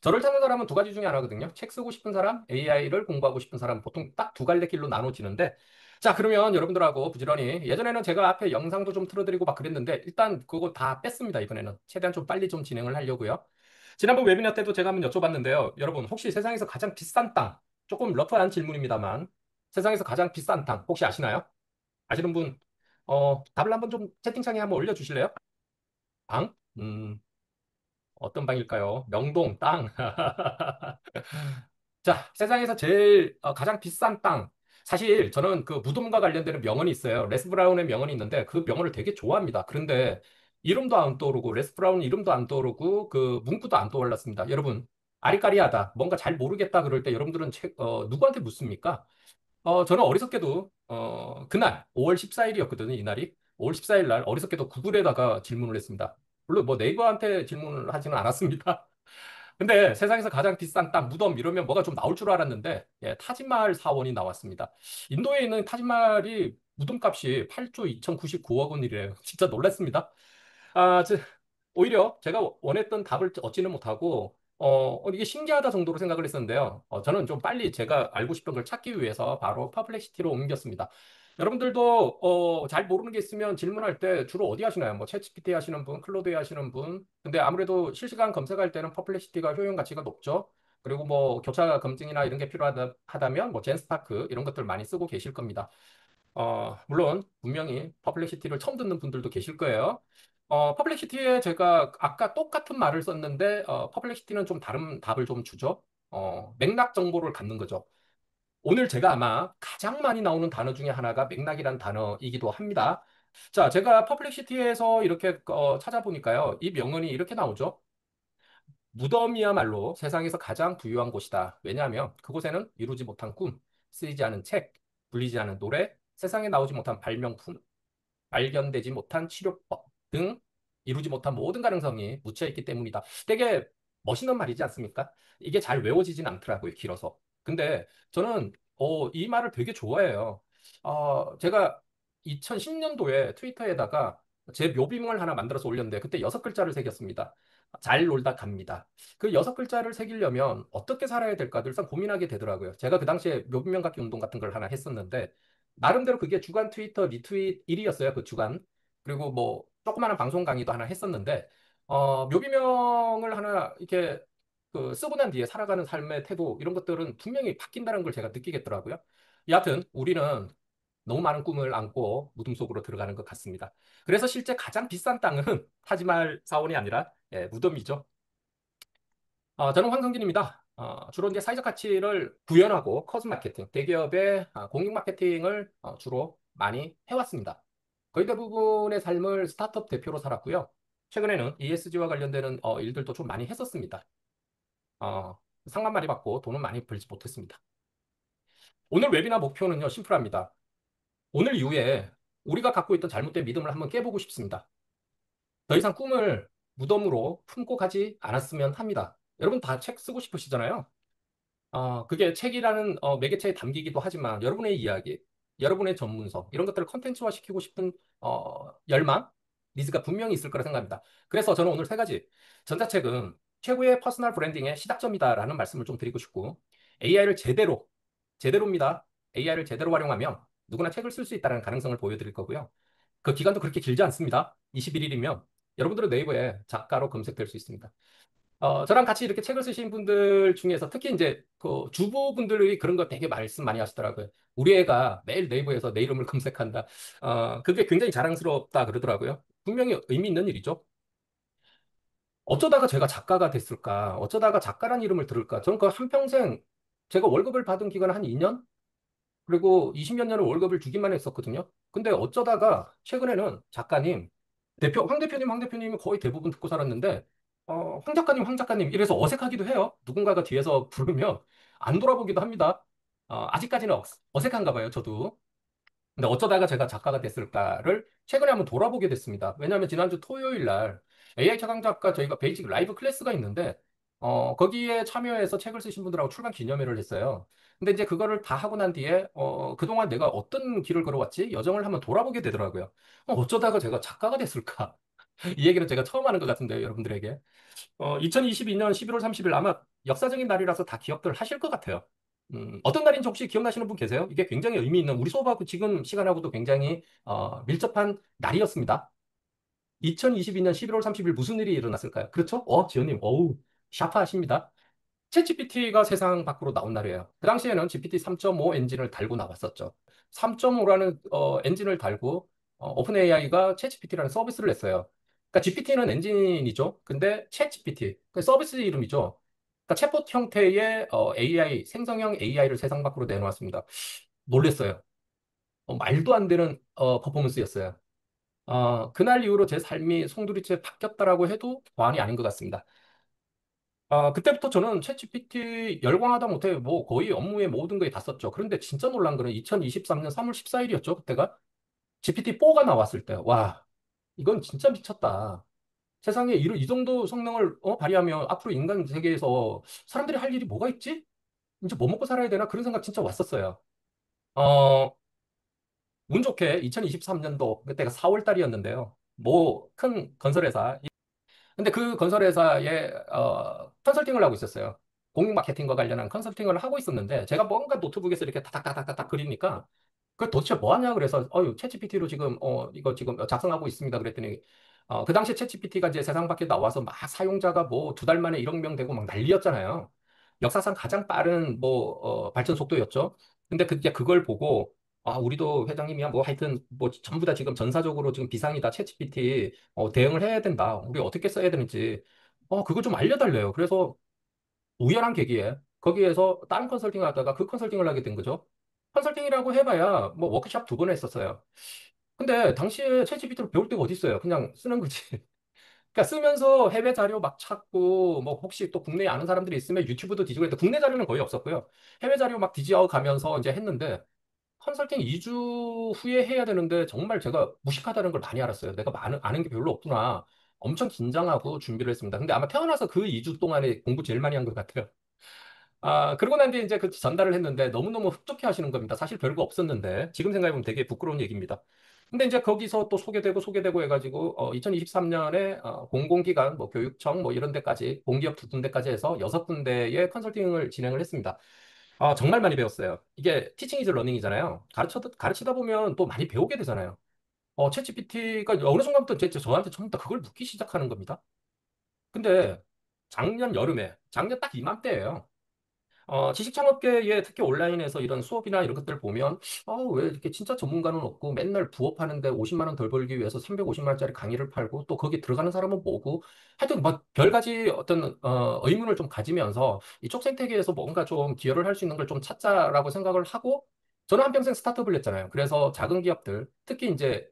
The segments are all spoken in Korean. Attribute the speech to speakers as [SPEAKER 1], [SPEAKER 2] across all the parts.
[SPEAKER 1] 저를 찾는 사람은 두 가지 중에 하나거든요. 책 쓰고 싶은 사람, AI를 공부하고 싶은 사람, 보통 딱 두 갈래길로 나눠지는데, 자, 그러면 여러분들하고 부지런히, 예전에는 제가 앞에 영상도 좀 틀어드리고 막 그랬는데, 일단 그거 다 뺐습니다, 이번에는. 최대한 좀 빨리 좀 진행을 하려고요. 지난번 웨비나 때도 제가 한번 여쭤봤는데요. 여러분, 혹시 세상에서 가장 비싼 땅, 조금 러프한 질문입니다만, 세상에서 가장 비싼 땅, 혹시 아시나요? 아시는 분, 답을 한번 좀 채팅창에 한번 올려주실래요? 방? 어떤 방일까요? 명동, 땅. 자, 세상에서 제일 가장 비싼 땅. 사실 저는 그 무덤과 관련되는 명언이 있어요. 레스 브라운의 명언이 있는데 그 명언을 되게 좋아합니다. 그런데 이름도 안 떠오르고 레스 브라운 이름도 안 떠오르고 그 문구도 안 떠올랐습니다. 여러분, 아리까리하다. 뭔가 잘 모르겠다 그럴 때 여러분들은 누구한테 묻습니까? 저는 어리석게도 그날 5월 14일이었거든요. 이날이. 5월 14일 날 어리석게도 구글에다가 질문을 했습니다. 물론 뭐 네이버한테 질문을 하지는 않았습니다. 근데 세상에서 가장 비싼 땅, 무덤 이러면 뭐가 좀 나올 줄 알았는데 예, 타지말 사원이 나왔습니다. 인도에 있는 타지말이 무덤값이 8조 2,099억 원이래요. 진짜 놀랐습니다. 아, 오히려 제가 원했던 답을 얻지는 못하고 이게 신기하다 정도로 생각을 했었는데요. 저는 좀 빨리 제가 알고 싶은 걸 찾기 위해서 바로 퍼플렉시티로 옮겼습니다. 여러분들도 잘 모르는 게 있으면 질문할 때 주로 어디 하시나요? 뭐 챗GPT 하시는 분, 클로드에 하시는 분. 근데 아무래도 실시간 검색할 때는 퍼플렉시티가 효용 가치가 높죠. 그리고 뭐 교차 검증이나 이런 게 필요하다면 뭐 젠스파크 이런 것들 많이 쓰고 계실 겁니다. 물론 분명히 퍼플렉시티를 처음 듣는 분들도 계실 거예요. 퍼플렉시티에 제가 아까 똑같은 말을 썼는데 퍼플렉시티는 좀 다른 답을 좀 주죠. 맥락 정보를 갖는 거죠. 오늘 제가 아마 가장 많이 나오는 단어 중에 하나가 맥락이란 단어이기도 합니다. 자, 제가 퍼플렉시티에서 이렇게 찾아보니까요. 이 명언이 이렇게 나오죠. 무덤이야말로 세상에서 가장 부유한 곳이다. 왜냐하면 그곳에는 이루지 못한 꿈, 쓰이지 않은 책, 불리지 않은 노래, 세상에 나오지 못한 발명품, 발견되지 못한 치료법 등 이루지 못한 모든 가능성이 묻혀 있기 때문이다. 되게 멋있는 말이지 않습니까? 이게 잘 외워지진 않더라고요, 길어서. 근데 저는 이 말을 되게 좋아해요. 제가 2010년도에 트위터에다가 제 묘비명을 하나 만들어서 올렸는데 그때 6글자를 새겼습니다. 잘 놀다 갑니다. 그 6글자를 새기려면 어떻게 살아야 될까 늘상 고민하게 되더라고요. 제가 그 당시에 묘비명 갖기 운동 같은 걸 하나 했었는데 나름대로 그게 주간 트위터 리트윗 1위였어요, 그 주간. 그리고 뭐, 조그마한 방송 강의도 하나 했었는데, 묘비명을 하나 이렇게 쓰고 난 뒤에 살아가는 삶의 태도, 이런 것들은 분명히 바뀐다는 걸 제가 느끼겠더라고요. 여하튼, 우리는 너무 많은 꿈을 안고 무덤 속으로 들어가는 것 같습니다. 그래서 실제 가장 비싼 땅은 타지말 사원이 아니라, 예, 무덤이죠. 저는 황성진입니다. 주로 이제 사회적 가치를 구현하고 커즈 마케팅, 대기업의 공익 마케팅을 주로 많이 해왔습니다. 거의 대부분의 삶을 스타트업 대표로 살았고요. 최근에는 ESG와 관련되는 일들도 좀 많이 했었습니다. 상만 많이 받고 돈은 많이 벌지 못했습니다. 오늘 웨비나 목표는요, 심플합니다. 오늘 이후에 우리가 갖고 있던 잘못된 믿음을 한번 깨보고 싶습니다. 더 이상 꿈을 무덤으로 품고 가지 않았으면 합니다. 여러분 다 책 쓰고 싶으시잖아요. 그게 책이라는 매개체에 담기기도 하지만 여러분의 이야기, 여러분의 전문성, 이런 것들을 컨텐츠화 시키고 싶은 열망, 니즈가 분명히 있을 거라 생각합니다. 그래서 저는 오늘 세 가지. 전자책은 최고의 퍼스널 브랜딩의 시작점이다라는 말씀을 좀 드리고 싶고, AI를 제대로입니다. AI를 제대로 활용하면 누구나 책을 쓸 수 있다는 가능성을 보여드릴 거고요. 그 기간도 그렇게 길지 않습니다. 21일이면 여러분들은 네이버에 작가로 검색될 수 있습니다. 저랑 같이 이렇게 책을 쓰신 분들 중에서 특히 이제 그 주부분들이 그런 거 되게 말씀 많이 하시더라고요. 우리 애가 매일 네이버에서 내 이름을 검색한다. 그게 굉장히 자랑스럽다 그러더라고요. 분명히 의미 있는 일이죠. 어쩌다가 제가 작가가 됐을까? 어쩌다가 작가란 이름을 들을까? 저는 그 한평생 제가 월급을 받은 기간은 한 2년? 그리고 20몇 년을 월급을 주기만 했었거든요. 근데 어쩌다가 최근에는 작가님, 황 대표님, 황 대표님이 거의 대부분 듣고 살았는데, 황 작가님, 황 작가님, 이래서 어색하기도 해요. 누군가가 뒤에서 부르면 안 돌아보기도 합니다. 아직까지는 어색한가 봐요, 저도. 근데 어쩌다가 제가 작가가 됐을까를 최근에 한번 돌아보게 됐습니다. 왜냐하면 지난주 토요일 날 AI 최강 작가 저희가 베이직 라이브 클래스가 있는데 거기에 참여해서 책을 쓰신 분들하고 출간 기념회를 했어요. 근데 이제 그거를 다 하고 난 뒤에 그동안 내가 어떤 길을 걸어왔지? 여정을 한번 돌아보게 되더라고요. 어쩌다가 제가 작가가 됐을까? 이 얘기는 제가 처음 하는 것 같은데요, 여러분들에게. 2022년 11월 30일 아마 역사적인 날이라서 다 기억들 하실 것 같아요. 어떤 날인지 혹시 기억나시는 분 계세요? 이게 굉장히 의미 있는, 우리 수업하고 지금 시간하고도 굉장히 밀접한 날이었습니다. 2022년 11월 30일 무슨 일이 일어났을까요? 그렇죠? 지연님, 어우, 샤프하십니다. 챗GPT가 세상 밖으로 나온 날이에요. 그 당시에는 GPT 3.5 엔진을 달고 나왔었죠. 3.5라는 엔진을 달고 오픈 AI가 챗GPT라는 서비스를 냈어요. 그러니까 GPT는 엔진이죠. 근데 챗GPT, 그 서비스 이름이죠. 그러니까 챗봇 형태의 AI, 생성형 AI를 세상 밖으로 내놓았습니다. 놀랬어요. 말도 안 되는 퍼포먼스였어요. 그날 이후로 제 삶이 송두리째 바뀌었다라고 해도 과언이 아닌 것 같습니다. 그때부터 저는 챗GPT 열광하다 못해 뭐 거의 업무의 모든 거에 다 썼죠. 그런데 진짜 놀란 거는 2023년 3월 14일이었죠. 그때가 GPT-4가 나왔을 때. 와, 이건 진짜 미쳤다. 세상에 이 정도 성능을 발휘하면 앞으로 인간 세계에서 사람들이 할 일이 뭐가 있지? 이제 뭐 먹고 살아야 되나? 그런 생각 진짜 왔었어요. 어, 운 좋게 2023년도 그때가 4월 달이었는데요. 뭐 큰 건설회사 근데 그 건설회사에 컨설팅을 하고 있었어요. 공익 마케팅과 관련한 컨설팅을 하고 있었는데 제가 뭔가 노트북에서 이렇게 타닥타닥타닥 그리니까 그 도대체 뭐 하냐 그래서 챗GPT로 지금 이거 지금 작성하고 있습니다 그랬더니 그 당시에 챗GPT가 이제 세상 밖에 나와서 막 사용자가 뭐 2달 만에 1억 명 되고 막 난리였잖아요. 역사상 가장 빠른 뭐 발전 속도였죠. 근데 이제 그걸 보고 우리도 회장님이야 뭐 하여튼 뭐 전부 다 지금 전사적으로 지금 비상이다 챗GPT 대응을 해야 된다. 우리 어떻게 써야 되는지 그걸 좀 알려달래요. 그래서 우연한 계기에 거기에서 다른 컨설팅을 하다가 그 컨설팅을 하게 된 거죠. 컨설팅이라고 해봐야 뭐 워크샵 2번 했었어요. 근데 당시에 챗GPT로 배울 데가 어디 있어요? 그냥 쓰는 거지. 그러니까 쓰면서 해외 자료 막 찾고 뭐 혹시 또 국내에 아는 사람들이 있으면 유튜브도 뒤지고 했는데 국내 자료는 거의 없었고요. 해외 자료 막 뒤지어 가면서 이제 했는데 컨설팅 2주 후에 해야 되는데 정말 제가 무식하다는 걸 많이 알았어요. 내가 아는 게 별로 없구나. 엄청 긴장하고 준비를 했습니다. 근데 아마 태어나서 그 2주 동안에 공부 제일 많이 한 것 같아요. 그러고 난 뒤에 이제 그 전달을 했는데 너무너무 흡족해 하시는 겁니다. 사실 별거 없었는데 지금 생각해보면 되게 부끄러운 얘기입니다. 근데 이제 거기서 또 소개되고 해가지고 2023년에 공공기관 뭐 교육청 뭐 이런 데까지 공기업 2군데까지 해서 6군데의 컨설팅을 진행을 했습니다. 정말 많이 배웠어요. 이게 티칭 이즈 러닝이잖아요. 가르치다 보면 또 많이 배우게 되잖아요. 챗GPT가 어느 순간부터 저한테 전부 다 그걸 묻기 시작하는 겁니다. 근데 작년 딱 이맘때예요. 지식창업계에 특히 온라인에서 이런 수업이나 이런 것들 보면, 왜 이렇게 진짜 전문가는 없고 맨날 부업하는데 50만 원 덜 벌기 위해서 350만 원짜리 강의를 팔고 또 거기 들어가는 사람은 뭐고, 하여튼 뭐 별가지 어떤 의문을 좀 가지면서 이쪽 생태계에서 뭔가 좀 기여를 할 수 있는 걸 좀 찾자라고 생각을 하고, 저는 한평생 스타트업을 했잖아요. 그래서 작은 기업들, 특히 이제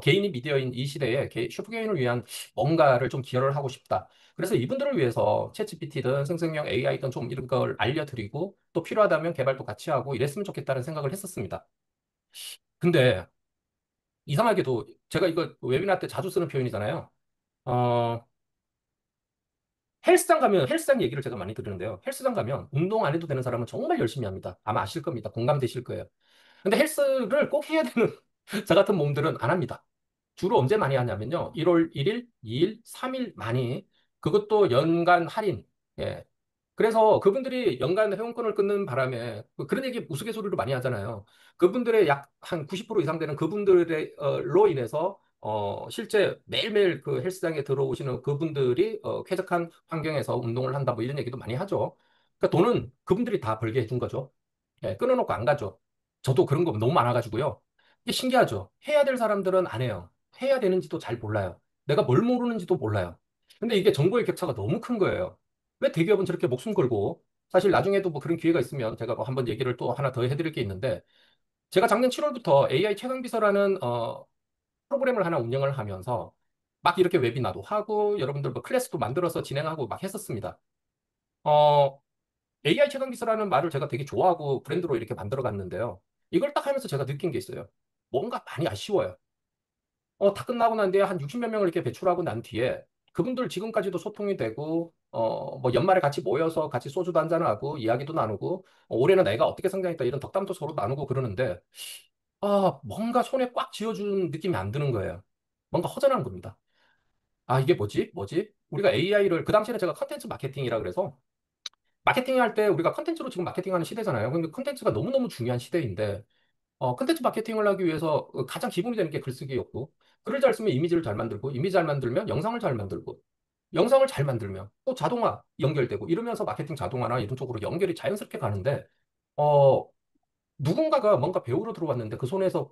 [SPEAKER 1] 개인이 미디어인 이 시대에 슈퍼개인을 위한 뭔가를 좀 기여를 하고 싶다. 그래서 이분들을 위해서 챗GPT든 생성형 AI든 좀 이런 걸 알려드리고 또 필요하다면 개발도 같이 하고 이랬으면 좋겠다는 생각을 했었습니다. 근데 이상하게도 제가 이거 웨비나 때 자주 쓰는 표현이잖아요. 어, 헬스장 얘기를 제가 많이 드리는데요. 헬스장 가면 운동 안 해도 되는 사람은 정말 열심히 합니다. 아마 아실 겁니다. 공감되실 거예요. 근데 헬스를 꼭 해야 되는 저 같은 몸들은 안 합니다. 주로 언제 많이 하냐면요. 1월 1일, 2일, 3일 많이. 그것도 연간 할인. 예. 그래서 그분들이 연간 회원권을 끊는 바람에 그런 얘기 우스갯소리로 많이 하잖아요. 그분들의 약 한 90% 이상 되는 그분들로 인해서 실제 매일매일 그 헬스장에 들어오시는 그분들이 쾌적한 환경에서 운동을 한다 뭐 이런 얘기도 많이 하죠. 그러니까 돈은 그분들이 다 벌게 해준 거죠. 예, 끊어놓고 안 가죠. 저도 그런 거 너무 많아가지고요. 이게 신기하죠. 해야 될 사람들은 안 해요. 해야 되는지도 잘 몰라요. 내가 뭘 모르는지도 몰라요. 근데 이게 정보의 격차가 너무 큰 거예요. 왜 대기업은 저렇게 목숨 걸고, 사실 나중에도 뭐 그런 기회가 있으면 제가 뭐 한번 얘기를 또 하나 더 해드릴 게 있는데, 제가 작년 7월부터 AI 최강비서라는 프로그램을 하나 운영을 하면서 막 이렇게 웨비나도 하고, 여러분들 뭐 클래스도 만들어서 진행하고 막 했었습니다. 어, AI 최강기술라는 말을 제가 되게 좋아하고 브랜드로 이렇게 만들어 갔는데요. 이걸 딱 하면서 제가 느낀 게 있어요. 뭔가 많이 아쉬워요. 다 끝나고 난 뒤에 한 60몇 명을 이렇게 배출하고 난 뒤에 그분들 지금까지도 소통이 되고, 뭐 연말에 같이 모여서 같이 소주도 한잔하고 이야기도 나누고, 올해는 내가 어떻게 성장했다 이런 덕담도 서로 나누고 그러는데, 뭔가 손에 꽉 쥐어준 느낌이 안 드는 거예요. 뭔가 허전한 겁니다. 아, 이게 뭐지? 뭐지? 우리가 AI를, 그 당시에는 제가 컨텐츠 마케팅이라 그래서, 마케팅 할 때 우리가 컨텐츠로 지금 마케팅하는 시대잖아요. 근데 컨텐츠가 너무너무 중요한 시대인데, 컨텐츠 마케팅을 하기 위해서 가장 기본이 되는 게 글쓰기였고, 글을 잘 쓰면 이미지를 잘 만들고, 이미지 잘 만들면 영상을 잘 만들고, 영상을 잘 만들면 또 자동화 연결되고, 이러면서 마케팅 자동화나 이런 쪽으로 연결이 자연스럽게 가는데, 어, 누군가가 뭔가 배우러 들어왔는데 그 손에서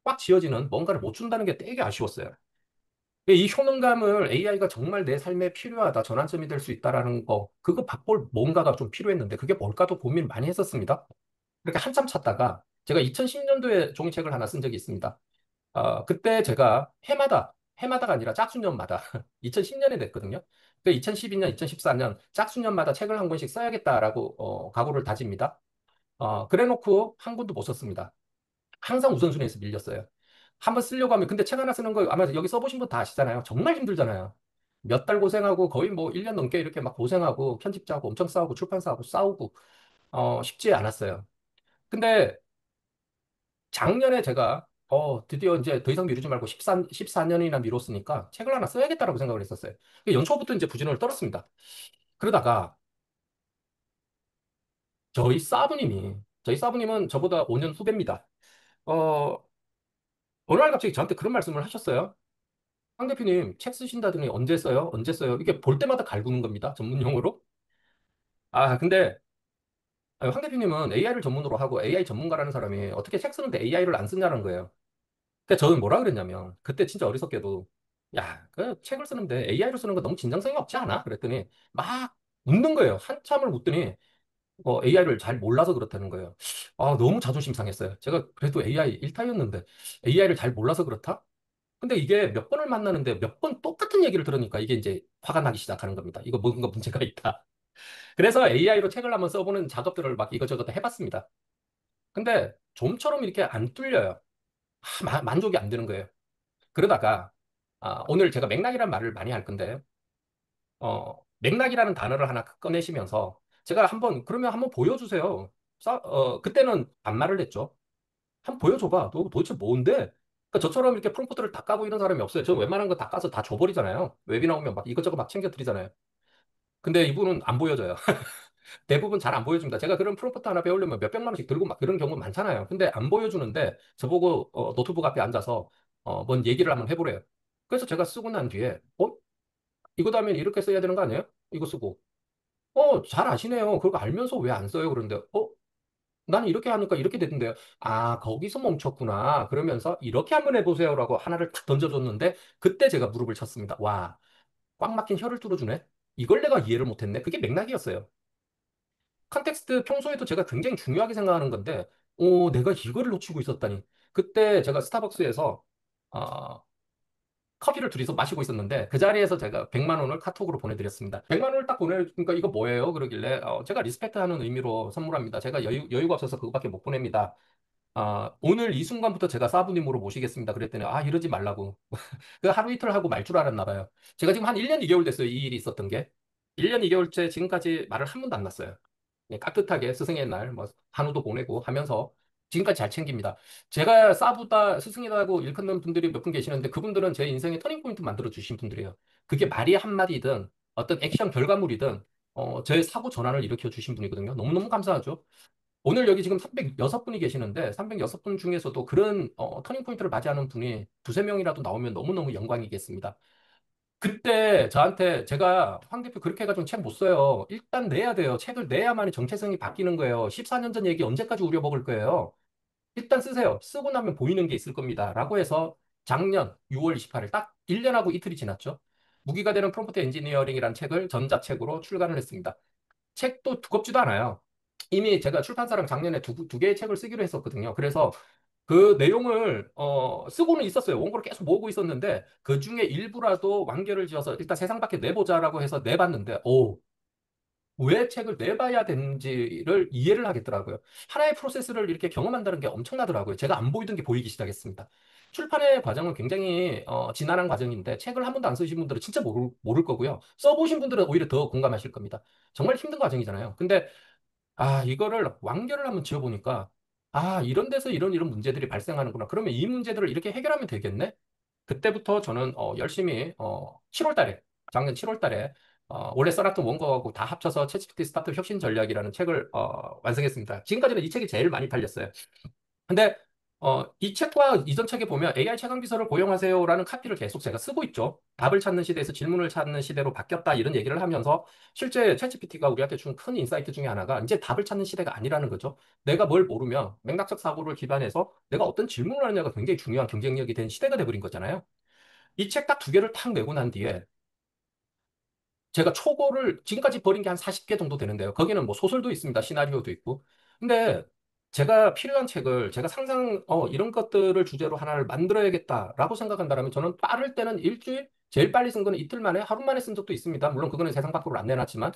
[SPEAKER 1] 꽉 쥐어지는 뭔가를 못 준다는 게 되게 아쉬웠어요. 이 효능감을 AI가 정말 내 삶에 필요하다, 전환점이 될 수 있다라는 거, 그거 바꿀 뭔가가 좀 필요했는데, 그게 뭘까도 고민 많이 했었습니다. 그렇게 한참 찾다가, 제가 2010년도에 종이책을 하나 쓴 적이 있습니다. 그때 제가 해마다가 아니라 짝수년마다, 2010년에 냈거든요. 그 2012년, 2014년 짝수년마다 책을 한 권씩 써야겠다라고, 각오를 다집니다. 그래 놓고 한 권도 못 썼습니다. 항상 우선순위에서 밀렸어요. 한번 쓰려고 하면, 근데 책 하나 쓰는 거 아마 여기 써보신 분 다 아시잖아요. 정말 힘들잖아요. 몇 달 고생하고 거의 뭐 1년 넘게 이렇게 막 고생하고 편집자하고 엄청 싸우고 출판사하고 싸우고, 쉽지 않았어요. 근데 작년에 제가, 드디어 이제 더 이상 미루지 말고 14년이나 미뤘으니까 책을 하나 써야겠다라고 생각을 했었어요. 연초부터 이제 부진을 떨었습니다. 그러다가 저희 사부님은 저보다 5년 후배입니다. 어, 어느 날 갑자기 저한테 그런 말씀을 하셨어요. 황 대표님, 책 쓰신다더니 언제 써요? 언제 써요? 이게 볼 때마다 갈구는 겁니다. 전문 용어로. 근데 황 대표님은 AI를 전문으로 하고 AI 전문가라는 사람이 어떻게 책 쓰는데 AI를 안 쓰냐는 거예요. 그러니까 저는 뭐라 그랬냐면, 그때 진짜 어리석게도, 야, 그 책을 쓰는데 AI로 쓰는 거 너무 진정성이 없지 않아? 그랬더니 막 웃는 거예요. 한참을 웃더니 AI를 잘 몰라서 그렇다는 거예요. 너무 자존심 상했어요. 제가 그래도 AI 일타였는데 AI를 잘 몰라서 그렇다? 근데 이게 몇 번을 만나는데 몇 번 똑같은 얘기를 들으니까 이게 이제 화가 나기 시작하는 겁니다. 이거 뭔가 문제가 있다. 그래서 AI로 책을 한번 써보는 작업들을 막 이것저것 해봤습니다. 근데 좀처럼 이렇게 안 뚫려요. 만족이 안 되는 거예요. 그러다가 오늘 제가 맥락이라는 말을 많이 할 건데 맥락이라는 단어를 하나 꺼내시면서 제가 그러면 한번 보여주세요. 그때는 반말을 했죠. 한번 보여줘봐. 너 도대체 뭔데? 그러니까 저처럼 이렇게 프롬프트를 다 까고 이런 사람이 없어요. 저 웬만한 거 다 까서 다 줘버리잖아요. 웨비나 오면 막 이것저것 막 챙겨드리잖아요. 근데 이분은 안 보여줘요. 대부분 잘 안 보여줍니다. 제가 그런 프롬프트 하나 배우려면 몇백만 원씩 들고 막 그런 경우 많잖아요. 근데 안 보여주는데 저보고 노트북 앞에 앉아서 뭔 얘기를 한번 해보래요. 그래서 제가 쓰고 난 뒤에 이거 다음에 이렇게 써야 되는 거 아니에요? 이거 쓰고 잘 아시네요. 그거 알면서 왜 안 써요? 그런데 나는 이렇게 하니까 이렇게 되던데요. 거기서 멈췄구나. 그러면서 이렇게 한번 해보세요라고 하나를 탁 던져줬는데 그때 제가 무릎을 쳤습니다. 와, 꽉 막힌 혀를 뚫어주네. 이걸 내가 이해를 못했네. 그게 맥락이었어요. 컨텍스트 평소에도 제가 굉장히 중요하게 생각하는 건데, 내가 이거를 놓치고 있었다니. 그때 제가 스타벅스에서 어, 커피를 둘이서 마시고 있었는데 그 자리에서 제가 100만 원을 카톡으로 보내드렸습니다. 100만 원을 딱 보내니까 이거 뭐예요? 그러길래 제가 리스펙트하는 의미로 선물합니다. 제가 여유가 없어서 그거밖에 못 보냅니다. 오늘 이 순간부터 제가 사부님으로 모시겠습니다. 그랬더니 이러지 말라고. 그 하루 이틀 하고 말 줄 알았나 봐요. 제가 지금 한 1년 2개월 됐어요. 이 일이 있었던 게. 1년 2개월째 지금까지 말을 한 번도 안 났어요. 예, 깍듯하게 스승의 날, 뭐, 한우도 보내고 하면서 지금까지 잘 챙깁니다. 제가 싸보다 스승이라고 일컫는 분들이 몇 분 계시는데 그분들은 제 인생의 터닝포인트 만들어 주신 분들이에요. 그게 말이 한마디든 어떤 액션 결과물이든 제 사고 전환을 일으켜 주신 분이거든요. 너무너무 감사하죠. 오늘 여기 지금 306분이 계시는데 306분 중에서도 그런 터닝포인트를 맞이하는 분이 두세 명이라도 나오면 너무너무 영광이겠습니다. 그때 저한테 제가 황 대표 그렇게 해가지고 책 못 써요. 일단 내야 돼요. 책을 내야만이 정체성이 바뀌는 거예요. 14년 전 얘기 언제까지 우려먹을 거예요. 일단 쓰세요. 쓰고 나면 보이는 게 있을 겁니다. 라고 해서 작년 6월 28일 딱 1년하고 이틀이 지났죠. 무기가 되는 프롬프트 엔지니어링이라는 책을 전자책으로 출간을 했습니다. 책도 두껍지도 않아요. 이미 제가 출판사랑 작년에 두 개의 책을 쓰기로 했었거든요. 그래서 그 내용을 쓰고는 있었어요. 원고를 계속 모으고 있었는데 그 중에 일부라도 완결을 지어서 일단 세상 밖에 내보자라고 해서 내봤는데 왜 책을 내봐야 되는지를 이해를 하겠더라고요. 하나의 프로세스를 이렇게 경험한다는 게 엄청나더라고요. 제가 안 보이던 게 보이기 시작했습니다. 출판의 과정은 굉장히 지난한 과정인데 책을 한 번도 안 쓰신 분들은 진짜 모를 거고요. 써보신 분들은 오히려 더 공감하실 겁니다. 정말 힘든 과정이잖아요. 근데 이거를 완결을 한번 지어보니까 이런 데서 이런 문제들이 발생하는구나. 그러면 이 문제들을 이렇게 해결하면 되겠네? 그때부터 저는 열심히 7월 달에, 작년 7월 달에 원래 써놨던 원고하고 다 합쳐서 챗GPT 스타트 혁신 전략이라는 책을 완성했습니다. 지금까지는 이 책이 제일 많이 팔렸어요. 근데 이 책과 이전 책에 보면 AI 최강 비서를 고용하세요라는 카피를 계속 제가 쓰고 있죠. 답을 찾는 시대에서 질문을 찾는 시대로 바뀌었다 이런 얘기를 하면서 실제 챗GPT가 우리한테 준 큰 인사이트 중에 하나가 이제 답을 찾는 시대가 아니라는 거죠. 내가 뭘 모르면 맥락적 사고를 기반해서 내가 어떤 질문을 하느냐가 굉장히 중요한 경쟁력이 된 시대가 돼버린 거잖아요. 이 책 딱 두 개를 탁 내고 난 뒤에 제가 초고를 지금까지 버린 게 한 40개 정도 되는데요. 거기는 뭐 소설도 있습니다. 시나리오도 있고. 근데 제가 필요한 책을 제가 상상 이런 것들을 주제로 하나를 만들어야겠다라고 생각한다면 저는 빠를 때는 일주일, 제일 빨리 쓴 거는 이틀 만에, 하루 만에 쓴 적도 있습니다. 물론 그거는 세상 밖으로 안 내놨지만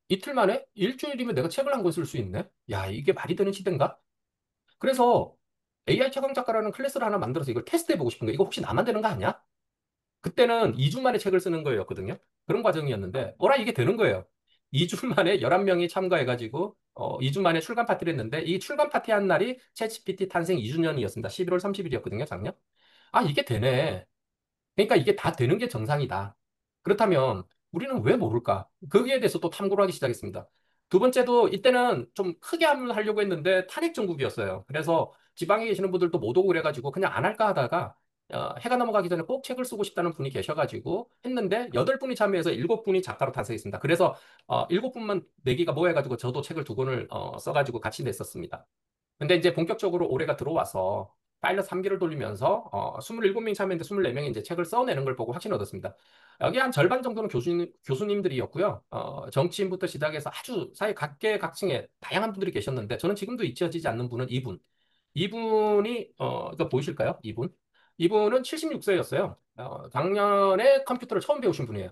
[SPEAKER 1] 이틀 만에 일주일이면 내가 책을 한 권 쓸 수 있네. 야, 이게 말이 되는 시대인가? 그래서 AI 최강 작가라는 클래스를 하나 만들어서 이걸 테스트해보고 싶은 거예요. 이거 혹시 나만 되는 거 아니야? 그때는 2주 만에 책을 쓰는 거였거든요. 그런 과정이었는데, 이게 되는 거예요. 2주 만에 11명이 참가해가지고, 2주 만에 출간 파티를 했는데, 이 출간 파티 한 날이 챗GPT 탄생 2주년이었습니다. 11월 30일이었거든요, 작년. 아, 이게 되네. 그러니까 이게 다 되는 게 정상이다. 그렇다면 우리는 왜 모를까? 거기에 대해서 또 탐구를 하기 시작했습니다. 두 번째도 이때는 좀 크게 하려고 했는데 탄핵 정국이었어요. 그래서 지방에 계시는 분들도 못 오고 그래가지고 그냥 안 할까 하다가 해가 넘어가기 전에 꼭 책을 쓰고 싶다는 분이 계셔가지고 했는데 8분이 참여해서 7분이 작가로 탄생했습니다. 그래서 7분만 내기가 뭐해가지고 저도 책을 2권을 써가지고 같이 냈었습니다. 근데 이제 본격적으로 올해가 들어와서 파일럿 3기를 돌리면서 27명이 참여했는데 24명이 이제 책을 써내는 걸 보고 확신 얻었습니다. 여기 한 절반 정도는 교수님들이었고요. 정치인부터 시작해서 아주 사회 각계각층의 다양한 분들이 계셨는데 저는 지금도 잊혀지지 않는 분은 이분. 이분이 이거 보이실까요? 이분. 이분은 76세였어요. 작년에 컴퓨터를 처음 배우신 분이에요.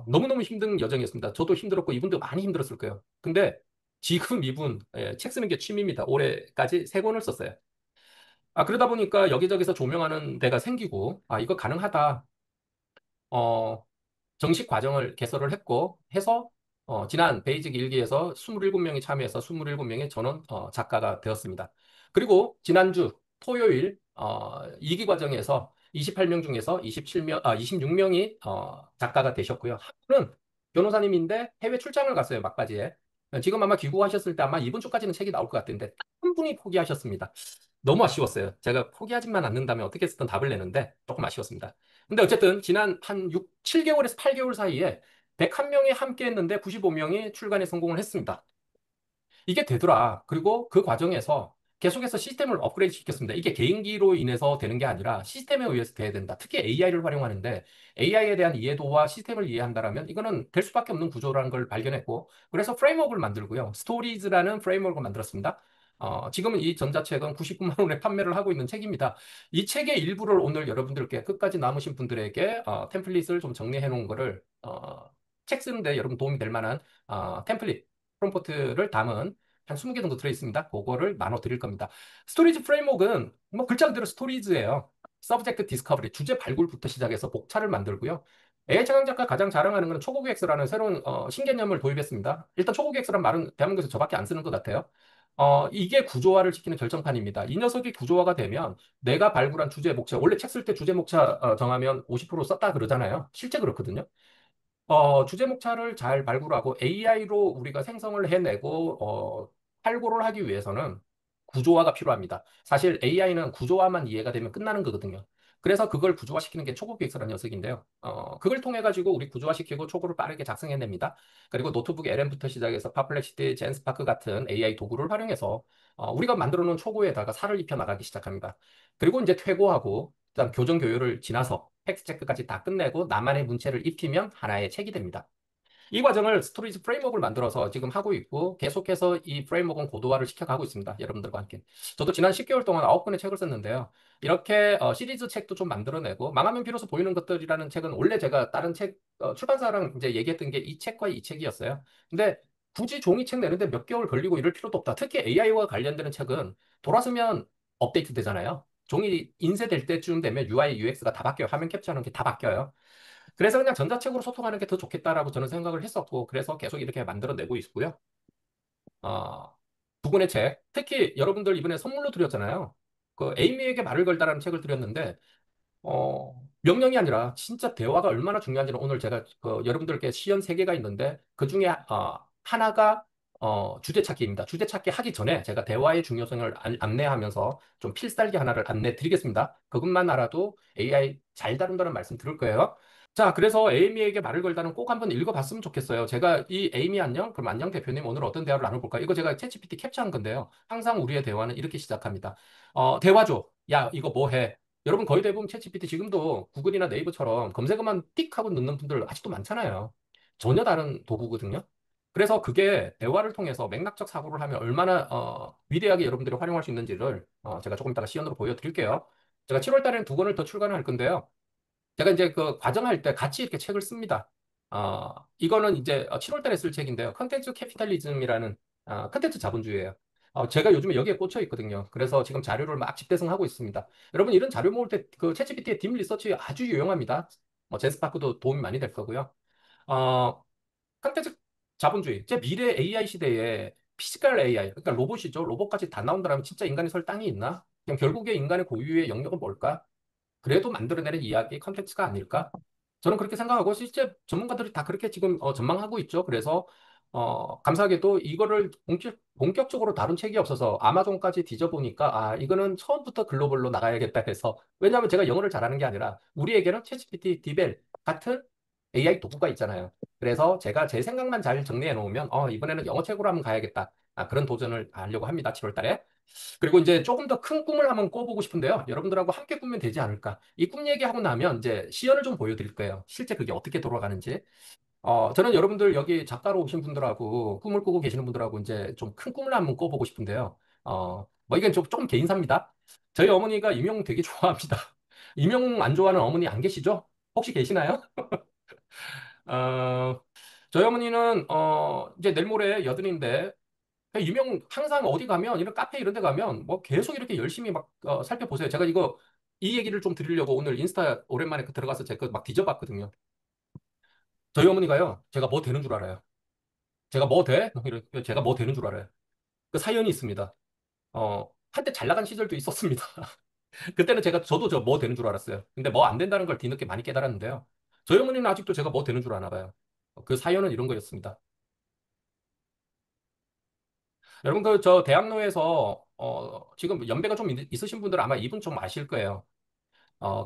[SPEAKER 1] 너무너무 힘든 여정이었습니다. 저도 힘들었고 이분도 많이 힘들었을 거예요. 근데 지금 이분 책 쓰는 게 취미입니다. 올해까지 3권을 썼어요. 그러다 보니까 여기저기서 조명하는 데가 생기고 이거 가능하다. 어, 정식 과정을 개설을 했고 해서 지난 베이직 일기에서 27명이 참여해서 27명의 전원 작가가 되었습니다. 그리고 지난주 토요일 2기 과정에서 28명 중에서 26명이 작가가 되셨고요. 한 분은 변호사님인데 해외 출장을 갔어요, 막바지에. 지금 아마 귀국하셨을 때 아마 이번 주까지는 책이 나올 것 같은데 딱 한 분이 포기하셨습니다. 너무 아쉬웠어요. 제가 포기하지만 않는다면 어떻게 해서든 답을 내는데 조금 아쉬웠습니다. 근데 어쨌든 지난 한 6, 7개월에서 8개월 사이에 101명이 함께 했는데 95명이 출간에 성공을 했습니다. 이게 되더라. 그리고 그 과정에서 계속해서 시스템을 업그레이드 시켰습니다. 이게 개인기로 인해서 되는 게 아니라 시스템에 의해서 돼야 된다. 특히 AI를 활용하는데 AI에 대한 이해도와 시스템을 이해한다라면 이거는 될 수밖에 없는 구조라는 걸 발견했고 그래서 프레임워크를 만들고요. 스토리즈라는 프레임워크를 만들었습니다. 지금은 이 전자책은 99만 원에 판매를 하고 있는 책입니다. 이 책의 일부를 오늘 여러분들께 끝까지 남으신 분들에게 템플릿을 좀 정리해 놓은 거를 책 쓰는데 여러분 도움이 될 만한 템플릿 프롬프트를 담은 한 20개 정도 들어있습니다. 그거를 나눠 드릴 겁니다. 스토리지 프레임워크는 뭐 글자 그대로 스토리즈예요. 서브젝트 디스커버리, 주제 발굴부터 시작해서 복차를 만들고요. AI 최강 작가 가장 자랑하는 것은 초고객서라는 새로운 신개념을 도입했습니다. 일단 초고객서란 말은 대한민국에서 저밖에 안 쓰는 것 같아요. 이게 구조화를 지키는 결정판입니다. 이 녀석이 구조화가 되면 내가 발굴한 주제 목차, 원래 책 쓸 때 주제 목차 정하면 50% 썼다 그러잖아요. 실제 그렇거든요. 주제 목차를 잘 발굴하고 AI로 우리가 생성을 해내고 활고를 하기 위해서는 구조화가 필요합니다. 사실 AI는 구조화만 이해가 되면 끝나는 거거든요. 그래서 그걸 구조화시키는 게 초고 기획서라는 녀석인데요. 그걸 통해 가지고 우리 구조화시키고 초고를 빠르게 작성해냅니다. 그리고 노트북 LM부터 시작해서 퍼플렉시티, 젠스파크 같은 AI 도구를 활용해서 우리가 만들어 놓은 초고에다가 살을 입혀 나가기 시작합니다. 그리고 이제 퇴고하고 그다음 교정 교육을 지나서 팩트 체크까지 다 끝내고 나만의 문체를 입히면 하나의 책이 됩니다. 이 과정을 스토리지 프레임워크를 만들어서 지금 하고 있고 계속해서 이 프레임워크는 고도화를 시켜가고 있습니다. 여러분들과 함께. 저도 지난 10개월 동안 9권의 책을 썼는데요. 이렇게 시리즈 책도 좀 만들어내고 망하면 비로소 보이는 것들이라는 책은 원래 제가 다른 책 출판사랑 이제 얘기했던 게 이 책과 이 책이었어요. 근데 굳이 종이책 내는데 몇 개월 걸리고 이럴 필요도 없다. 특히 AI와 관련되는 책은 돌아서면 업데이트 되잖아요. 종이 인쇄될 때쯤 되면 UI, UX가 다 바뀌어요. 화면 캡처하는 게 다 바뀌어요. 그래서 그냥 전자책으로 소통하는 게 더 좋겠다라고 저는 생각을 했었고, 그래서 계속 이렇게 만들어내고 있고요. 어, 두 권의 책, 특히 여러분들 이번에 선물로 드렸잖아요. 그 에이미에게 말을 걸다라는 책을 드렸는데, 명령이 아니라 진짜 대화가 얼마나 중요한지는 오늘 제가 여러분들께 시연 세 개가 있는데 그 중에 하나가 주제 찾기입니다. 주제 찾기 하기 전에 제가 대화의 중요성을 안내하면서 좀 필살기 하나를 안내 드리겠습니다. 그것만 알아도 AI 잘 다룬다는 말씀 들을 거예요. 자, 그래서 에이미에게 말을 걸다는 꼭 한번 읽어봤으면 좋겠어요. 제가 이 에이미 안녕? 그럼 안녕 대표님 오늘 어떤 대화를 나눠볼까? 이거 제가 챗GPT 캡처한 건데요. 항상 우리의 대화는 이렇게 시작합니다. 대화죠. 야, 이거 뭐 해? 여러분 거의 대부분 챗GPT 지금도 구글이나 네이버처럼 검색어만 띡 하고 넣는 분들 아직도 많잖아요. 전혀 다른 도구거든요. 그래서 그게 대화를 통해서 맥락적 사고를 하면 얼마나 위대하게 여러분들이 활용할 수 있는지를 제가 조금 이따가 시연으로 보여드릴게요. 제가 7월 달에는 두 권을 더 출간을 할 건데요. 제가 이제 그 과정할 때 같이 이렇게 책을 씁니다. 이거는 이제 7월 달에 쓸 책인데요. 컨텐츠 캐피탈리즘이라는 컨텐츠 자본주의예요. 제가 요즘에 여기에 꽂혀 있거든요. 그래서 지금 자료를 막 집대성하고 있습니다. 여러분 이런 자료 모을 때 그 챗GPT의 딥 리서치 아주 유용합니다. 제스파크도 도움이 많이 될 거고요. 어, 컨텐츠 자본주의, 제 미래 AI 시대에 피지컬 AI, 그러니까 로봇이죠. 로봇까지 다 나온다면 진짜 인간이 설 땅이 있나? 그냥 결국에 인간의 고유의 영역은 뭘까? 그래도 만들어내는 이야기 컨텐츠가 아닐까? 저는 그렇게 생각하고 실제 전문가들이 다 그렇게 지금 전망하고 있죠. 그래서 감사하게도 이거를 본격적으로 다룬 책이 없어서 아마존까지 뒤져보니까 이거는 처음부터 글로벌로 나가야겠다 해서 왜냐하면 제가 영어를 잘하는 게 아니라 우리에게는 챗GPT, 디벨 같은 AI 도구가 있잖아요. 그래서 제가 제 생각만 잘 정리해 놓으면 이번에는 영어 책으로 한번 가야겠다. 그런 도전을 하려고 합니다. 7월 달에. 그리고 이제 조금 더 큰 꿈을 한번 꿔보고 싶은데요. 여러분들하고 함께 꾸면 되지 않을까. 이 꿈 얘기하고 나면 이제 시연을 좀 보여드릴 거예요. 실제 그게 어떻게 돌아가는지. 저는 여러분들 여기 작가로 오신 분들하고 꿈을 꾸고 계시는 분들하고 이제 좀 큰 꿈을 한번 꿔보고 싶은데요. 뭐 이건 조금 개인사입니다. 저희 어머니가 임용 되게 좋아합니다. 임용 안 좋아하는 어머니 안 계시죠? 혹시 계시나요? 어, 저희 어머니는 이제 내일 모레 여든인데 유명 항상 어디 가면 이런 카페 이런 데 가면 뭐 계속 이렇게 열심히 막 살펴보세요. 제가 이 얘기를 좀 드리려고 오늘 인스타 오랜만에 들어가서 제가 막 뒤져봤거든요. 저희 어머니가요. 제가 뭐 되는 줄 알아요. 제가 뭐 돼? 제가 뭐 되는 줄 알아요. 그 사연이 있습니다. 한때 잘 나간 시절도 있었습니다. 그때는 저도 저 뭐 되는 줄 알았어요. 근데 뭐 안 된다는 걸 뒤늦게 많이 깨달았는데요. 저희 어머니는 아직도 제가 뭐 되는 줄 아나 봐요. 그 사연은 이런 거였습니다. 여러분 저 대학로에서 지금 연배가 좀 있으신 분들은 아마 이분 좀 아실 거예요.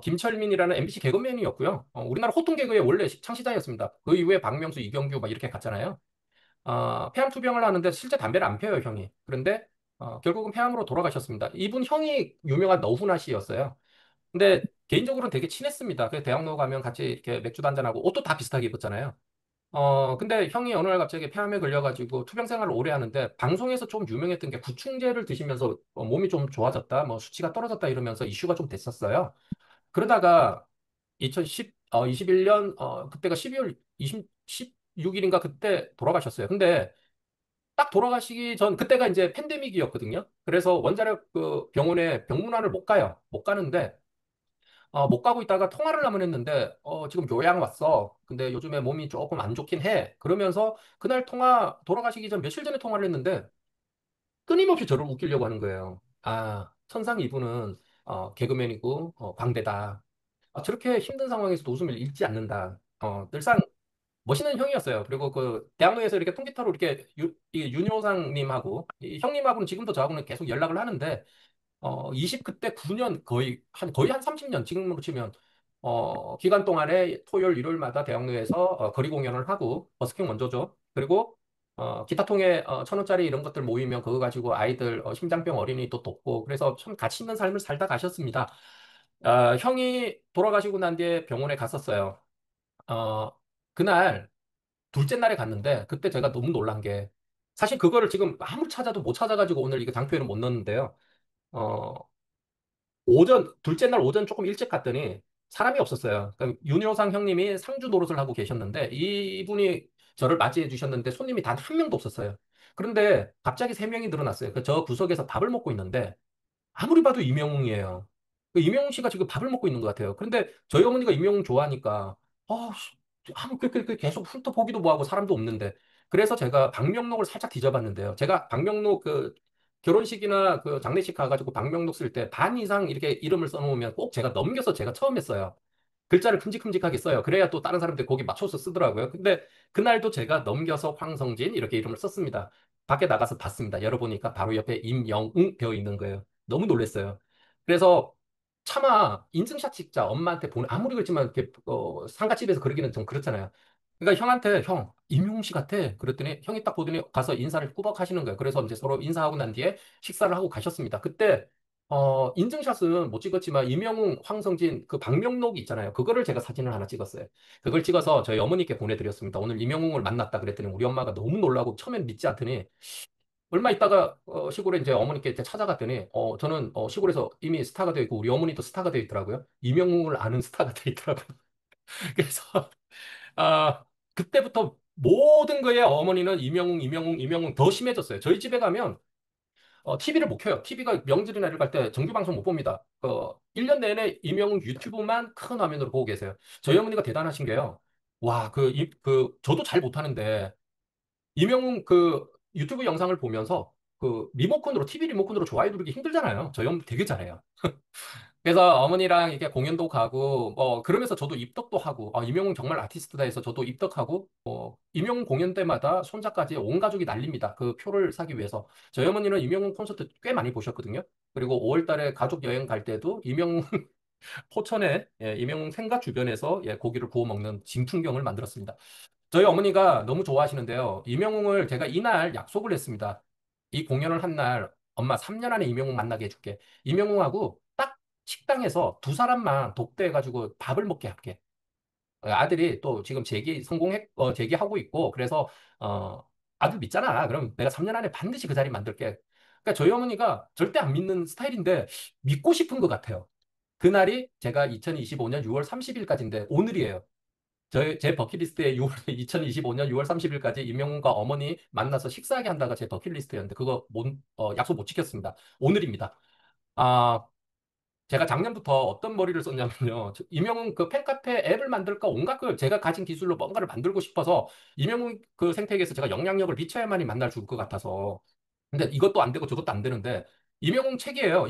[SPEAKER 1] 김철민이라는 MBC 개그맨이었고요. 우리나라 호통 개그의 원래 창시자였습니다. 그 이후에 박명수, 이경규 막 이렇게 갔잖아요. 폐암 투병을 하는데 실제 담배를 안 펴요, 형이. 그런데 결국은 폐암으로 돌아가셨습니다. 이분 형이 유명한 너훈아 씨였어요. 근데 개인적으로는 되게 친했습니다. 그래서 대학로 가면 같이 이렇게 맥주도 한잔하고 옷도 다 비슷하게 입었잖아요. 근데 형이 어느 날 갑자기 폐암에 걸려가지고 투병 생활을 오래 하는데 방송에서 좀 유명했던 게 구충제를 드시면서 몸이 좀 좋아졌다, 뭐 수치가 떨어졌다 이러면서 이슈가 좀 됐었어요. 그러다가 21년, 그때가 12월 16일인가 그때 돌아가셨어요. 근데 딱 돌아가시기 전, 그때가 이제 팬데믹이었거든요. 그래서 원자력 그 병원에 병문안을 못 가요. 못 가는데, 못 가고 있다가 통화를 한번 했는데, 지금 요양 왔어. 근데 요즘에 몸이 조금 안 좋긴 해. 그러면서 그날 돌아가시기 전 며칠 전에 통화를 했는데, 끊임없이 저를 웃기려고 하는 거예요. 천상 이분은 개그맨이고 광대다. 저렇게 힘든 상황에서도 웃음을 잃지 않는다. 늘상 멋있는 형이었어요. 그리고 그 대학로에서 이렇게 통기타로 이렇게 이 윤효상님하고 이 형님하고는 지금도 저하고는 계속 연락을 하는데 20 그때 9년 거의 한 30년 지금으로 치면 기간 동안에 토요일 일요일마다 대학로에서 거리 공연을 하고 버스킹 먼저죠. 그리고 기타통에 1,000원짜리 이런 것들 모이면 그거 가지고 아이들 심장병 어린이 또 돕고 그래서 참 가치 있는 삶을 살다 가셨습니다. 형이 돌아가시고 난 뒤에 병원에 갔었어요. 어, 그날 둘째 날에 갔는데 그때 제가 너무 놀란 게 사실 그거를 지금 아무리 찾아도 못 찾아가지고 오늘 이거 당표에는 못 넣었는데요. 어, 둘째 날 오전 조금 일찍 갔더니 사람이 없었어요. 그러니까 윤효상 형님이 상주 노릇을 하고 계셨는데 이분이 저를 맞이해 주셨는데 손님이 단 한 명도 없었어요. 그런데 갑자기 세 명이 늘어났어요. 저 구석에서 밥을 먹고 있는데 아무리 봐도 이명웅이에요. 그 이명웅 씨가 지금 밥을 먹고 있는 것 같아요. 그런데 저희 어머니가 이명웅 좋아하니까, 계속 훑어보기도 뭐하고 사람도 없는데. 그래서 제가 방명록을 살짝 뒤져봤는데요. 제가 방명록 결혼식이나 그 장례식 가가지고 방명록 쓸 때 반 이상 이렇게 이름을 써놓으면 꼭 제가 넘겨서 제가 처음 했어요. 글자를 큼직큼직하게 써요. 그래야 또 다른 사람들이 거기 맞춰서 쓰더라고요. 근데 그날도 제가 넘겨서 황성진 이렇게 이름을 썼습니다. 밖에 나가서 봤습니다. 열어보니까 바로 옆에 임영웅 되어 있는 거예요. 너무 놀랐어요. 그래서 차마 인증샷 찍자 엄마한테 보내 아무리 그렇지만 이렇게 상가집에서 그러기는 좀 그렇잖아요. 그러니까 형한테 형 임용웅 씨 같아. 그랬더니 형이 딱 보더니 가서 인사를 꾸벅 하시는 거예요. 그래서 이제 서로 인사하고 난 뒤에 식사를 하고 가셨습니다. 그때 인증샷은 못 찍었지만 이명웅, 황성진 그 방명록 있잖아요. 그거를 제가 사진을 하나 찍었어요. 그걸 찍어서 저희 어머니께 보내드렸습니다. 오늘 이명웅을 만났다 그랬더니 우리 엄마가 너무 놀라고 처음엔 믿지 않더니 얼마 있다가 시골에 이제 어머니께 이제 찾아갔더니 저는 시골에서 이미 스타가 되어 있고 우리 어머니도 스타가 되어 있더라고요. 이명웅을 아는 스타가 되어 있더라고요. 그래서 아 그때부터 모든 거에 어머니는 이명웅, 이명웅, 이명웅 더 심해졌어요. 저희 집에 가면 TV를 못 켜요. TV가 명절이나 이럴 때 정규 방송 못 봅니다. 1년 내내 이명웅 유튜브만 큰 화면으로 보고 계세요. 저희 어머니가 대단하신 게요. 와, 저도 잘 못하는데, 이명웅 그 유튜브 영상을 보면서 리모컨으로, TV 리모컨으로 좋아요 누르기 힘들잖아요. 저희 어머니 되게 잘해요. 그래서 어머니랑 이렇게 공연도 가고, 그러면서 저도 입덕도 하고, 이명웅 정말 아티스트다 해서 저도 입덕하고, 이명웅 공연 때마다 손자까지 온 가족이 난립니다. 그 표를 사기 위해서. 저희 어머니는 이명웅 콘서트 꽤 많이 보셨거든요. 그리고 5월 달에 가족 여행 갈 때도 이명웅 포천에, 예, 이명웅 생가 주변에서 예, 고기를 구워 먹는 진풍경을 만들었습니다. 저희 어머니가 너무 좋아하시는데요. 이명웅을 제가 이날 약속을 했습니다. 이 공연을 한 날, 엄마 3년 안에 이명웅 만나게 해줄게. 이명웅하고 딱 식당에서 두 사람만 독대해가지고 밥을 먹게 할게. 아들이 또 지금 재기하고 있고, 그래서, 아들 믿잖아. 그럼 내가 3년 안에 반드시 그 자리 만들게. 그러니까 저희 어머니가 절대 안 믿는 스타일인데, 믿고 싶은 것 같아요. 그날이 제가 2025년 6월 30일까지인데, 오늘이에요. 제 버킷리스트에 2025년 6월 30일까지 임영웅과 어머니 만나서 식사하게 한다가 제 버킷리스트였는데 그거 약속 못 지켰습니다. 오늘입니다. 아, 제가 작년부터 어떤 머리를 썼냐면요. 임영웅 그 팬카페 앱을 만들까 온갖 걸 제가 가진 기술로 뭔가를 만들고 싶어서 임영웅 그 생태계에서 제가 영향력을 미쳐야만이 만날 줄 것 같아서 근데 이것도 안 되고 저것도 안 되는데 이명웅 책이에요.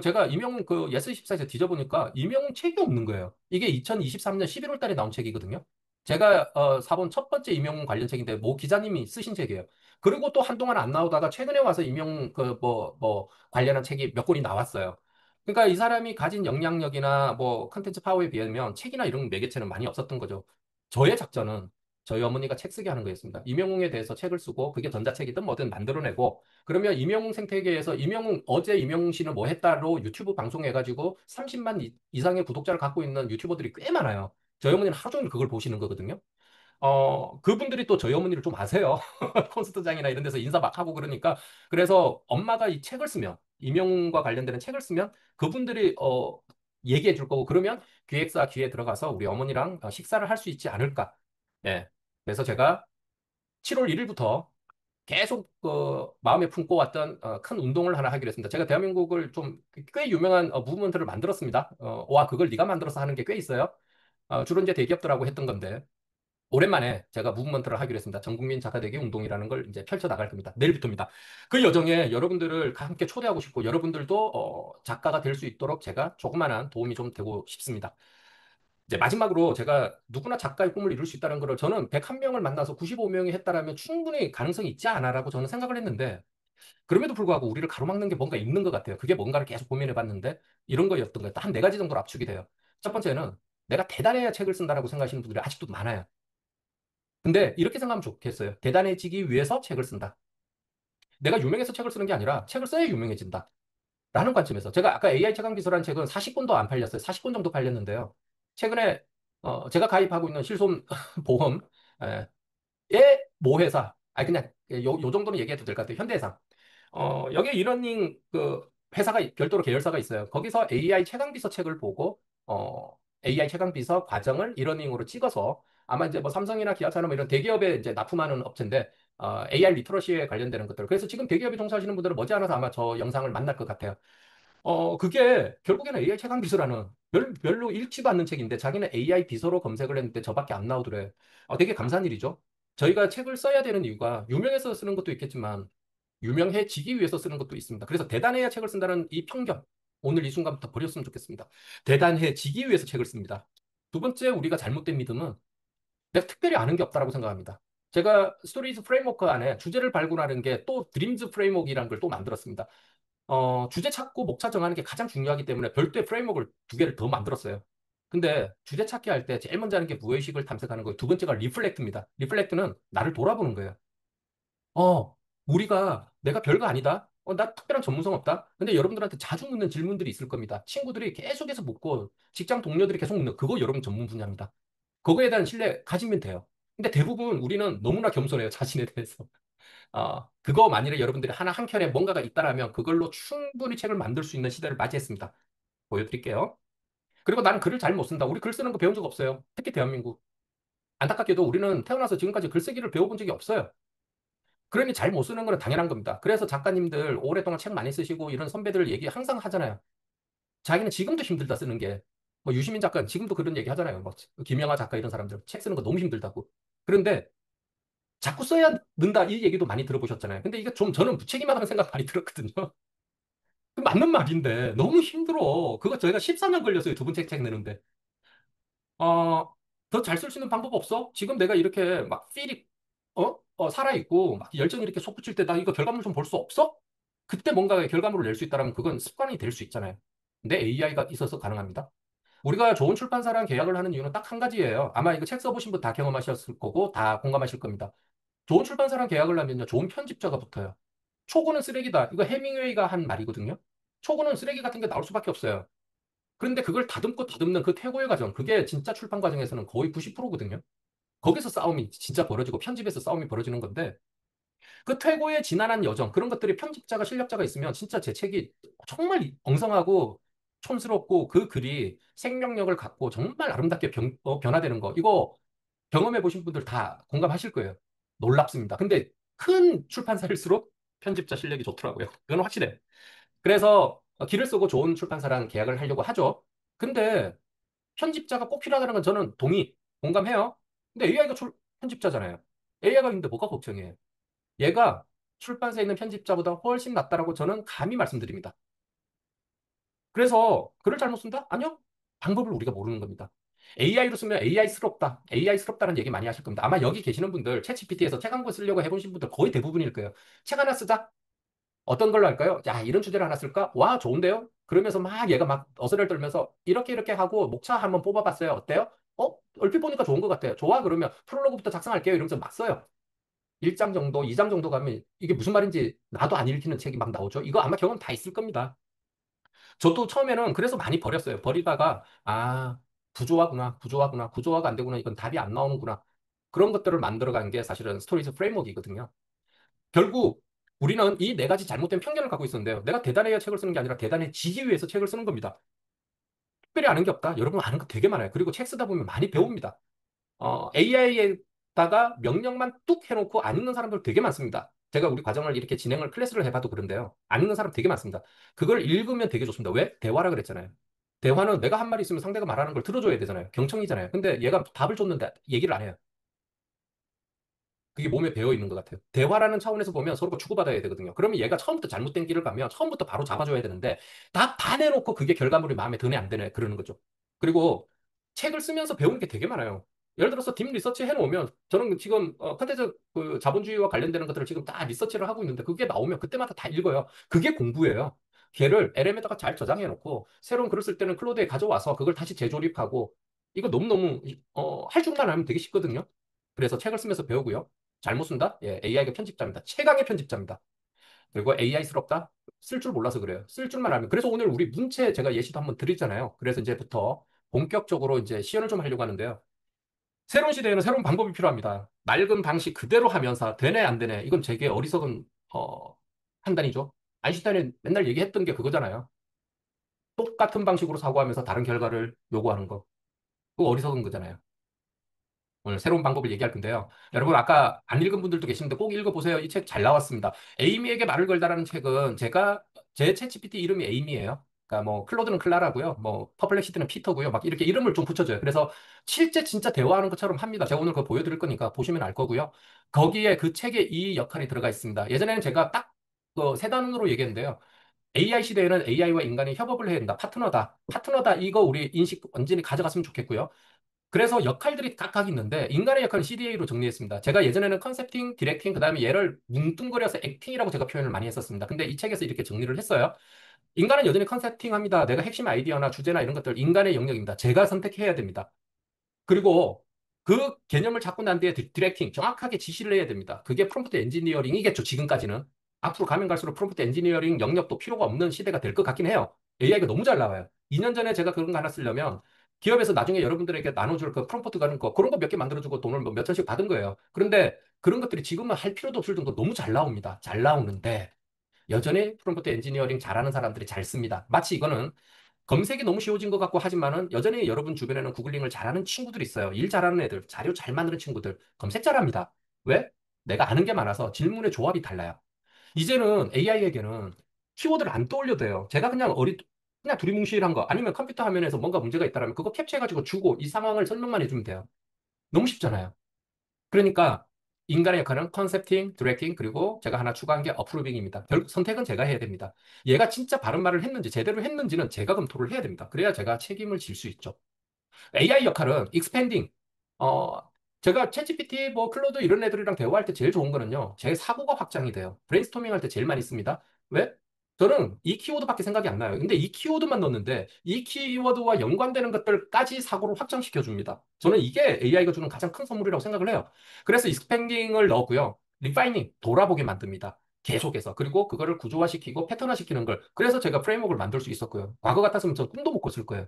[SPEAKER 1] 제가 이명웅 그 예스24에서 뒤져보니까 이명웅 책이 없는 거예요. 이게 2023년 11월 달에 나온 책이거든요. 제가 사본 첫 번째 이명웅 관련 책인데 모 기자님이 쓰신 책이에요. 그리고 또 한동안 안 나오다가 최근에 와서 이명웅 관련한 책이 몇 권이 나왔어요. 그러니까 이 사람이 가진 영향력이나 뭐 컨텐츠 파워에 비하면 책이나 이런 매개체는 많이 없었던 거죠. 저의 작전은 저희 어머니가 책 쓰게 하는 거였습니다. 이명웅에 대해서 책을 쓰고 그게 전자책이든 뭐든 만들어내고 그러면 이명웅 생태계에서 어제 이명웅 씨는 뭐 했다로 유튜브 방송해가지고 30만 이상의 구독자를 갖고 있는 유튜버들이 꽤 많아요. 저희 어머니는 하루 종일 그걸 보시는 거거든요. 그분들이 또 저희 어머니를 좀 아세요. 콘서트장이나 이런 데서 인사 막 하고 그러니까. 그래서 엄마가 이 책을 쓰면, 임용과 관련되는 책을 쓰면 그분들이, 얘기해 줄 거고, 그러면 기획사 귀에 들어가서 우리 어머니랑 식사를 할 수 있지 않을까. 예. 그래서 제가 7월 1일부터 계속 마음에 품고 왔던 큰 운동을 하나 하기로 했습니다. 제가 대한민국을 좀 꽤 유명한 무브먼트를 만들었습니다. 와, 그걸 네가 만들어서 하는 게 꽤 있어요. 주로 이제 대기업들하고 했던 건데. 오랜만에 제가 무브먼트를 하기로 했습니다. 전국민 작가되기 운동이라는 걸 이제 펼쳐 나갈 겁니다. 내일부터입니다. 그 여정에 여러분들을 함께 초대하고 싶고 여러분들도 작가가 될 수 있도록 제가 조그마한 도움이 좀 되고 싶습니다. 이제 마지막으로 제가 누구나 작가의 꿈을 이룰 수 있다는 거를 저는 101명을 만나서 95명이 했다라면 충분히 가능성이 있지 않아라고 저는 생각을 했는데 그럼에도 불구하고 우리를 가로막는 게 뭔가 있는 것 같아요. 그게 뭔가를 계속 고민해 봤는데 이런 거였던 거예요. 한 네 가지 정도로 압축이 돼요. 첫 번째는 내가 대단해야 책을 쓴다라고 생각하시는 분들이 아직도 많아요. 근데 이렇게 생각하면 좋겠어요. 대단해지기 위해서 책을 쓴다. 내가 유명해서 책을 쓰는 게 아니라 책을 써야 유명해진다. 라는 관점에서. 제가 아까 AI 최강 기술한 책은 40권도 안 팔렸어요. 40권 정도 팔렸는데요. 최근에 제가 가입하고 있는 실손 보험 모 회사, 그냥 요 정도는 얘기해도 될 것 같아요. 현대해상. 여기에 이러닝 그 회사가 별도로 계열사가 있어요. 거기서 AI 최강 비서 책을 보고 AI 최강 비서 과정을 이러닝으로 찍어서 아마 이제 뭐 삼성이나 기아차나 뭐 이런 대기업에 이제 납품하는 업체인데 AI 리터러시에 관련되는 것들. 그래서 지금 대기업에 종사하시는 분들은 머지않아서 아마 저 영상을 만날 것 같아요. 그게 결국에는 AI 최강 비서라는 별로 읽지도 않는 책인데 자기는 AI 비서로 검색을 했는데 저밖에 안 나오더래. 되게 감사한 일이죠. 저희가 책을 써야 되는 이유가 유명해서 쓰는 것도 있겠지만 유명해지기 위해서 쓰는 것도 있습니다. 그래서 대단해야 책을 쓴다는 이 편견, 오늘 이 순간부터 버렸으면 좋겠습니다. 대단해지기 위해서 책을 씁니다. 두 번째, 우리가 잘못된 믿음은 내가 특별히 아는 게 없다라고 생각합니다. 제가 스토리즈 프레임워크 안에 주제를 발굴하는 게 또 드림즈 프레임워크라는 걸 또 만들었습니다. 주제 찾고 목차 정하는 게 가장 중요하기 때문에 별도의 프레임워크를 두 개를 더 만들었어요. 근데 주제 찾기 할 때 제일 먼저 하는 게 무의식을 탐색하는 거예요. 두 번째가 리플렉트입니다. 리플렉트는 나를 돌아보는 거예요. 어, 내가 별거 아니다. 나 특별한 전문성 없다. 근데 여러분들한테 자주 묻는 질문들이 있을 겁니다. 친구들이 계속해서 묻고, 직장 동료들이 계속 묻는, 그거 여러분 전문 분야입니다. 그거에 대한 신뢰 가지면 돼요. 근데 대부분 우리는 너무나 겸손해요, 자신에 대해서. 그거 만일에 여러분들이 하나 한 켠에 뭔가가 있다라면 그걸로 충분히 책을 만들 수 있는 시대를 맞이했습니다. 보여드릴게요. 그리고 나는 글을 잘 못 쓴다. 우리 글 쓰는 거 배운 적 없어요. 특히 대한민국. 안타깝게도 우리는 태어나서 지금까지 글쓰기를 배워본 적이 없어요. 그러니 잘 못 쓰는 건 당연한 겁니다. 그래서 작가님들 오랫동안 책 많이 쓰시고 이런 선배들 얘기 항상 하잖아요. 자기는 지금도 힘들다 쓰는 게. 뭐 유시민 작가는 지금도 그런 얘기 하잖아요. 뭐 김영하 작가 이런 사람들 책 쓰는 거 너무 힘들다고. 그런데 자꾸 써야 는다 이 얘기도 많이 들어보셨잖아요. 근데 이게 좀 저는 무책임하다는 생각 많이 들었거든요. 그 맞는 말인데 너무 힘들어. 그거 저희가 14년 걸렸어요. 두 번째 책 내는데. 어, 더 잘 쓸 수 있는 방법 없어? 지금 내가 이렇게 막 필이 살아있고 막 열정이 이렇게 솟구칠 때 나 이거 결과물 좀 볼 수 없어? 그때 뭔가 결과물을 낼 수 있다면 그건 습관이 될 수 있잖아요. 근데 AI가 있어서 가능합니다. 우리가 좋은 출판사랑 계약을 하는 이유는 딱 한 가지예요. 아마 이거 책 써보신 분 다 경험하셨을 거고 다 공감하실 겁니다. 좋은 출판사랑 계약을 하면요. 좋은 편집자가 붙어요. 초고는 쓰레기다. 이거 해밍웨이가 한 말이거든요. 초고는 쓰레기 같은 게 나올 수밖에 없어요. 그런데 그걸 다듬고 다듬는 그 퇴고의 과정, 그게 진짜 출판 과정에서는 거의 90%거든요. 거기서 싸움이 진짜 벌어지고 편집에서 싸움이 벌어지는 건데 그 퇴고의 지난한 여정, 그런 것들이 편집자가 실력자가 있으면 진짜 제 책이 정말 엉성하고 촌스럽고 그 글이 생명력을 갖고 정말 아름답게 변화되는 거, 이거 경험해 보신 분들 다 공감하실 거예요. 놀랍습니다. 근데 큰 출판사일수록 편집자 실력이 좋더라고요. 그건 확실해. 그래서 길을 쓰고 좋은 출판사랑 계약을 하려고 하죠. 근데 편집자가 꼭 필요하다는 건 저는 공감해요. 근데 AI가 편집자잖아요. AI가 있는데 뭐가 걱정이에요? 얘가 출판사에 있는 편집자보다 훨씬 낫다라고 저는 감히 말씀드립니다. 그래서 글을 잘못 쓴다? 아니요. 방법을 우리가 모르는 겁니다. AI로 쓰면 AI스럽다. AI스럽다는 얘기 많이 하실 겁니다. 아마 여기 계시는 분들, 챗GPT에서 책 한 권 쓰려고 해보신 분들 거의 대부분일 거예요. 책 하나 쓰자? 어떤 걸로 할까요? 야, 이런 주제를 하나 쓸까? 와, 좋은데요? 그러면서 막 얘가 막 어서를 떨면서 이렇게 이렇게 하고 목차 한번 뽑아봤어요. 어때요? 얼핏 보니까 좋은 것 같아요. 좋아? 그러면 프롤로그부터 작성할게요. 이러면서 막 써요. 1장 정도, 2장 정도 가면 이게 무슨 말인지 나도 안 읽히는 책이 막 나오죠. 이거 아마 경험 다 있을 겁니다. 저도 처음에는 그래서 많이 버렸어요. 버리다가, 부조화구나, 부조화구나, 구조화가 안 되구나, 이건 답이 안 나오는구나. 그런 것들을 만들어간 게 사실은 스토리즈 프레임워크이거든요. 결국 우리는 이 네 가지 잘못된 편견을 갖고 있었는데요. 내가 대단해야 책을 쓰는 게 아니라 대단해지기 위해서 책을 쓰는 겁니다. 특별히 아는 게 없다. 여러분 아는 거 되게 많아요. 그리고 책 쓰다 보면 많이 배웁니다. AI에다가 명령만 뚝 해놓고 안 읽는 사람들 되게 많습니다. 제가 우리 과정을 이렇게 클래스를 해봐도 그런데요. 안 읽는 사람 되게 많습니다. 그걸 읽으면 되게 좋습니다. 왜? 대화라 그랬잖아요. 대화는 내가 한 말이 있으면 상대가 말하는 걸 들어줘야 되잖아요. 경청이잖아요. 근데 얘가 답을 줬는데 얘기를 안 해요. 그게 몸에 배어 있는 것 같아요. 대화라는 차원에서 보면 서로가 주고받아야 되거든요. 그러면 얘가 처음부터 잘못된 길을 가면 처음부터 바로 잡아줘야 되는데 답 다 내놓고 그게 결과물이 마음에 드네 안 드네 그러는 거죠. 그리고 책을 쓰면서 배우는 게 되게 많아요. 예를 들어서 딥 리서치 해놓으면 저는 지금 컨텐츠 그 자본주의와 관련되는 것들을 지금 다 리서치를 하고 있는데 그게 나오면 그때마다 다 읽어요. 그게 공부예요. 걔를 LM에다가 잘 저장해놓고 새로운 글을 쓸 때는 클로드에 가져와서 그걸 다시 재조립하고 이거 너무너무 할 줄만 알면 되게 쉽거든요. 그래서 책을 쓰면서 배우고요. 잘못 쓴다? 예, AI가 편집자입니다. 최강의 편집자입니다. 그리고 AI스럽다? 쓸 줄 몰라서 그래요. 쓸 줄만 알면. 그래서 오늘 우리 문체 제가 예시도 한번 드리잖아요. 그래서 이제부터 본격적으로 이제 시연을 좀 하려고 하는데요. 새로운 시대에는 새로운 방법이 필요합니다. 낡은 방식 그대로 하면서 되네 안 되네. 이건 되게 어리석은 판단이죠. 아인슈타인이 맨날 얘기했던 게 그거잖아요. 똑같은 방식으로 사고하면서 다른 결과를 요구하는 거. 그거 어리석은 거잖아요. 오늘 새로운 방법을 얘기할 건데요. 여러분, 아까 안 읽은 분들도 계시는데 꼭 읽어보세요. 이 책 잘 나왔습니다. 에이미에게 말을 걸다라는 책은 제 챗GPT 이름이 에이미예요. 그러니까 뭐, 클로드는 클라라고요. 뭐, 퍼플렉시티는 피터고요. 막 이렇게 이름을 좀 붙여줘요. 그래서 실제 진짜 대화하는 것처럼 합니다. 제가 오늘 그거 보여드릴 거니까 보시면 알 거고요. 거기에 그 책에 이 역할이 들어가 있습니다. 예전에는 제가 딱 세 단어로 얘기했는데요. AI 시대에는 AI와 인간이 협업을 해야 된다. 파트너다. 파트너다. 이거 우리 인식 완전히 가져갔으면 좋겠고요. 그래서 역할들이 각각 있는데 인간의 역할은 CDA로 정리했습니다. 제가 예전에는 컨셉팅, 디렉팅, 그다음에 얘를 뭉뚱그려서 액팅이라고 제가 표현을 많이 했었습니다. 근데 이 책에서 이렇게 정리를 했어요. 인간은 여전히 컨셉팅 합니다. 내가 핵심 아이디어나 주제나 이런 것들 인간의 영역입니다. 제가 선택해야 됩니다. 그리고 그 개념을 잡고 난 뒤에 디렉팅, 정확하게 지시를 해야 됩니다. 그게 프롬프트 엔지니어링이겠죠, 지금까지는. 앞으로 가면 갈수록 프롬프트 엔지니어링 영역도 필요가 없는 시대가 될 것 같긴 해요. AI가 너무 잘 나와요. 2년 전에 제가 그런 거 하나 쓰려면 기업에서 나중에 여러분들에게 나눠줄 그 프롬프트 가는 거, 그런 거 몇 개 만들어주고 돈을 뭐 몇 천씩 받은 거예요. 그런데 그런 것들이 지금은 할 필요도 없을 정도로 너무 잘 나옵니다. 잘 나오는데 여전히 프롬프트 엔지니어링 잘하는 사람들이 잘 씁니다. 마치 이거는 검색이 너무 쉬워진 것 같고 하지만은 여전히 여러분 주변에는 구글링을 잘하는 친구들이 있어요. 일 잘하는 애들, 자료 잘 만드는 친구들, 검색 잘합니다. 왜? 내가 아는 게 많아서 질문의 조합이 달라요. 이제는 AI에게는 키워드를 안 떠올려도 돼요. 제가 그냥 두리뭉실한 거 아니면 컴퓨터 화면에서 뭔가 문제가 있다면 그거 캡처해가지고 주고 이 상황을 설명만 해주면 돼요. 너무 쉽잖아요. 그러니까 인간의 역할은 컨셉팅, 디렉팅, 그리고 제가 하나 추가한 게 어프로빙입니다. 결국 선택은 제가 해야 됩니다. 얘가 진짜 바른 말을 했는지 제대로 했는지는 제가 검토를 해야 됩니다. 그래야 제가 책임을 질 수 있죠. AI 역할은 익스펜딩. 어, 제가 챗GPT, 뭐 클로드 이런 애들이랑 대화할 때 제일 좋은 거는요. 제 사고가 확장이 돼요. 브레인스토밍 할 때 제일 많이 씁니다. 왜? 저는 이 키워드밖에 생각이 안 나요. 근데 이 키워드만 넣었는데 이 키워드와 연관되는 것들까지 사고를 확장시켜 줍니다. 저는 이게 AI가 주는 가장 큰 선물이라고 생각을 해요. 그래서 익스펜딩을 넣었고요. 리파이닝, 돌아보게 만듭니다. 계속해서. 그리고 그거를 구조화시키고 패턴화시키는 걸. 그래서 제가 프레임워크를 만들 수 있었고요. 과거 같았으면 저 꿈도 못 꿨을 거예요.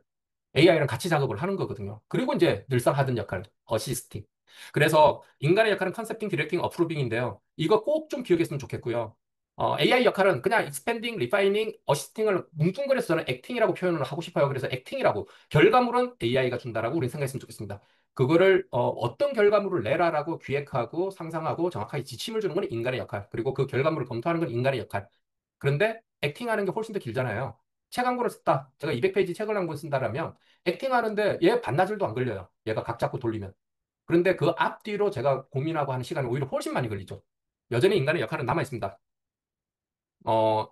[SPEAKER 1] AI랑 같이 작업을 하는 거거든요. 그리고 이제 늘상 하던 역할, 어시스팅. 그래서 인간의 역할은 컨셉팅, 디렉팅, 어프로빙인데요. 이거 꼭 좀 기억했으면 좋겠고요. AI 역할은 그냥 익스펜딩, 리파이닝, 어시스팅을 뭉뚱그려서 저는 액팅이라고 표현을 하고 싶어요. 그래서 액팅이라고. 결과물은 AI가 준다라고 우리 생각했으면 좋겠습니다. 그거를 떤 결과물을 내라라고 기획하고 상상하고 정확하게 지침을 주는 건 인간의 역할. 그리고 그 결과물을 검토하는 건 인간의 역할. 그런데 액팅하는 게 훨씬 더 길잖아요. 책 한 권을 썼다. 제가 200페이지 책을 한 권 쓴다라면 액팅하는데 얘 반나절도 안 걸려요. 얘가 각 잡고 돌리면. 그런데 그 앞뒤로 제가 고민하고 하는 시간이 오히려 훨씬 많이 걸리죠. 여전히 인간의 역할은 남아 있습니다. 어,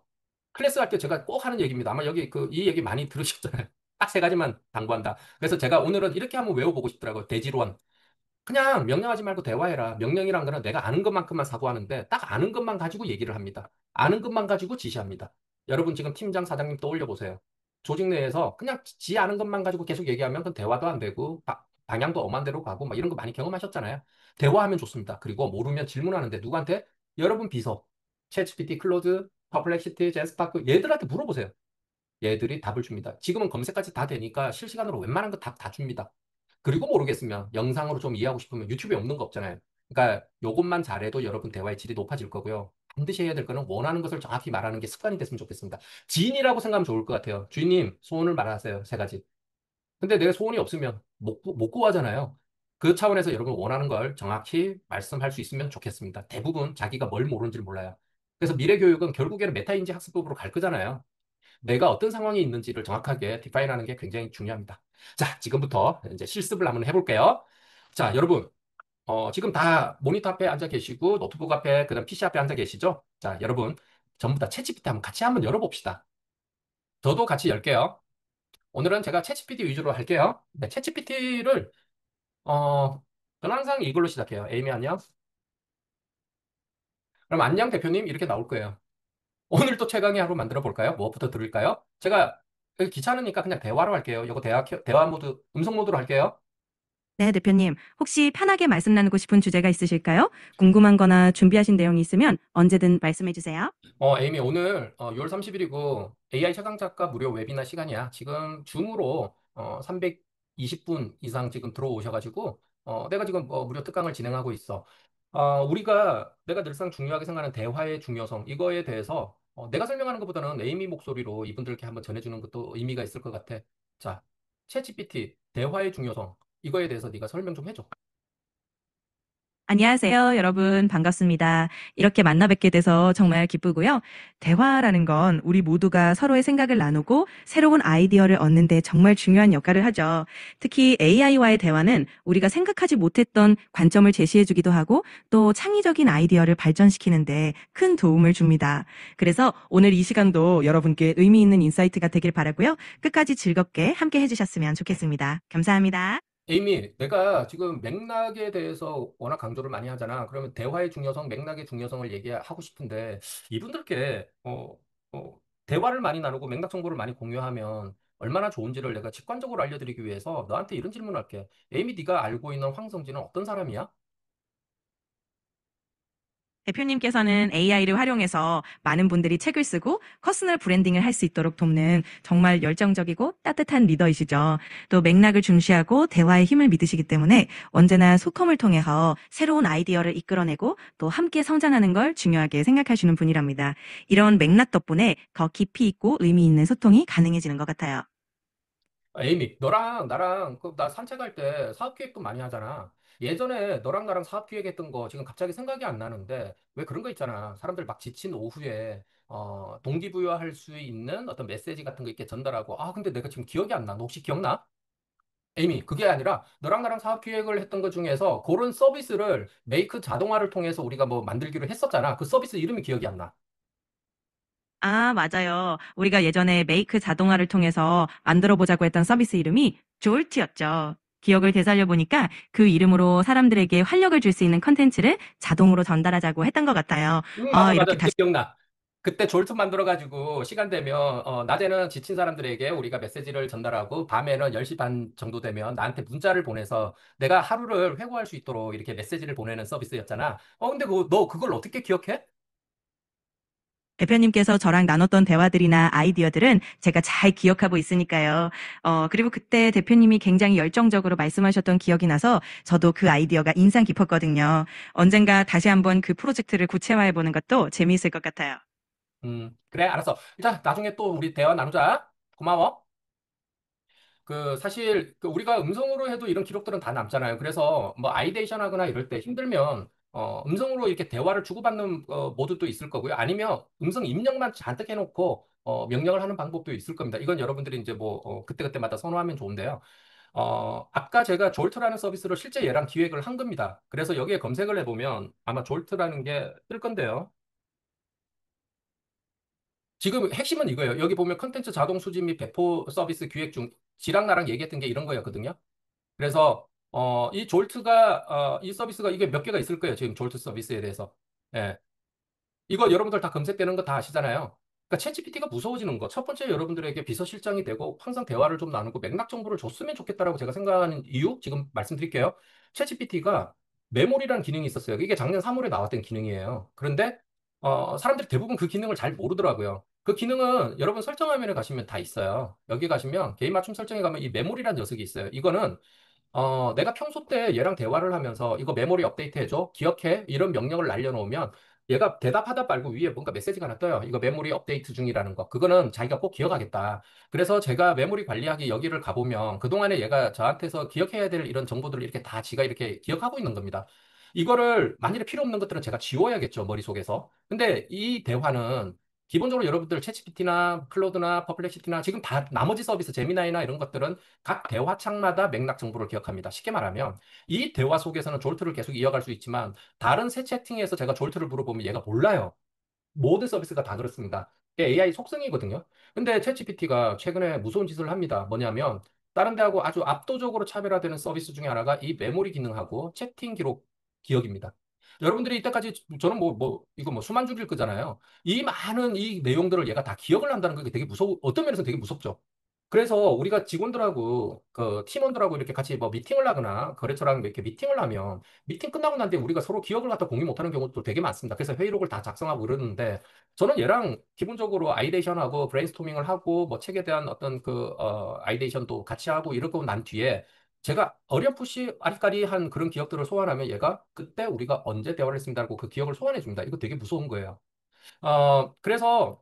[SPEAKER 1] 클래스 할 때 제가 꼭 하는 얘기입니다. 아마 여기 이 얘기 많이 들으셨잖아요. 딱 세 가지만 당부한다. 그래서 제가 오늘은 이렇게 한번 외워보고 싶더라고요. 대지론. 그냥 명령하지 말고 대화해라. 명령이란 거는 내가 아는 것만큼만 사고하는데 딱 아는 것만 가지고 얘기를 합니다. 아는 것만 가지고 지시합니다. 여러분 지금 팀장, 사장님 떠올려 보세요. 조직 내에서 그냥 지 아는 것만 가지고 계속 얘기하면 그 대화도 안 되고 방향도 엄한 대로 가고 막 이런 거 많이 경험하셨잖아요. 대화하면 좋습니다. 그리고 모르면 질문하는데 누구한테? 여러분 비서, 챗GPT, 클로드, 퍼플렉시티, 제스파크 얘들한테 물어보세요. 얘들이 답을 줍니다. 지금은 검색까지 다 되니까 실시간으로 웬만한 거 답 다 줍니다. 그리고 모르겠으면 영상으로 좀 이해하고 싶으면 유튜브에 없는 거 없잖아요. 그러니까 요것만 잘해도 여러분 대화의 질이 높아질 거고요. 반드시 해야 될 거는 원하는 것을 정확히 말하는 게 습관이 됐으면 좋겠습니다. 지인이라고 생각하면 좋을 것 같아요. 주인님, 소원을 말하세요. 세 가지. 근데 내가 소원이 없으면 못 구하잖아요. 그 차원에서 여러분 원하는 걸 정확히 말씀할 수 있으면 좋겠습니다. 대부분 자기가 뭘 모르는지 몰라요. 그래서 미래 교육은 결국에는 메타인지 학습법으로 갈 거잖아요. 내가 어떤 상황에 있는지를 정확하게 디파인하는 게 굉장히 중요합니다. 자, 지금부터 이제 실습을 한번 해볼게요. 자, 여러분, 지금 다 모니터 앞에 앉아 계시고, 노트북 앞에, 그다음 PC 앞에 앉아 계시죠? 자, 여러분, 전부 다 챗GPT 한번 같이 한번 열어봅시다. 저도 같이 열게요. 오늘은 제가 챗GPT 위주로 할게요. 네, 챗GPT를, 저는 항상 이걸로 시작해요. 에이미 안녕. 그럼 안녕 대표님 이렇게 나올 거예요. 오늘 또 최강의 하루 만들어 볼까요? 무엇부터 들을까요? 제가 귀찮으니까 그냥 대화로 할게요. 이거 대화 모드, 음성 모드로 할게요.
[SPEAKER 2] 네, 대표님. 혹시 편하게 말씀 나누고 싶은 주제가 있으실까요? 궁금한 거나 준비하신 내용이 있으면 언제든 말씀해 주세요.
[SPEAKER 1] 에이미, 오늘 6월 30일이고 AI 최강 작가 무료 웨비나 시간이야. 지금 줌으로 320분 이상 지금 들어오셔가지고 내가 지금 무료 특강을 진행하고 있어. 내가 늘상 중요하게 생각하는 대화의 중요성 이거에 대해서 내가 설명하는 것보다는 에이미 목소리로 이분들께 한번 전해주는 것도 의미가 있을 것 같아. 자, 챗GPT 대화의 중요성 이거에 대해서 네가 설명 좀 해줘.
[SPEAKER 2] 안녕하세요, 여러분. 반갑습니다. 이렇게 만나 뵙게 돼서 정말 기쁘고요. 대화라는 건 우리 모두가 서로의 생각을 나누고 새로운 아이디어를 얻는 데 정말 중요한 역할을 하죠. 특히 AI와의 대화는 우리가 생각하지 못했던 관점을 제시해 주기도 하고 또 창의적인 아이디어를 발전시키는데 큰 도움을 줍니다. 그래서 오늘 이 시간도 여러분께 의미 있는 인사이트가 되길 바라고요. 끝까지 즐겁게 함께 해주셨으면 좋겠습니다. 감사합니다.
[SPEAKER 1] 에이미, 내가 지금 맥락에 대해서 워낙 강조를 많이 하잖아. 그러면 대화의 중요성, 맥락의 중요성을 얘기하고 싶은데, 이분들께, 대화를 많이 나누고 맥락 정보를 많이 공유하면 얼마나 좋은지를 내가 직관적으로 알려드리기 위해서 너한테 이런 질문을 할게. 에이미, 네가 알고 있는 황성진은 어떤 사람이야?
[SPEAKER 2] 대표님께서는 AI를 활용해서 많은 분들이 책을 쓰고 퍼스널 브랜딩을 할 수 있도록 돕는 정말 열정적이고 따뜻한 리더이시죠. 또 맥락을 중시하고 대화의 힘을 믿으시기 때문에 언제나 소통을 통해서 새로운 아이디어를 이끌어내고 또 함께 성장하는 걸 중요하게 생각하시는 분이랍니다. 이런 맥락 덕분에 더 깊이 있고 의미 있는 소통이 가능해지는 것 같아요.
[SPEAKER 1] 에이미, 너랑 나랑 나 산책할 때 사업 기획도 많이 하잖아. 예전에 너랑 나랑 사업 기획했던 거 지금 갑자기 생각이 안 나는데 왜 그런 거 있잖아. 사람들 막 지친 오후에 동기부여할 수 있는 어떤 메시지 같은 거 이렇게 전달하고 근데 내가 지금 기억이 안 나. 너 혹시 기억나? 에이미, 그게 아니라 너랑 나랑 사업 기획을 했던 것 중에서 그런 서비스를 메이크 자동화를 통해서 우리가 뭐 만들기로 했었잖아. 그 서비스 이름이 기억이 안 나.
[SPEAKER 2] 아, 맞아요. 우리가 예전에 메이크 자동화를 통해서 만들어 보자고 했던 서비스 이름이 졸트였죠. 기억을 되살려 보니까 그 이름으로 사람들에게 활력을 줄 수 있는 컨텐츠를 자동으로 전달하자고 했던 것 같아요.
[SPEAKER 1] 맞아, 맞아.
[SPEAKER 2] 이렇게
[SPEAKER 1] 이제
[SPEAKER 2] 다시
[SPEAKER 1] 기억나. 그때 졸트 만들어가지고 시간 되면 낮에는 지친 사람들에게 우리가 메시지를 전달하고 밤에는 10시 반 정도 되면 나한테 문자를 보내서 내가 하루를 회고할 수 있도록 이렇게 메시지를 보내는 서비스였잖아. 근데 너 그걸 어떻게 기억해?
[SPEAKER 2] 대표님께서 저랑 나눴던 대화들이나 아이디어들은 제가 잘 기억하고 있으니까요. 그리고 그때 대표님이 굉장히 열정적으로 말씀하셨던 기억이 나서 저도 그 아이디어가 인상 깊었거든요. 언젠가 다시 한번 그 프로젝트를 구체화해 보는 것도 재미있을 것 같아요.
[SPEAKER 1] 그래, 알았어. 일단 나중에 또 우리 대화 나누자. 고마워. 사실 우리가 음성으로 해도 이런 기록들은 다 남잖아요. 그래서 뭐 아이데이션 하거나 이럴 때 힘들면 음성으로 이렇게 대화를 주고받는 모드도 있을 거고요. 아니면 음성 입력만 잔뜩 해놓고 명령을 하는 방법도 있을 겁니다. 이건 여러분들이 이제 뭐 그때그때마다 선호하면 좋은데요. 아까 제가 졸트라는 서비스를 실제 얘랑 기획을 한 겁니다. 그래서 여기에 검색을 해보면 아마 졸트라는 게 뜰 건데요. 지금 핵심은 이거예요. 여기 보면 컨텐츠 자동 수집 및 배포 서비스 기획 중 지랑 나랑 얘기했던 게 이런 거였거든요. 그래서 이 졸트가 이 서비스가 이게 몇 개가 있을 거예요. 지금 졸트 서비스에 대해서. 예. 이거 여러분들 다 검색되는 거 다 아시잖아요. 그러니까 챗GPT가 무서워지는 거. 첫 번째 여러분들에게 비서실장이 되고 항상 대화를 좀 나누고 맥락 정보를 줬으면 좋겠다라고 제가 생각하는 이유 지금 말씀드릴게요. 챗GPT가 메모리라는 기능이 있었어요. 이게 작년 3월에 나왔던 기능이에요. 그런데 사람들이 대부분 그 기능을 잘 모르더라고요. 그 기능은 여러분 설정 화면에 가시면 다 있어요. 여기 가시면 개인 맞춤 설정에 가면 이 메모리라는 녀석이 있어요. 이거는 내가 평소 때 얘랑 대화를 하면서 이거 메모리 업데이트 해줘, 기억해, 이런 명령을 날려놓으면 얘가 대답하다 말고 위에 뭔가 메시지가 하나 떠요. 이거 메모리 업데이트 중이라는 거. 그거는 자기가 꼭 기억하겠다. 그래서 제가 메모리 관리하기 여기를 가보면 그동안에 얘가 저한테서 기억해야 될 이런 정보들을 이렇게 다 지가 이렇게 기억하고 있는 겁니다. 이거를 만일에 필요 없는 것들은 제가 지워야겠죠, 머릿속에서. 근데 이 대화는 기본적으로 여러분들 챗GPT나 클로드나 퍼플렉시티나 지금 다 나머지 서비스 제미나이나 이런 것들은 각 대화창마다 맥락 정보를 기억합니다. 쉽게 말하면 이 대화 속에서는 졸트를 계속 이어갈 수 있지만 다른 새 채팅에서 제가 졸트를 물어보면 얘가 몰라요. 모든 서비스가 다 그렇습니다. 이게 AI 속성이거든요. 근데 챗GPT가 최근에 무서운 짓을 합니다. 뭐냐면 다른 데하고 아주 압도적으로 차별화되는 서비스 중에 하나가 이 메모리 기능하고 채팅 기록 기억입니다. 여러분들이 이때까지 저는 이거 뭐 수만 줄일 거잖아요. 이 많은 이 내용들을 얘가 다 기억을 한다는 게 되게 어떤 면에서 되게 무섭죠. 그래서 우리가 직원들하고 그 팀원들하고 이렇게 같이 뭐 미팅을 하거나 거래처랑 이렇게 미팅을 하면 미팅 끝나고 난 뒤에 우리가 서로 기억을 갖다 공유 못하는 경우도 되게 많습니다. 그래서 회의록을 다 작성하고 그러는데 저는 얘랑 기본적으로 아이데이션하고 브레인스토밍을 하고 뭐 책에 대한 어떤 아이데이션도 같이 하고 이러고 난 뒤에 제가 어렴풋이 아리까리한 그런 기억들을 소환하면 얘가 그때 우리가 언제 대화를 했습니다고 그 기억을 소환해 줍니다. 이거 되게 무서운 거예요. 그래서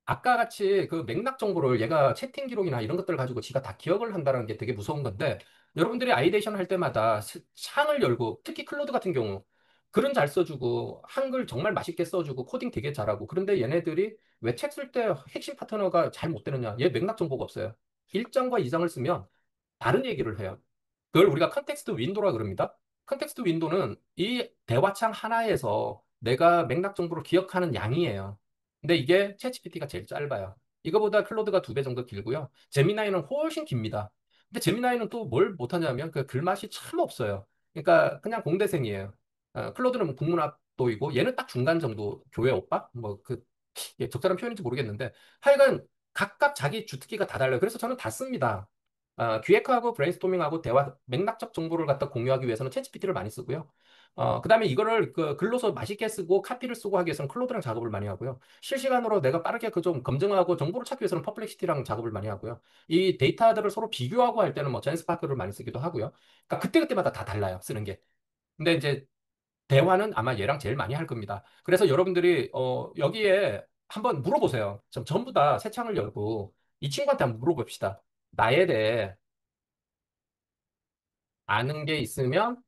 [SPEAKER 1] 아까 같이 그 맥락 정보를 얘가 채팅 기록이나 이런 것들을 가지고 지가 다 기억을 한다는 게 되게 무서운 건데 여러분들이 아이데이션 할 때마다 창을 열고 특히 클로드 같은 경우 글은 잘 써주고 한글 정말 맛있게 써주고 코딩 되게 잘하고 그런데 얘네들이 왜 책 쓸 때 핵심 파트너가 잘 못 되느냐? 얘 맥락 정보가 없어요. 1장과 2장을 쓰면 다른 얘기를 해요. 그걸 우리가 컨텍스트 윈도라 그럽니다. 컨텍스트 윈도는 이 대화창 하나에서 내가 맥락 정보를 기억하는 양이에요. 근데 이게 챗GPT가 제일 짧아요. 이거보다 클로드가 2배 정도 길고요. 제미나이는 훨씬 깁니다. 근데 제미나이는 또 뭘 못하냐면 그 글맛이 참 없어요. 그러니까 그냥 공대생이에요. 클로드는 뭐 국문학도이고 얘는 딱 중간 정도 교회 오빠? 뭐 그 적절한 표현인지 모르겠는데 하여간 각각 자기 주특기가 다 달라요. 그래서 저는 다 씁니다. 기획하고 브레인스토밍하고 대화 맥락적 정보를 갖다 공유하기 위해서는 챗GPT를 많이 쓰고요. 그다음에 이거를 그 글로서 맛있게 쓰고 카피를 쓰고 하기 위해서는 클로드랑 작업을 많이 하고요. 실시간으로 내가 빠르게 그 좀 검증하고 정보를 찾기 위해서는 퍼플렉시티랑 작업을 많이 하고요. 이 데이터들을 서로 비교하고 할 때는 뭐 제ን스파크를 많이 쓰기도 하고요. 그러니까 그때그때마다 다 달라요, 쓰는 게. 근데 이제 대화는 아마 얘랑 제일 많이 할 겁니다. 그래서 여러분들이 여기에 한번 물어보세요. 전부 다 새 창을 열고 이 친구한테 한번 물어봅시다. 나에 대해 아는 게 있으면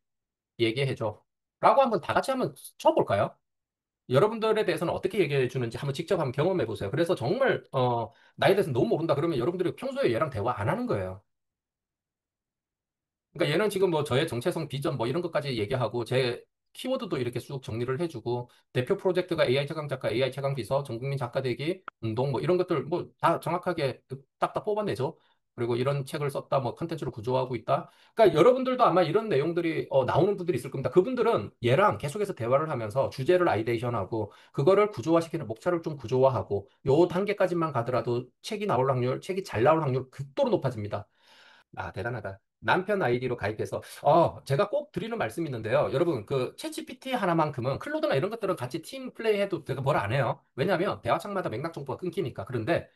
[SPEAKER 1] 얘기해줘. 라고 한번 다 같이 한번 쳐볼까요? 여러분들에 대해서는 어떻게 얘기해 주는지 한번 직접 한번 경험해 보세요. 그래서 정말, 나에 대해서 너무 모른다 그러면 여러분들이 평소에 얘랑 대화 안 하는 거예요. 그러니까 얘는 지금 뭐 저의 정체성 비전 뭐 이런 것까지 얘기하고 제 키워드도 이렇게 쭉 정리를 해주고 대표 프로젝트가 AI 최강 작가, AI 최강 비서, 전국민 작가 되기, 운동 뭐 이런 것들 뭐 다 정확하게 딱딱 뽑아내죠. 그리고 이런 책을 썼다, 뭐 컨텐츠를 구조하고 있다. 그러니까 여러분들도 아마 이런 내용들이 나오는 분들이 있을 겁니다. 그분들은 얘랑 계속해서 대화를 하면서 주제를 아이데이션하고 그거를 구조화시키는 목차를 좀 구조화하고 요 단계까지만 가더라도 책이 나올 확률, 책이 잘 나올 확률 극도로 높아집니다. 아, 대단하다. 남편 아이디로 가입해서, 제가 꼭 드리는 말씀이 있는데요. 여러분, 그, 챗GPT 하나만큼은, 클로드나 이런 것들은 같이 팀 플레이 해도 제가 뭘 안 해요. 왜냐면, 대화창마다 맥락 정보가 끊기니까. 그런데,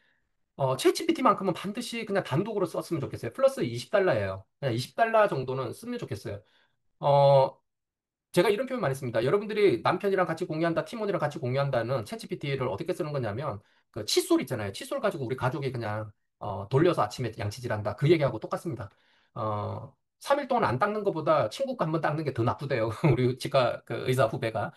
[SPEAKER 1] 챗GPT만큼은 반드시 그냥 단독으로 썼으면 좋겠어요. 플러스 20달러예요. 그냥 20달러 정도는 쓰면 좋겠어요. 어, 제가 이런 표현 많이 씁니다. 여러분들이 남편이랑 같이 공유한다, 팀원이랑 같이 공유한다는 챗GPT를 어떻게 쓰는 거냐면, 그 칫솔 있잖아요. 칫솔 가지고 우리 가족이 그냥, 돌려서 아침에 양치질한다. 그 얘기하고 똑같습니다. 3일 동안 안 닦는 것보다 친구가 한번 닦는 게 더 나쁘대요. 우리 치과 그 의사 후배가.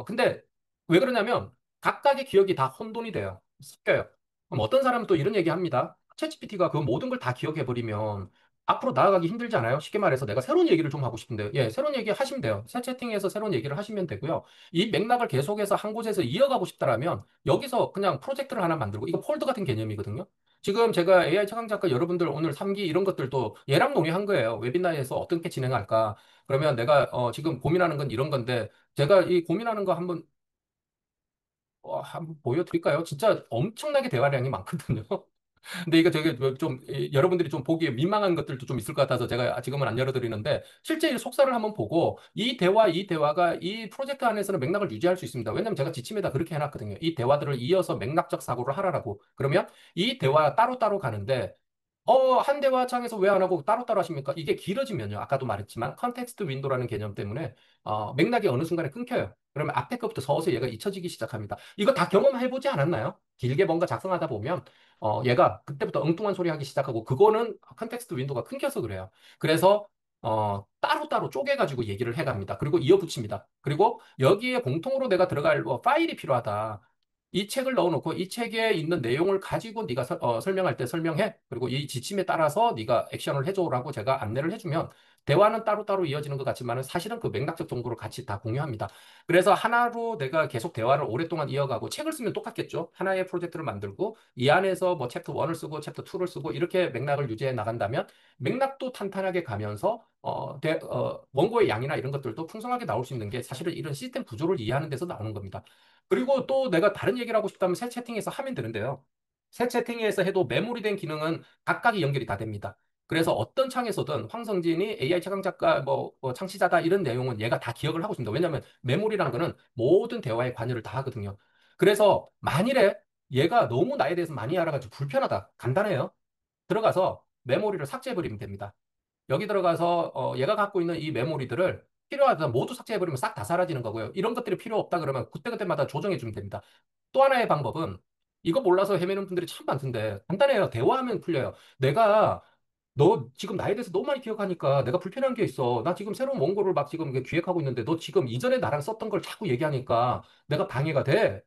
[SPEAKER 1] 근데 왜 그러냐면, 각각의 기억이 다 혼돈이 돼요. 섞여요. 그럼 어떤 사람은 또 이런 얘기 합니다. 챗GPT가 그 모든 걸 다 기억해버리면, 앞으로 나아가기 힘들지 않아요? 쉽게 말해서 내가 새로운 얘기를 좀 하고 싶은데, 예, 새로운 얘기 하시면 돼요. 새 채팅에서 새로운 얘기를 하시면 되고요. 이 맥락을 계속해서 한 곳에서 이어가고 싶다라면, 여기서 그냥 프로젝트를 하나 만들고, 이거 폴더 같은 개념이거든요. 지금 제가 AI 최강 작가 여러분들 오늘 3기 이런 것들도 얘랑 논의한 거예요. 웨비나에서 어떻게 진행할까? 그러면 내가 지금 고민하는 건 이런 건데, 제가 이 고민하는 거 한번 보여드릴까요? 진짜 엄청나게 대화량이 많거든요. 근데 이거 되게 좀 여러분들이 좀 보기에 민망한 것들도 좀 있을 것 같아서 제가 지금은 안 열어드리는데 실제 이 속사를 한번 보고 이 대화가 이 프로젝트 안에서는 맥락을 유지할 수 있습니다. 왜냐면 제가 지침에다 그렇게 해놨거든요. 이 대화들을 이어서 맥락적 사고를 하라라고. 그러면 이 대화 따로따로 가는데 한 대화창에서 왜 안 하고 따로따로 하십니까? 이게 길어지면요. 아까도 말했지만 컨텍스트 윈도라는 개념 때문에 맥락이 어느 순간에 끊겨요. 그러면 앞에 것부터 서서히 얘가 잊혀지기 시작합니다. 이거 다 경험해보지 않았나요? 길게 뭔가 작성하다 보면 얘가 그때부터 엉뚱한 소리 하기 시작하고 그거는 컨텍스트 윈도가 끊겨서 그래요. 그래서 따로따로 쪼개가지고 얘기를 해갑니다. 그리고 이어붙입니다. 그리고 여기에 공통으로 내가 들어갈 파일이 필요하다. 이 책을 넣어놓고 이 책에 있는 내용을 가지고 네가 설명할 때 설명해. 그리고 이 지침에 따라서 네가 액션을 해줘라고 제가 안내를 해주면 대화는 따로따로 이어지는 것 같지만 사실은 그 맥락적 정보를 같이 다 공유합니다. 그래서 하나로 내가 계속 대화를 오랫동안 이어가고 책을 쓰면 똑같겠죠. 하나의 프로젝트를 만들고 이 안에서 뭐 챕터 1을 쓰고 챕터 2를 쓰고 이렇게 맥락을 유지해 나간다면 맥락도 탄탄하게 가면서 원고의 양이나 이런 것들도 풍성하게 나올 수 있는 게 사실은 이런 시스템 구조를 이해하는 데서 나오는 겁니다. 그리고 또 내가 다른 얘기를 하고 싶다면 새 채팅에서 하면 되는데요. 새 채팅에서 해도 메모리된 기능은 각각이 연결이 다 됩니다. 그래서 어떤 창에서든 황성진이 AI 최강 작가 뭐 창시자다 이런 내용은 얘가 다 기억을 하고 있습니다. 왜냐하면 메모리라는 거는 모든 대화에 관여를 다 하거든요. 그래서 만일에 얘가 너무 나에 대해서 많이 알아가지고 불편하다. 간단해요. 들어가서 메모리를 삭제해버리면 됩니다. 여기 들어가서 얘가 갖고 있는 이 메모리들을 필요하다 모두 삭제해버리면 싹 다 사라지는 거고요. 이런 것들이 필요 없다 그러면 그때그때마다 조정해주면 됩니다. 또 하나의 방법은 이거 몰라서 헤매는 분들이 참 많던데 간단해요. 대화하면 풀려요. 내가 너 지금 나에 대해서 너무 많이 기억하니까 내가 불편한 게 있어. 나 지금 새로운 원고를 막 지금 이렇게 기획하고 있는데 너 지금 이전에 나랑 썼던 걸 자꾸 얘기하니까 내가 방해가 돼.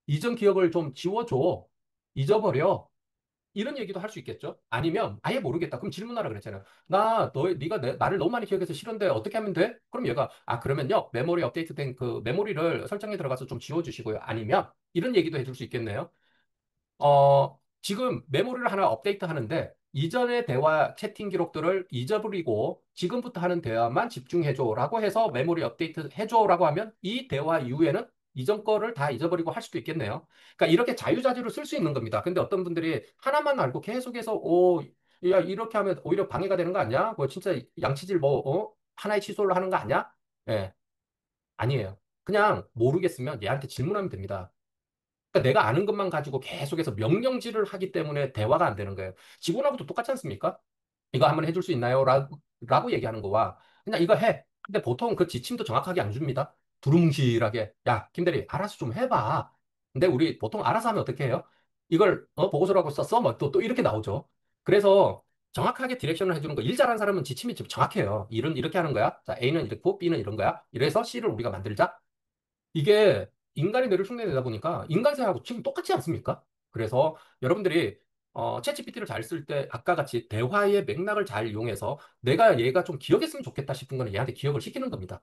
[SPEAKER 1] 이전 기억을 좀 지워줘. 잊어버려. 이런 얘기도 할 수 있겠죠? 아니면 아예 모르겠다. 그럼 질문하라 그랬잖아요. 네가 나를 너무 많이 기억해서 싫은데 어떻게 하면 돼? 그럼 얘가 그러면요 메모리 업데이트된 그 메모리를 설정에 들어가서 좀 지워주시고요. 아니면 이런 얘기도 해줄 수 있겠네요. 지금 메모리를 하나 업데이트 하는데 이전의 대화 채팅 기록들을 잊어버리고 지금부터 하는 대화만 집중해줘라고 해서 메모리 업데이트 해줘라고 하면 이 대화 이후에는 이전 거를 다 잊어버리고 할 수도 있겠네요. 그러니까 이렇게 자유자재로 쓸 수 있는 겁니다. 근데 어떤 분들이 하나만 알고 계속해서 야, 이렇게 하면 오히려 방해가 되는 거 아니야? 뭐 진짜 양치질 하나의 칫솔로 하는 거 아니야? 예, 아니에요. 그냥 모르겠으면 얘한테 질문하면 됩니다. 그러니까 내가 아는 것만 가지고 계속해서 명령질을 하기 때문에 대화가 안 되는 거예요. 직원하고도 똑같지 않습니까? 이거 한번 해줄 수 있나요? 라고 얘기하는 거와 그냥 이거 해. 근데 보통 그 지침도 정확하게 안 줍니다. 두루뭉실하게. 야, 김대리, 알아서 좀 해봐. 근데 우리 보통 알아서 하면 어떻게 해요? 이걸 보고서라고 썼어? 뭐 또 이렇게 나오죠. 그래서 정확하게 디렉션을 해주는 거. 일 잘하는 사람은 지침이 좀 정확해요. 일은 이렇게 하는 거야. 자, A는 이렇고 B는 이런 거야. 이래서 C를 우리가 만들자. 이게 인간의 뇌를 흉내내다 보니까 인간세하고 지금 똑같지 않습니까? 그래서 여러분들이 챗GPT를 잘 쓸 때 아까 같이 대화의 맥락을 잘 이용해서 내가 얘가 좀 기억했으면 좋겠다 싶은 거는 얘한테 기억을 시키는 겁니다.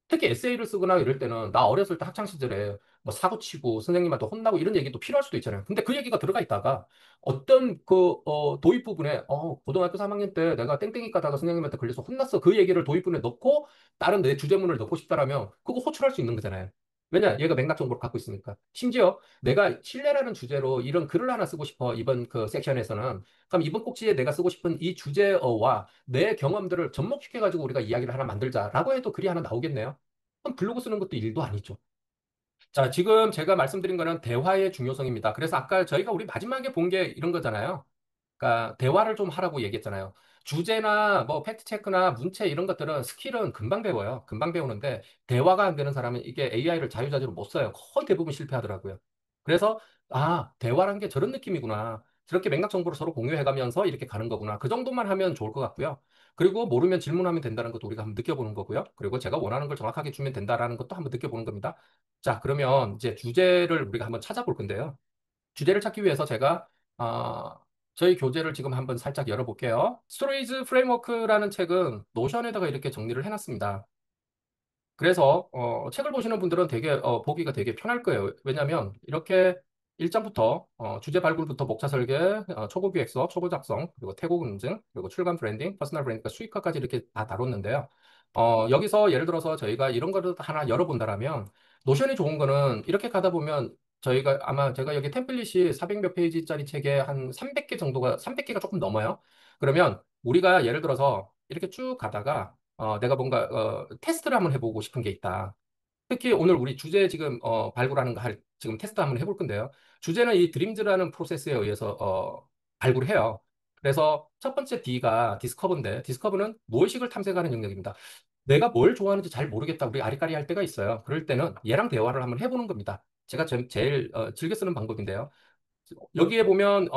[SPEAKER 1] 특히 에세이를 쓰거나 이럴 때는 나 어렸을 때 학창 시절에 뭐 사고 치고 선생님한테 혼나고 이런 얘기도 필요할 수도 있잖아요. 근데 그 얘기가 들어가 있다가 어떤 도입 부분에 고등학교 3학년 때 내가 땡땡이 까다가 선생님한테 걸려서 혼났어. 그 얘기를 도입 부분에 넣고 다른 내 주제문을 넣고 싶다라면 그거 호출할 수 있는 거잖아요. 왜냐? 얘가 맥락 정보를 갖고 있으니까. 심지어 내가 신뢰라는 주제로 이런 글을 하나 쓰고 싶어. 이번 그 섹션에서는. 그럼 이번 꼭지에 내가 쓰고 싶은 이 주제어와 내 경험들을 접목시켜가지고 우리가 이야기를 하나 만들자라고 해도 글이 하나 나오겠네요. 그럼 블로그 쓰는 것도 일도 아니죠. 자, 지금 제가 말씀드린 거는 대화의 중요성입니다. 그래서 아까 저희가 우리 마지막에 본 게 이런 거잖아요. 그러니까 대화를 좀 하라고 얘기했잖아요. 주제나 뭐 팩트 체크나 문체 이런 것들은 스킬은 금방 배워요. 금방 배우는데 대화가 안 되는 사람은 이게 AI를 자유자재로 못 써요. 거의 대부분 실패하더라고요. 그래서 대화란 게 저런 느낌이구나. 저렇게 맥락 정보를 서로 공유해가면서 이렇게 가는 거구나. 그 정도만 하면 좋을 것 같고요. 그리고 모르면 질문하면 된다는 것도 우리가 한번 느껴보는 거고요. 그리고 제가 원하는 걸 정확하게 주면 된다라는 것도 한번 느껴보는 겁니다. 자, 그러면 이제 주제를 우리가 한번 찾아볼 건데요. 주제를 찾기 위해서 제가 어, 저희 교재를 지금 한번 살짝 열어볼게요. 스토리즈 프레임워크라는 책은 노션에다가 이렇게 정리를 해놨습니다. 그래서 책을 보시는 분들은 되게 보기가 되게 편할 거예요. 왜냐하면 이렇게 1장부터 주제 발굴부터 목차 설계, 초보 기획서, 초보 작성, 그리고 태고 검증, 그리고 출간 브랜딩, 퍼스널 브랜딩과 수익화까지 이렇게 다 다뤘는데요. 여기서 예를 들어서 저희가 이런 거를 하나 열어본다라면 노션이 좋은 거는 이렇게 가다 보면 저희가 아마 제가 여기 템플릿이 400 몇 페이지짜리 책에 한 300개 정도가 300개가 조금 넘어요. 그러면 우리가 예를 들어서 이렇게 쭉 가다가 내가 뭔가 테스트를 한번 해보고 싶은 게 있다. 특히 오늘 우리 주제 지금 발굴하는 거 지금 테스트 한번 해볼 건데요. 주제는 이 드림즈라는 프로세스에 의해서 발굴을 해요. 그래서 첫 번째 D가 디스커버인데 디스커버는 무의식을 탐색하는 영역입니다. 내가 뭘 좋아하는지 잘 모르겠다. 우리 아리까리 할 때가 있어요. 그럴 때는 얘랑 대화를 한번 해보는 겁니다. 제가 제일 즐겨 쓰는 방법인데요. 여기에 보면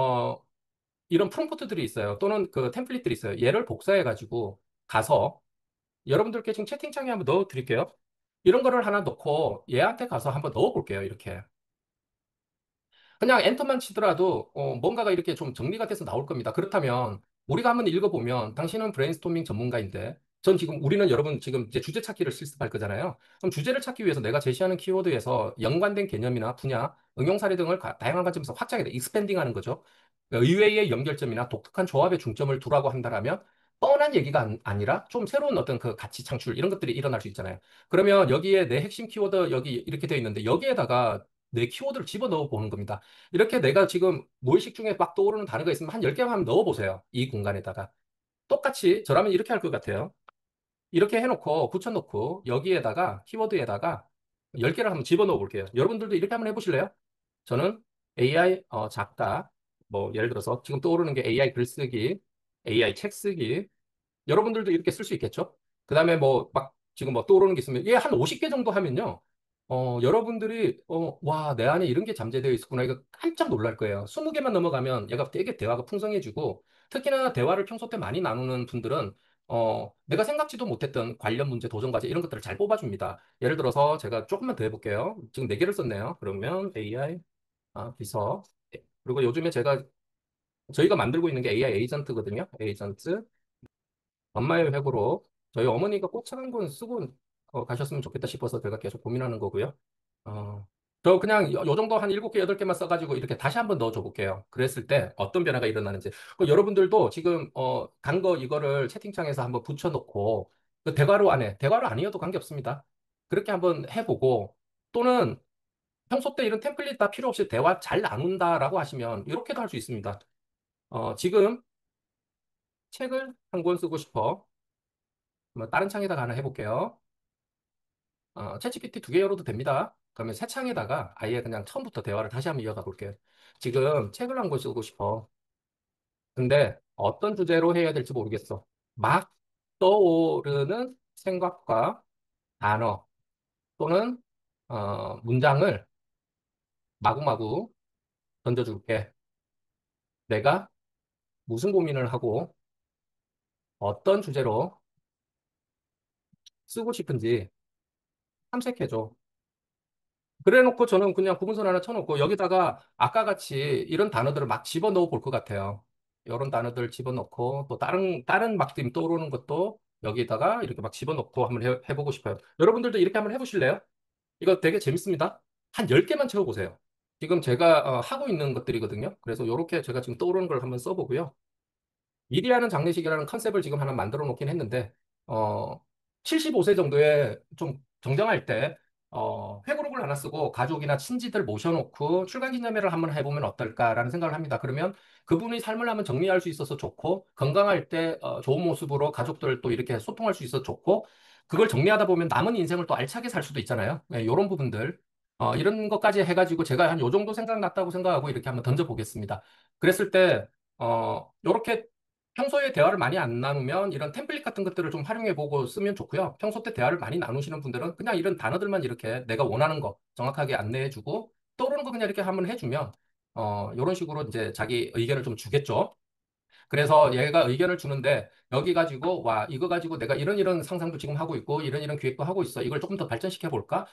[SPEAKER 1] 이런 프롬프트들이 있어요. 또는 그 템플릿들이 있어요. 얘를 복사해가지고 가서 여러분들께 지금 채팅창에 한번 넣어 드릴게요. 이런 거를 하나 넣고 얘한테 가서 한번 넣어 볼게요. 이렇게. 그냥 엔터만 치더라도 뭔가가 이렇게 좀 정리가 돼서 나올 겁니다. 그렇다면 우리가 한번 읽어보면 당신은 브레인스토밍 전문가인데 전 지금 우리는 여러분 지금 이제 주제 찾기를 실습할 거잖아요. 그럼 주제를 찾기 위해서 내가 제시하는 키워드에서 연관된 개념이나 분야, 응용 사례 등을 다양한 관점에서 확장해 익스펜딩 하는 거죠. 의외의 연결점이나 독특한 조합에 중점을 두라고 한다라면 뻔한 얘기가 아니라 좀 새로운 어떤 그 가치 창출 이런 것들이 일어날 수 있잖아요. 그러면 여기에 내 핵심 키워드 여기 이렇게 되어 있는데 여기에다가 내 키워드를 집어넣어 보는 겁니다. 이렇게 내가 지금 무의식 중에 막 떠오르는 단어가 있으면 한 10개만 한번 넣어보세요. 이 공간에다가. 똑같이 저라면 이렇게 할 것 같아요. 이렇게 해놓고 붙여놓고 여기에다가 키워드에다가 10개를 한번 집어넣어 볼게요. 여러분들도 이렇게 한번 해보실래요? 저는 AI 작가, 뭐 예를 들어서 지금 떠오르는 게 AI 글쓰기, AI 책 쓰기, 여러분들도 이렇게 쓸 수 있겠죠? 그 다음에 뭐 막 지금 뭐 떠오르는 게 있으면 얘 한 50개 정도 하면요. 여러분들이, 와, 내 안에 이런 게 잠재되어 있었구나. 이거 깜짝 놀랄 거예요. 20개만 넘어가면 얘가 되게 대화가 풍성해지고, 특히나 대화를 평소 때 많이 나누는 분들은, 내가 생각지도 못했던 관련 문제, 도전 과제 이런 것들을 잘 뽑아줍니다. 예를 들어서 제가 조금만 더 해볼게요. 지금 4개를 썼네요. 그러면 AI, 비서. 그리고 요즘에 저희가 만들고 있는 게 AI 에이전트거든요. 에이전트. 엄마의 회고로 저희 어머니가 꼭 책 한 권 쓰고 가셨으면 좋겠다 싶어서 제가 계속 고민하는 거고요. 어, 저 그냥 요 정도 한 7개, 8개만 써가지고 이렇게 다시 한번 넣어줘 볼게요. 그랬을 때 어떤 변화가 일어나는지. 여러분들도 지금, 단 거 이거를 채팅창에서 한번 붙여놓고, 그 대화로 아니어도 관계없습니다. 그렇게 한번 해보고, 또는 평소 때 이런 템플릿 다 필요 없이 대화 잘 나눈다라고 하시면, 이렇게도 할 수 있습니다. 지금 책을 한 권 쓰고 싶어. 뭐 다른 창에다가 하나 해볼게요. 챗GPT 2개 열어도 됩니다. 그러면 새 창에다가 아예 그냥 처음부터 대화를 다시 한번 이어가 볼게요. 지금 책을 한 권 쓰고 싶어. 근데 어떤 주제로 해야 될지 모르겠어. 막 떠오르는 생각과 단어 또는 문장을 마구마구 던져줄게. 내가 무슨 고민을 하고 어떤 주제로 쓰고 싶은지 탐색해줘. 그래 놓고 저는 그냥 구문선 하나 쳐놓고 여기다가 아까 같이 이런 단어들을 막 집어넣어 볼 것 같아요. 이런 단어들 집어넣고 또 다른 막 지금 떠오르는 것도 여기다가 이렇게 막 집어넣고 한번 해보고 싶어요. 여러분들도 이렇게 한번 해보실래요? 이거 되게 재밌습니다. 한 10개만 채워보세요. 지금 제가 하고 있는 것들이거든요. 그래서 이렇게 제가 지금 떠오르는 걸 한번 써보고요. 미리하는 장례식이라는 컨셉을 지금 하나 만들어 놓긴 했는데, 어, 75세 정도에 좀 정정할 때, 회고록을 하나 쓰고 가족이나 친지들 모셔놓고 출간기념회를 한번 해보면 어떨까라는 생각을 합니다. 그러면 그분의 삶을 한번 정리할 수 있어서 좋고, 건강할 때 좋은 모습으로 가족들 또 이렇게 소통할 수 있어서 좋고, 그걸 정리하다 보면 남은 인생을 또 알차게 살 수도 있잖아요. 네, 이런 부분들. 이런 것까지 해가지고 제가 한 요 정도 생각났다고 생각하고 이렇게 한번 던져보겠습니다. 그랬을 때, 요렇게 평소에 대화를 많이 안 나누면 이런 템플릿 같은 것들을 좀 활용해 보고 쓰면 좋고요. 평소 때 대화를 많이 나누시는 분들은 그냥 이런 단어들만 이렇게 내가 원하는 거 정확하게 안내해 주고 떠오르는 거 그냥 이렇게 한번 해주면 이런 식으로 이제 자기 의견을 좀 주겠죠. 그래서 얘가 의견을 주는데 여기 가지고 와 이거 가지고 내가 이런 상상도 지금 하고 있고 이런 기획도 하고 있어. 이걸 조금 더 발전시켜 볼까?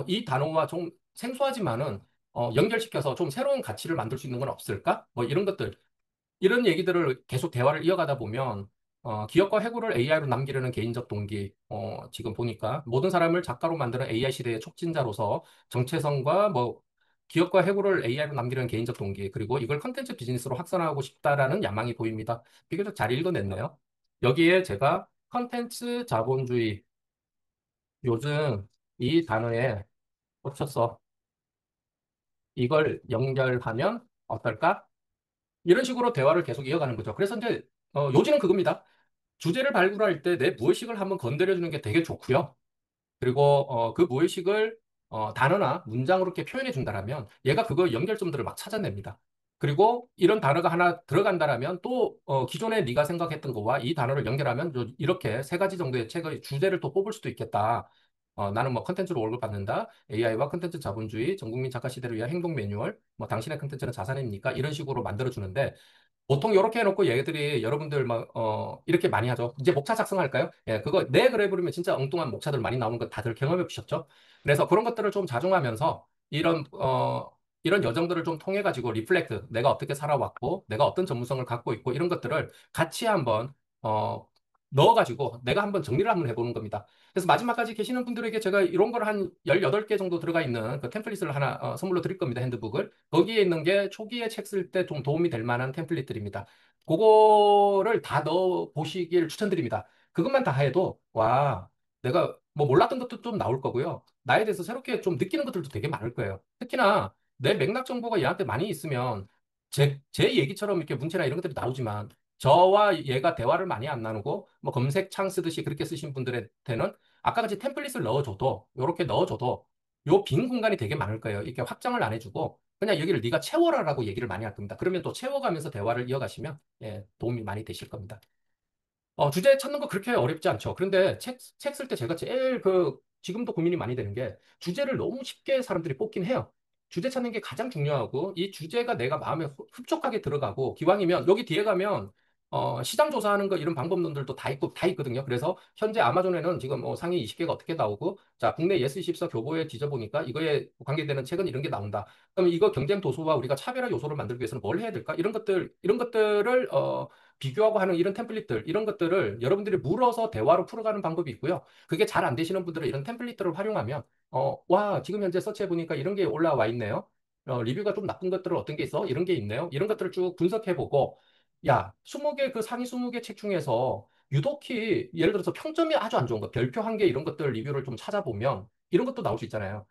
[SPEAKER 1] 이 단어와 좀 생소하지만은 연결시켜서 좀 새로운 가치를 만들 수 있는 건 없을까? 뭐 이런 것들 이런 얘기들을 계속 대화를 이어가다 보면 기업과 해고를 AI로 남기려는 개인적 동기 지금 보니까 모든 사람을 작가로 만드는 AI 시대의 촉진자로서 정체성과 뭐 기업과 해고를 AI로 남기려는 개인적 동기 그리고 이걸 컨텐츠 비즈니스로 확산하고 싶다라는 야망이 보입니다. 비교적 잘 읽어냈네요. 여기에 제가 컨텐츠 자본주의 요즘 이 단어에 꽂혔어. 이걸 연결하면 어떨까? 이런 식으로 대화를 계속 이어가는 거죠. 그래서 이제 요지는 그겁니다. 주제를 발굴할 때 내 무의식을 한번 건드려주는 게 되게 좋고요. 그리고 그 무의식을 단어나 문장으로 이렇게 표현해 준다라면 얘가 그거 연결점들을 막 찾아냅니다. 그리고 이런 단어가 하나 들어간다라면 또 기존에 네가 생각했던 거와 이 단어를 연결하면 이렇게 3가지 정도의 책의 주제를 또 뽑을 수도 있겠다. 나는 뭐 컨텐츠로 월급 받는다. AI와 컨텐츠 자본주의, 전국민 작가 시대를 위한 행동 매뉴얼, 뭐 당신의 컨텐츠는 자산입니까? 이런 식으로 만들어 주는데 보통 이렇게 해놓고 얘들이 여러분들 막, 이렇게 많이 하죠. 이제 목차 작성할까요? 예, 그거, 네, 그래 부르면 진짜 엉뚱한 목차들 많이 나오는 거 다들 경험해 보셨죠? 그래서 그런 것들을 좀 자중하면서 이런 여정들을 좀 통해가지고 리플렉트, 내가 어떻게 살아왔고, 내가 어떤 전문성을 갖고 있고, 이런 것들을 같이 한번, 넣어가지고 내가 한번 정리를 한번 해보는 겁니다. 그래서 마지막까지 계시는 분들에게 제가 이런 걸 한 18개 정도 들어가 있는 그 템플릿을 하나 선물로 드릴 겁니다. 핸드북을. 거기에 있는 게 초기에 책 쓸 때 좀 도움이 될 만한 템플릿들입니다. 그거를 다 넣어 보시길 추천드립니다. 그것만 다 해도 와, 내가 뭐 몰랐던 것도 좀 나올 거고요. 나에 대해서 새롭게 좀 느끼는 것들도 되게 많을 거예요. 특히나 내 맥락 정보가 얘한테 많이 있으면 제 얘기처럼 이렇게 문체나 이런 것들이 나오지만 저와 얘가 대화를 많이 안 나누고 뭐 검색창 쓰듯이 그렇게 쓰신 분들한테는 아까 같이 템플릿을 넣어줘도 이렇게 넣어줘도 요 빈 공간이 되게 많을 거예요. 이렇게 확장을 안 해주고 그냥 여기를 네가 채워라라고 얘기를 많이 할 겁니다. 그러면 또 채워가면서 대화를 이어가시면 예, 도움이 많이 되실 겁니다. 주제 찾는 거 그렇게 어렵지 않죠. 그런데 책 쓸 때 제가 제일 지금도 고민이 많이 되는 게 주제를 너무 쉽게 사람들이 뽑긴 해요. 주제 찾는 게 가장 중요하고 이 주제가 내가 마음에 흡족하게 들어가고 기왕이면 여기 뒤에 가면 시장 조사하는 거 이런 방법론들도 다 있거든요. 그래서 현재 아마존에는 지금 상위 20개가 어떻게 나오고 자, 국내 예스24 교보에 뒤져보니까 이거에 관계되는 책은 이런 게 나온다. 그럼 이거 경쟁 도소와 우리가 차별화 요소를 만들기 위해서는 뭘 해야 될까? 이런 것들을 비교하고 하는 이런 템플릿들, 이런 것들을 여러분들이 물어서 대화로 풀어가는 방법이 있고요. 그게 잘 안 되시는 분들은 이런 템플릿들을 활용하면 와, 지금 현재 서치해보니까 이런 게 올라와 있네요. 리뷰가 좀 나쁜 것들은 어떤 게 있어? 이런 게 있네요. 이런 것들을 쭉 분석해보고 야, 20개, 그 상위 20개 책 중에서 유독히 예를 들어서 평점이 아주 안 좋은 거, 별표 한 개 이런 것들 리뷰를 좀 찾아보면 이런 것도 나올 수 있잖아요.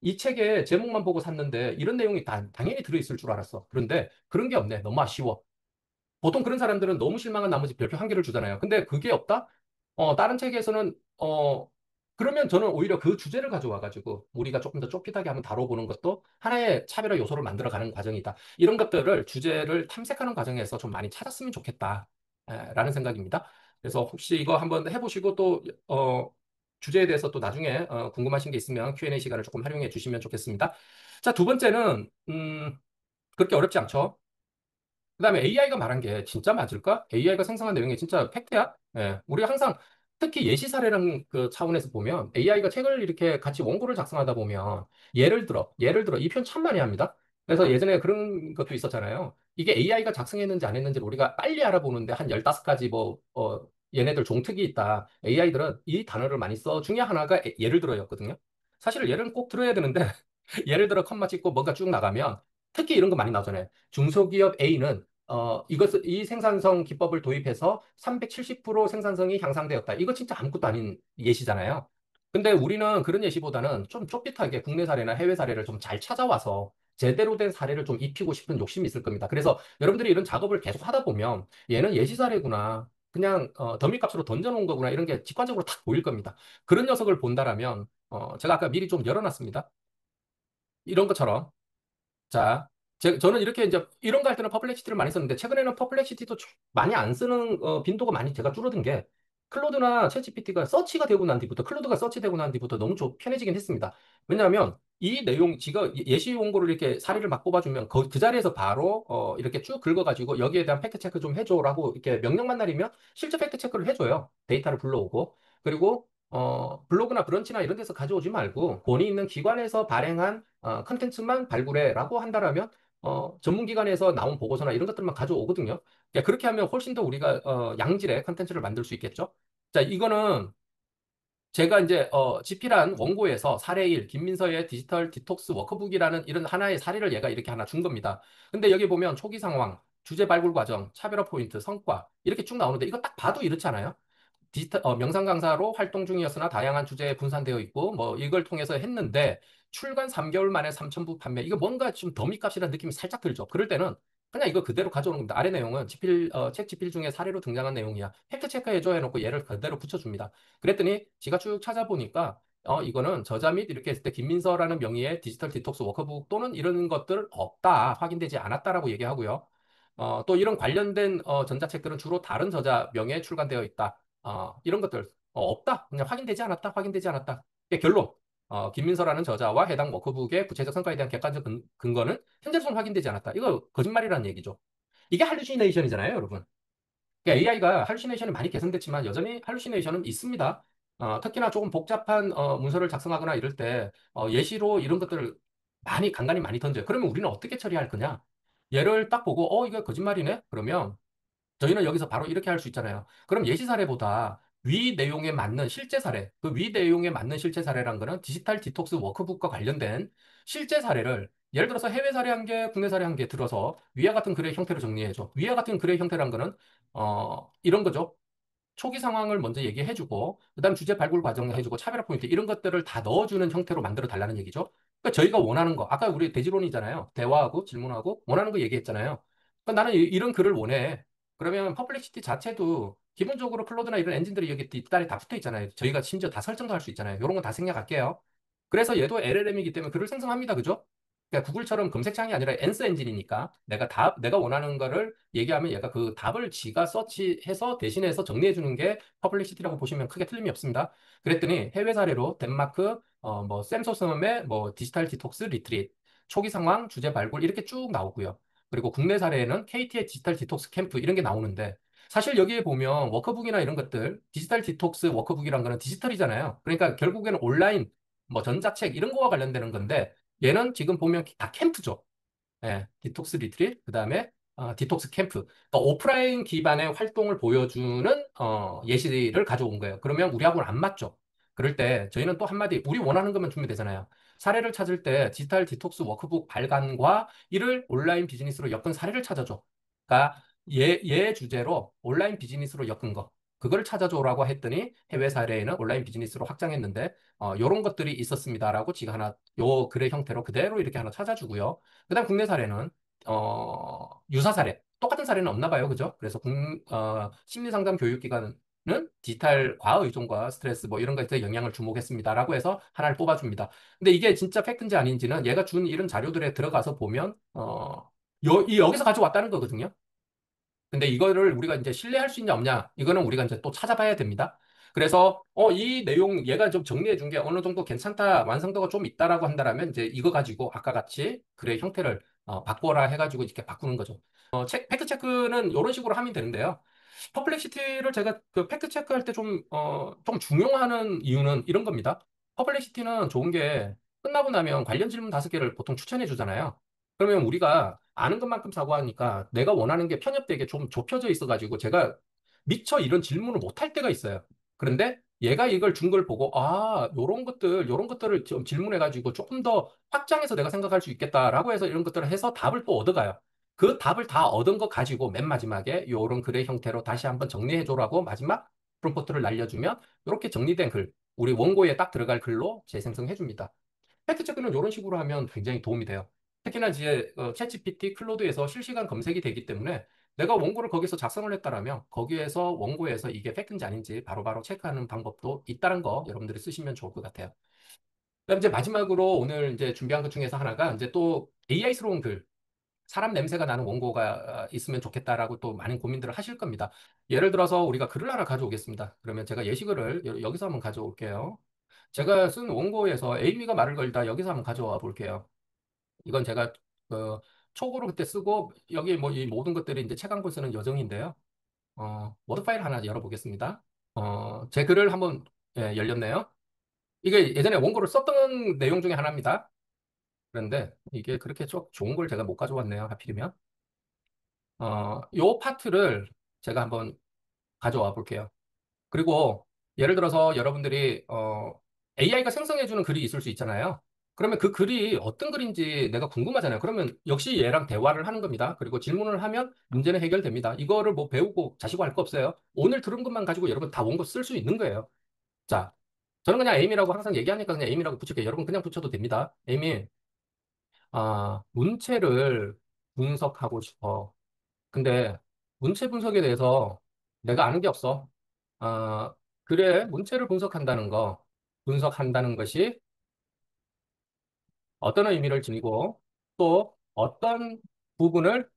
[SPEAKER 1] 이 책의 제목만 보고 샀는데 이런 내용이 당연히 들어있을 줄 알았어. 그런데 그런 게 없네. 너무 아쉬워. 보통 그런 사람들은 너무 실망한 나머지 별표 한 개를 주잖아요. 근데 그게 없다? 다른 책에서는, 그러면 저는 오히려 그 주제를 가져와가지고 우리가 조금 더 좁히하게 한번 다뤄보는 것도 하나의 차별화 요소를 만들어가는 과정이다. 이런 것들을, 주제를 탐색하는 과정에서 좀 많이 찾았으면 좋겠다. 라는 생각입니다. 그래서 혹시 이거 한번 해보시고 또, 주제에 대해서 또 나중에 궁금하신 게 있으면 Q&A 시간을 조금 활용해 주시면 좋겠습니다. 자, 두 번째는, 그렇게 어렵지 않죠? 그다음에 AI가 말한 게 진짜 맞을까? AI가 생성한 내용이 진짜 팩트야? 예. 우리가 항상 특히 예시 사례라는 그 차원에서 보면 AI가 책을 이렇게 같이 원고를 작성하다 보면 예를 들어 이 표현 참 많이 합니다. 그래서 예전에 그런 것도 있었잖아요. 이게 AI가 작성했는지 안 했는지를 우리가 빨리 알아보는데 한 15가지 얘네들 종특이 있다. AI들은 이 단어를 많이 써 중에 하나가 예를 들어였거든요. 사실 예를 꼭 들어야 되는데 예를 들어 컴마 찍고 뭔가 쭉 나가면 특히 이런 거 많이 나오잖아요. 중소기업 A는 이 생산성 기법을 도입해서 370% 생산성이 향상되었다. 이거 진짜 아무것도 아닌 예시잖아요. 근데 우리는 그런 예시보다는 좀 쫄깃하게 국내 사례나 해외 사례를 좀 잘 찾아와서 제대로 된 사례를 좀 입히고 싶은 욕심이 있을 겁니다. 그래서 여러분들이 이런 작업을 계속 하다 보면 얘는 예시 사례구나. 그냥 더미 값으로 던져놓은 거구나. 이런 게 직관적으로 탁 보일 겁니다. 그런 녀석을 본다라면 제가 아까 미리 좀 열어놨습니다. 이런 것처럼 자, 저는 이렇게 이제 이런 거 할 때는 퍼플렉시티를 많이 썼는데 최근에는 퍼플렉시티도 많이 안 쓰는 빈도가 많이 제가 줄어든 게 클로드나 챗GPT가 서치가 되고 난 뒤부터 클로드가 서치되고 난 뒤부터 너무 편해지긴 했습니다. 왜냐하면 이 내용 지가 예시 원고를 이렇게 사례를 막 뽑아주면 그 자리에서 바로 이렇게 쭉 긁어가지고 여기에 대한 팩트 체크 좀 해줘라고 이렇게 명령만 내리면 실제 팩트 체크를 해줘요. 데이터를 불러오고 그리고 블로그나 브런치나 이런 데서 가져오지 말고 권위 있는 기관에서 발행한 컨텐츠만 발굴해라고 한다라면 전문기관에서 나온 보고서나 이런 것들만 가져오거든요. 그러니까 그렇게 하면 훨씬 더 우리가 양질의 컨텐츠를 만들 수 있겠죠. 자, 이거는 제가 이제 집필한 원고에서 사례 1, 김민서의 디지털 디톡스 워크북이라는 이런 하나의 사례를 얘가 이렇게 하나 준 겁니다. 근데 여기 보면 초기 상황, 주제 발굴 과정, 차별화 포인트, 성과 이렇게 쭉 나오는데 이거 딱 봐도 이렇잖아요. 명상 강사로 활동 중이었으나 다양한 주제에 분산되어 있고 뭐 이걸 통해서 했는데 출간 3개월 만에 3,000부 판매. 이거 뭔가 좀 더미값이라는 느낌이 살짝 들죠. 그럴 때는 그냥 이거 그대로 가져오는 겁니다. 아래 내용은 책 집필 중에 사례로 등장한 내용이야. 팩트 체크해줘 해놓고 얘를 그대로 붙여줍니다. 그랬더니 지가 쭉 찾아보니까 이거는 저자 및 이렇게 했을 때 김민서라는 명의의 디지털 디톡스 워크북 또는 이런 것들 없다. 확인되지 않았다라고 얘기하고요. 또 이런 관련된 전자책들은 주로 다른 저자 명의에 출간되어 있다. 이런 것들 없다. 그냥 확인되지 않았다. 확인되지 않았다. 이게 결론. 김민서라는 저자와 해당 워크북의 구체적 성과에 대한 객관적 근거는 현재로서는 확인되지 않았다. 이거 거짓말이라는 얘기죠. 이게 할루시네이션이잖아요, 여러분. 그러니까 AI가 할루시네이션이 많이 개선됐지만 여전히 할루시네이션은 있습니다. 특히나 조금 복잡한 문서를 작성하거나 이럴 때 예시로 이런 것들을 간간히 많이 던져요. 그러면 우리는 어떻게 처리할 거냐? 얘를 딱 보고 이거 거짓말이네? 그러면 저희는 여기서 바로 이렇게 할 수 있잖아요. 그럼 예시 사례보다 위 내용에 맞는 실제 사례, 그 위 내용에 맞는 실제 사례란 거는 디지털 디톡스 워크북과 관련된 실제 사례를 예를 들어서 해외 사례 한 개, 국내 사례 한 개 들어서 위와 같은 글의 형태로 정리해줘. 위와 같은 글의 형태란 거는 이런 거죠. 초기 상황을 먼저 얘기해주고, 그다음 주제 발굴 과정을 해주고, 차별화 포인트 이런 것들을 다 넣어주는 형태로 만들어 달라는 얘기죠. 그러니까 저희가 원하는 거, 아까 우리 대지론이잖아요. 대화하고 질문하고 원하는 거 얘기했잖아요. 그러니까 나는 이런 글을 원해. 그러면 퍼플렉시티 자체도 기본적으로 클로드나 이런 엔진들이 여기 뒷다리 다 붙어 있잖아요. 저희가 심지어 다 설정도 할 수 있잖아요. 이런 건 다 생략할게요. 그래서 얘도 LLM이기 때문에 글을 생성합니다. 그죠? 그러니까 구글처럼 검색창이 아니라 앤서 엔진이니까 내가 원하는 거를 얘기하면 얘가 그 답을 지가 서치해서 대신해서 정리해 주는 게 퍼블리시티라고 보시면 크게 틀림이 없습니다. 그랬더니 해외 사례로 덴마크 뭐 샘소섬의 뭐 디지털 디톡스 리트릿 초기 상황 주제 발굴 이렇게 쭉 나오고요. 그리고 국내 사례에는 KT의 디지털 디톡스 캠프 이런 게 나오는데 사실 여기에 보면 워크북이나 이런 것들 디지털 디톡스 워크북이란 거는 디지털이잖아요. 그러니까 결국에는 온라인 뭐 전자책 이런 거와 관련되는 건데 얘는 지금 보면 다 캠프죠. 예, 디톡스 리트릿, 그 다음에 디톡스 캠프. 그러니까 오프라인 기반의 활동을 보여주는 예시를 가져온 거예요. 그러면 우리하고는 안 맞죠. 그럴 때 저희는 또 한마디, 우리 원하는 것만 주면 되잖아요. 사례를 찾을 때 디지털 디톡스 워크북 발간과 이를 온라인 비즈니스로 엮은 사례를 찾아줘. 그러니까 얘 주제로 온라인 비즈니스로 엮은 거. 그걸 찾아줘라고 했더니 해외 사례에는 온라인 비즈니스로 확장했는데 요런 것들이 있었습니다라고 지가 하나 요 글의 형태로 그대로 이렇게 하나 찾아주고요. 그다음 국내 사례는 유사 사례 똑같은 사례는 없나 봐요, 그죠? 그래서 심리상담 교육기관은 디지털 과의존과 스트레스 뭐 이런 것에 영향을 주목했습니다라고 해서 하나를 뽑아줍니다. 근데 이게 진짜 팩트인지 아닌지는 얘가 준 이런 자료들에 들어가서 보면 여기서 가져왔다는 거거든요. 근데 이거를 우리가 이제 신뢰할 수 있냐 없냐 이거는 우리가 이제 또 찾아봐야 됩니다. 그래서 이 내용 얘가 좀 정리해 준 게 어느 정도 괜찮다 완성도가 좀 있다라고 한다라면 이제 이거 가지고 아까 같이 글의 형태를 바꿔라 해가지고 이렇게 바꾸는 거죠. 팩트 체크는 이런 식으로 하면 되는데요. 퍼플렉시티를 제가 그 팩트 체크할 때 좀 중용하는 이유는 이런 겁니다. 퍼플렉시티는 좋은 게 끝나고 나면 관련 질문 5개를 보통 추천해 주잖아요. 그러면 우리가 아는 것만큼 사고하니까 내가 원하는 게 편협되게 좀 좁혀져 있어가지고 제가 미처 이런 질문을 못 할 때가 있어요. 그런데 얘가 이걸 준 걸 보고 요런 것들을 좀 질문해가지고 조금 더 확장해서 내가 생각할 수 있겠다라고 해서 이런 것들을 해서 답을 또 얻어가요. 그 답을 다 얻은 거 가지고 맨 마지막에 요런 글의 형태로 다시 한번 정리해줘라고 마지막 프롬프트를 날려주면 이렇게 정리된 글, 우리 원고에 딱 들어갈 글로 재생성해줍니다. 팩트체크는 이런 식으로 하면 굉장히 도움이 돼요. 특히나 이제 챗GPT, 클로드에서 실시간 검색이 되기 때문에 내가 원고를 거기서 작성을 했다라면 거기에서 원고에서 이게 팩트인지 아닌지 바로바로 체크하는 방법도 있다는 거 여러분들이 쓰시면 좋을 것 같아요. 그다음 이제 마지막으로 오늘 이제 준비한 것 중에서 하나가 이제 또 AI스러운 글, 사람 냄새가 나는 원고가 있으면 좋겠다라고 또 많은 고민들을 하실 겁니다. 예를 들어서 우리가 글을 하나 가져오겠습니다. 그러면 제가 예시글을 여기서 한번 가져올게요. 제가 쓴 원고에서 에이미가 말을 걸다 여기서 한번 가져와 볼게요. 이건 제가 그 촉으로 그때 쓰고 여기 뭐 이 모든 것들이 이제 책 한 권 쓰는 여정인데요. 워드 파일 하나 열어보겠습니다. 제 글을 한번 열렸네요. 이게 예전에 원고를 썼던 내용 중에 하나입니다. 그런데 이게 그렇게 좋은 걸 제가 못 가져왔네요. 하필이면. 요 파트를 제가 한번 가져와 볼게요. 그리고 예를 들어서 여러분들이 AI가 생성해주는 글이 있을 수 있잖아요. 그러면 그 글이 어떤 글인지 내가 궁금하잖아요. 그러면 역시 얘랑 대화를 하는 겁니다. 그리고 질문을 하면 문제는 해결됩니다. 이거를 뭐 배우고 자시고 할 거 없어요. 오늘 들은 것만 가지고 여러분 다 원고 쓸 수 있는 거예요. 자, 저는 그냥 에이미라고 항상 얘기하니까 그냥 에이미라고 붙일게요. 여러분 그냥 붙여도 됩니다. 에이미, 문체를 분석하고 싶어. 근데 문체 분석에 대해서 내가 아는 게 없어. 아, 그래, 문체를 분석한다는 것이 어떤 의미를 지니고 또 어떤 부분을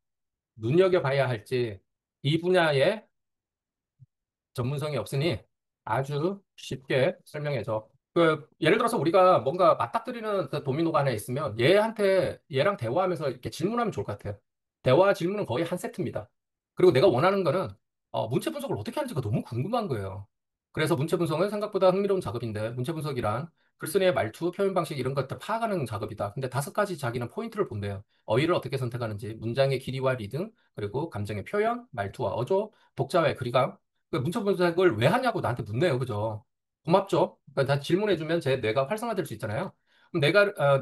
[SPEAKER 1] 눈여겨봐야 할지 이 분야에 전문성이 없으니 아주 쉽게 설명해줘. 예를 들어서 우리가 뭔가 맞닥뜨리는 그 도미노가 하나 있으면 얘랑 대화하면서 이렇게 질문하면 좋을 것 같아요. 대화 질문은 거의 한 세트입니다. 그리고 내가 원하는 거는 문체 분석을 어떻게 하는지가 너무 궁금한 거예요. 그래서 문체 분석은 생각보다 흥미로운 작업인데 문체 분석이란 글쓰기의 말투, 표현 방식 이런 것들 파악하는 작업이다. 근데 5가지 자기는 포인트를 본대요. 어휘를 어떻게 선택하는지, 문장의 길이와 리듬, 그리고 감정의 표현, 말투와 어조, 독자와의 거리감. 문체 분석을 왜 하냐고 나한테 묻네요. 그죠? 고맙죠. 그러니까 다 질문해주면 제 뇌가 활성화될 수 있잖아요. 그럼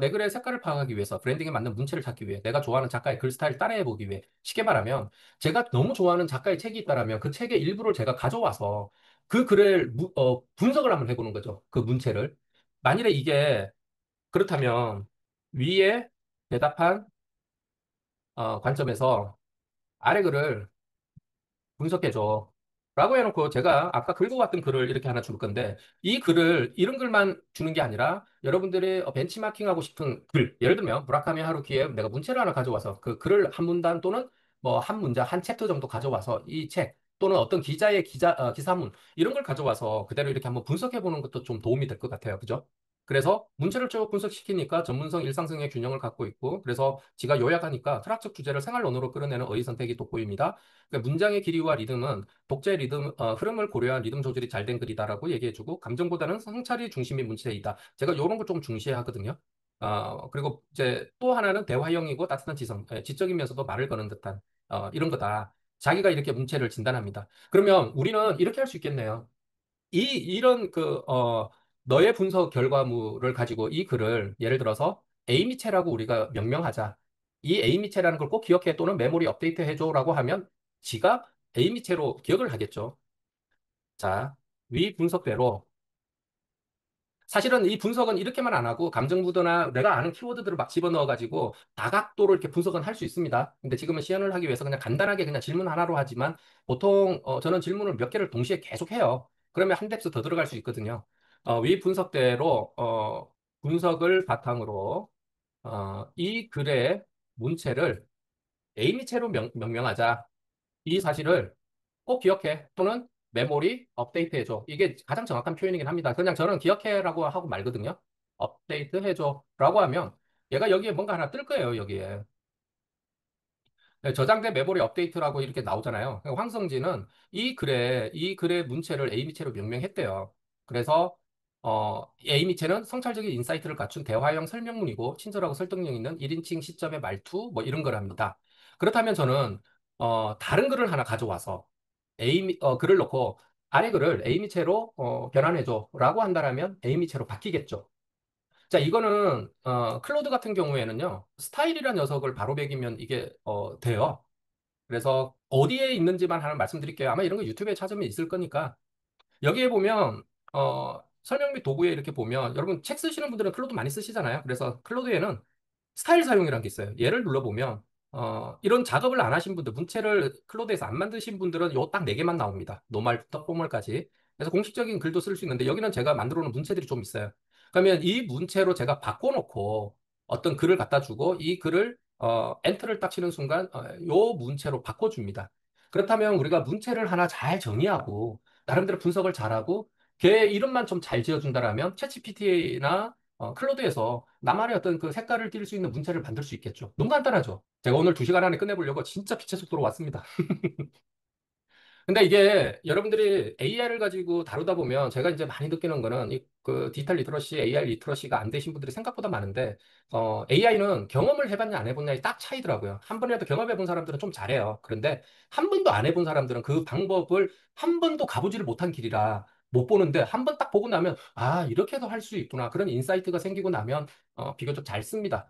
[SPEAKER 1] 내 글의 색깔을 파악하기 위해서 브랜딩에 맞는 문체를 찾기 위해 내가 좋아하는 작가의 글 스타일 따라해보기 위해 쉽게 말하면 제가 너무 좋아하는 작가의 책이 있다라면 그 책의 일부를 제가 가져와서 그 글을 분석을 한번 해보는 거죠. 그 문체를. 만일에 이게 그렇다면 위에 대답한 관점에서 아래 글을 분석해줘 라고 해놓고 제가 아까 긁고 왔던 글을 이렇게 하나 줄 건데 이 글을 이런 글만 주는 게 아니라 여러분들이 벤치마킹하고 싶은 글 예를 들면 무라카미 하루키의 내가 문체를 하나 가져와서 그 글을 한 문단 또는 뭐 한 문장 한 챕터 정도 가져와서 이 책 또는 어떤 기자의 기사문 이런 걸 가져와서 그대로 이렇게 한번 분석해 보는 것도 좀 도움이 될 것 같아요. 그죠? 그래서 문체를 쭉 분석시키니까 전문성, 일상성의 균형을 갖고 있고 그래서 지가 요약하니까 철학적 주제를 생활 언어로 끌어내는 어휘 선택이 돋보입니다. 그러니까 문장의 길이와 리듬은 독자의 리듬, 흐름을 고려한 리듬 조절이 잘 된 글이다라고 얘기해주고 감정보다는 성찰이 중심인 문체이다. 제가 이런 거 좀 중시하거든요. 그리고 이제 또 하나는 대화형이고 따뜻한 지성, 지적이면서도 말을 거는 듯한 이런 거다. 자기가 이렇게 문체를 진단합니다. 그러면 우리는 이렇게 할 수 있겠네요. 이런 너의 분석 결과물을 가지고 이 글을 예를 들어서 에이미체라고 우리가 명명하자. 이 에이미체라는 걸 꼭 기억해 또는 메모리 업데이트 해줘라고 하면 지가 에이미체로 기억을 하겠죠. 자, 위 분석대로 사실은 이 분석은 이렇게만 안 하고 감정부도나 내가 아는 키워드들을 막 집어넣어가지고 다각도로 이렇게 분석은 할 수 있습니다. 근데 지금은 시연을 하기 위해서 그냥 간단하게 그냥 질문 하나로 하지만 보통 저는 질문을 몇 개를 동시에 계속 해요. 그러면 한 뎁스 더 들어갈 수 있거든요. 위 분석대로 분석을 바탕으로 이 글의 문체를 에이미체로 명명하자. 이 사실을 꼭 기억해. 또는 메모리 업데이트 해줘. 이게 가장 정확한 표현이긴 합니다. 그냥 저는 기억해라고 하고 말거든요. 업데이트 해줘라고 하면 얘가 여기에 뭔가 하나 뜰 거예요, 여기에. 네, 저장된 메모리 업데이트라고 이렇게 나오잖아요. 그러니까 황성진은 이 글의 문체를 에이미체로 명명했대요. 그래서 에이미체는 성찰적인 인사이트를 갖춘 대화형 설명문이고 친절하고 설득력 있는 1인칭 시점의 말투 뭐 이런 거랍니다. 그렇다면 저는 다른 글을 하나 가져와서 글을 넣고 아래 글을 에이미체로 변환해줘라고 한다면 에이미체로 바뀌겠죠. 자, 이거는 클로드 같은 경우에는요. 스타일이라는 녀석을 바로 베기면 이게 돼요. 그래서 어디에 있는지만 하나 말씀드릴게요. 아마 이런 거 유튜브에 찾으면 있을 거니까. 여기에 보면 설명 및 도구에 이렇게 보면 여러분 책 쓰시는 분들은 클로드 많이 쓰시잖아요. 그래서 클로드에는 스타일 사용이라는 게 있어요. 얘를 눌러보면 이런 작업을 안 하신 분들, 문체를 클로드에서 안 만드신 분들은 요 딱 네 개만 나옵니다. 노말부터 포멀까지. 그래서 공식적인 글도 쓸 수 있는데 여기는 제가 만들어 놓은 문체들이 좀 있어요. 그러면 이 문체로 제가 바꿔놓고 어떤 글을 갖다 주고 이 글을 엔터를 딱 치는 순간 요 문체로 바꿔줍니다. 그렇다면 우리가 문체를 하나 잘 정의하고 나름대로 분석을 잘하고 걔 이름만 좀 잘 지어준다라면 챗GPT나 클로드에서 나만의 어떤 그 색깔을 띌 수 있는 문체를 만들 수 있겠죠. 너무 간단하죠. 제가 오늘 2시간 안에 끝내보려고 진짜 빛의 속도로 왔습니다. 근데 이게 여러분들이 AI를 가지고 다루다 보면 제가 이제 많이 느끼는 거는 그 디지털 리터러시, AI 리터러시가 안 되신 분들이 생각보다 많은데 AI는 경험을 해봤냐 안 해봤냐에 딱 차이더라고요. 한 번이라도 경험해본 사람들은 좀 잘해요. 그런데 한 번도 안 해본 사람들은 그 방법을 한 번도 가보지를 못한 길이라 못 보는데 한 번 딱 보고 나면 아 이렇게도 할 수 있구나 그런 인사이트가 생기고 나면 비교적 잘 씁니다.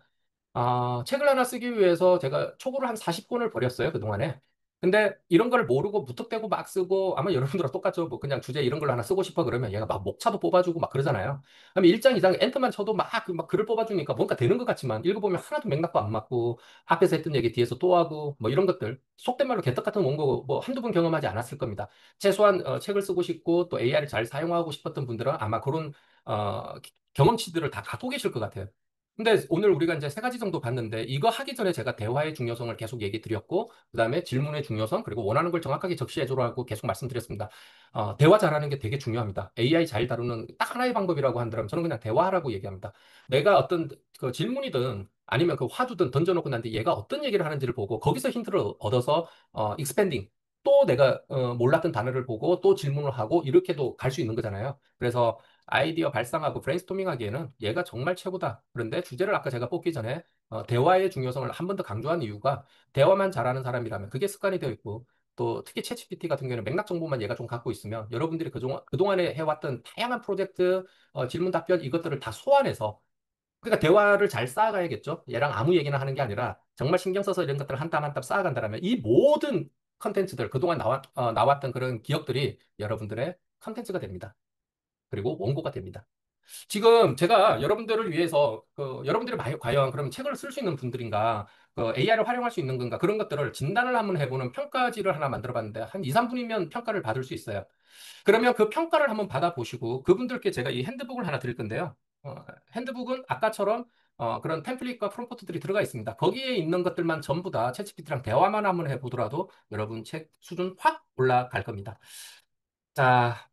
[SPEAKER 1] 책을 하나 쓰기 위해서 제가 초고를 한 40권을 버렸어요, 그동안에. 근데 이런 걸 모르고 무턱대고 막 쓰고 아마 여러분들랑 똑같죠. 뭐 그냥 주제 이런 걸로 하나 쓰고 싶어 그러면 얘가 막 목차도 뽑아주고 막 그러잖아요. 그러면 1장, 2장 엔터만 쳐도 막 글을 뽑아주니까 뭔가 되는 것 같지만 읽어보면 하나도 맥락도 안 맞고 앞에서 했던 얘기 뒤에서 또 하고 뭐 이런 것들 속된 말로 개떡 같은 원고 뭐 한두 번 경험하지 않았을 겁니다. 최소한 책을 쓰고 싶고 또 AI를 잘 사용하고 싶었던 분들은 아마 그런 경험치들을 다 갖고 계실 것 같아요. 근데 오늘 우리가 이제 세 가지 정도 봤는데 이거 하기 전에 제가 대화의 중요성을 계속 얘기 드렸고 그다음에 질문의 중요성 그리고 원하는 걸 정확하게 적시해줘라고 계속 말씀드렸습니다. 대화 잘하는 게 되게 중요합니다. AI 잘 다루는 딱 하나의 방법이라고 한다면 저는 그냥 대화하라고 얘기합니다. 내가 어떤 그 질문이든 아니면 그 화두든 던져놓고 난데 얘가 어떤 얘기를 하는지를 보고 거기서 힌트를 얻어서 익스펜딩 또 내가 몰랐던 단어를 보고 또 질문을 하고 이렇게도 갈 수 있는 거잖아요. 그래서 아이디어 발상하고 브레인스토밍 하기에는 얘가 정말 최고다. 그런데 주제를 아까 제가 뽑기 전에 대화의 중요성을 한 번 더 강조한 이유가 대화만 잘하는 사람이라면 그게 습관이 되어 있고 또 특히 챗GPT 같은 경우에는 맥락 정보만 얘가 좀 갖고 있으면 여러분들이 그동안에 해왔던 다양한 프로젝트, 질문 답변 이것들을 다 소환해서 그러니까 대화를 잘 쌓아가야겠죠. 얘랑 아무 얘기나 하는 게 아니라 정말 신경 써서 이런 것들을 한 땀 한 땀 쌓아간다면 이 모든 컨텐츠들 그동안 나왔던 그런 기억들이 여러분들의 컨텐츠가 됩니다. 그리고 원고가 됩니다. 지금 제가 여러분들을 위해서 여러분들이 과연 그러면 책을 쓸 수 있는 분들인가, AI를 활용할 수 있는 건가 그런 것들을 진단을 한번 해보는 평가지를 하나 만들어 봤는데 한 2, 3분이면 평가를 받을 수 있어요. 그러면 그 평가를 한번 받아보시고 그분들께 제가 이 핸드북을 하나 드릴 건데요. 핸드북은 아까처럼 그런 템플릿과 프롬프트들이 들어가 있습니다. 거기에 있는 것들만 전부 다 챗GPT랑 대화만 한번 해보더라도 여러분 책 수준 확 올라갈 겁니다. 자,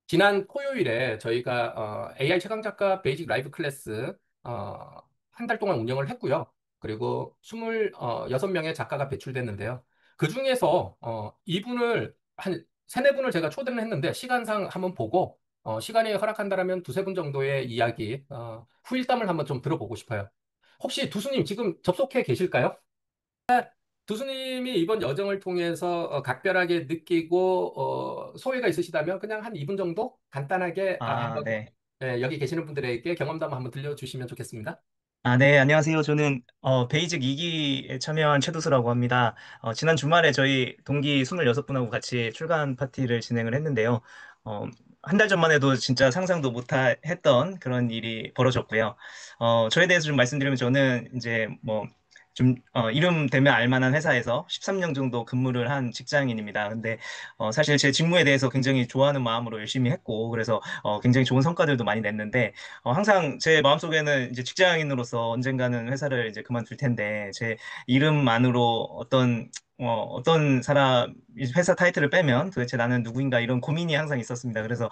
[SPEAKER 1] 지난 토요일에 저희가 AI 최강 작가 베이직 라이브 클래스 한 달 동안 운영을 했고요. 그리고 26명의 작가가 배출됐는데요. 그 중에서 이분을 한 세네 분을 제가 초대를 했는데 시간상 한번 보고 시간이 허락한다면 두세 분 정도의 이야기, 후일담을 한번 좀 들어보고 싶어요. 혹시 두수님 지금 접속해 계실까요? 두수님이 이번 여정을 통해서 각별하게 느끼고 소회가 있으시다면 그냥 한 2분 정도 간단하게
[SPEAKER 3] 아,
[SPEAKER 1] 한번
[SPEAKER 3] 네.
[SPEAKER 1] 여기 계시는 분들에게 경험담 한번 들려주시면 좋겠습니다.
[SPEAKER 3] 아, 네, 안녕하세요. 저는 베이직 2기에 참여한 최두수라고 합니다. 지난 주말에 저희 동기 26분하고 같이 출간 파티를 진행을 했는데요. 어, 한 달 전만 해도 진짜 상상도 했던 그런 일이 벌어졌고요. 저에 대해서 좀 말씀드리면 저는 이제 뭐 좀 이름 되면 알만한 회사에서 13년 정도 근무를 한 직장인입니다. 근데 사실 제 직무에 대해서 굉장히 좋아하는 마음으로 열심히 했고 그래서 굉장히 좋은 성과들도 많이 냈는데 항상 제 마음속에는 이제 직장인으로서 언젠가는 회사를 이제 그만둘 텐데 제 이름만으로 어떤 사람 회사 타이틀을 빼면 도대체 나는 누구인가 이런 고민이 항상 있었습니다. 그래서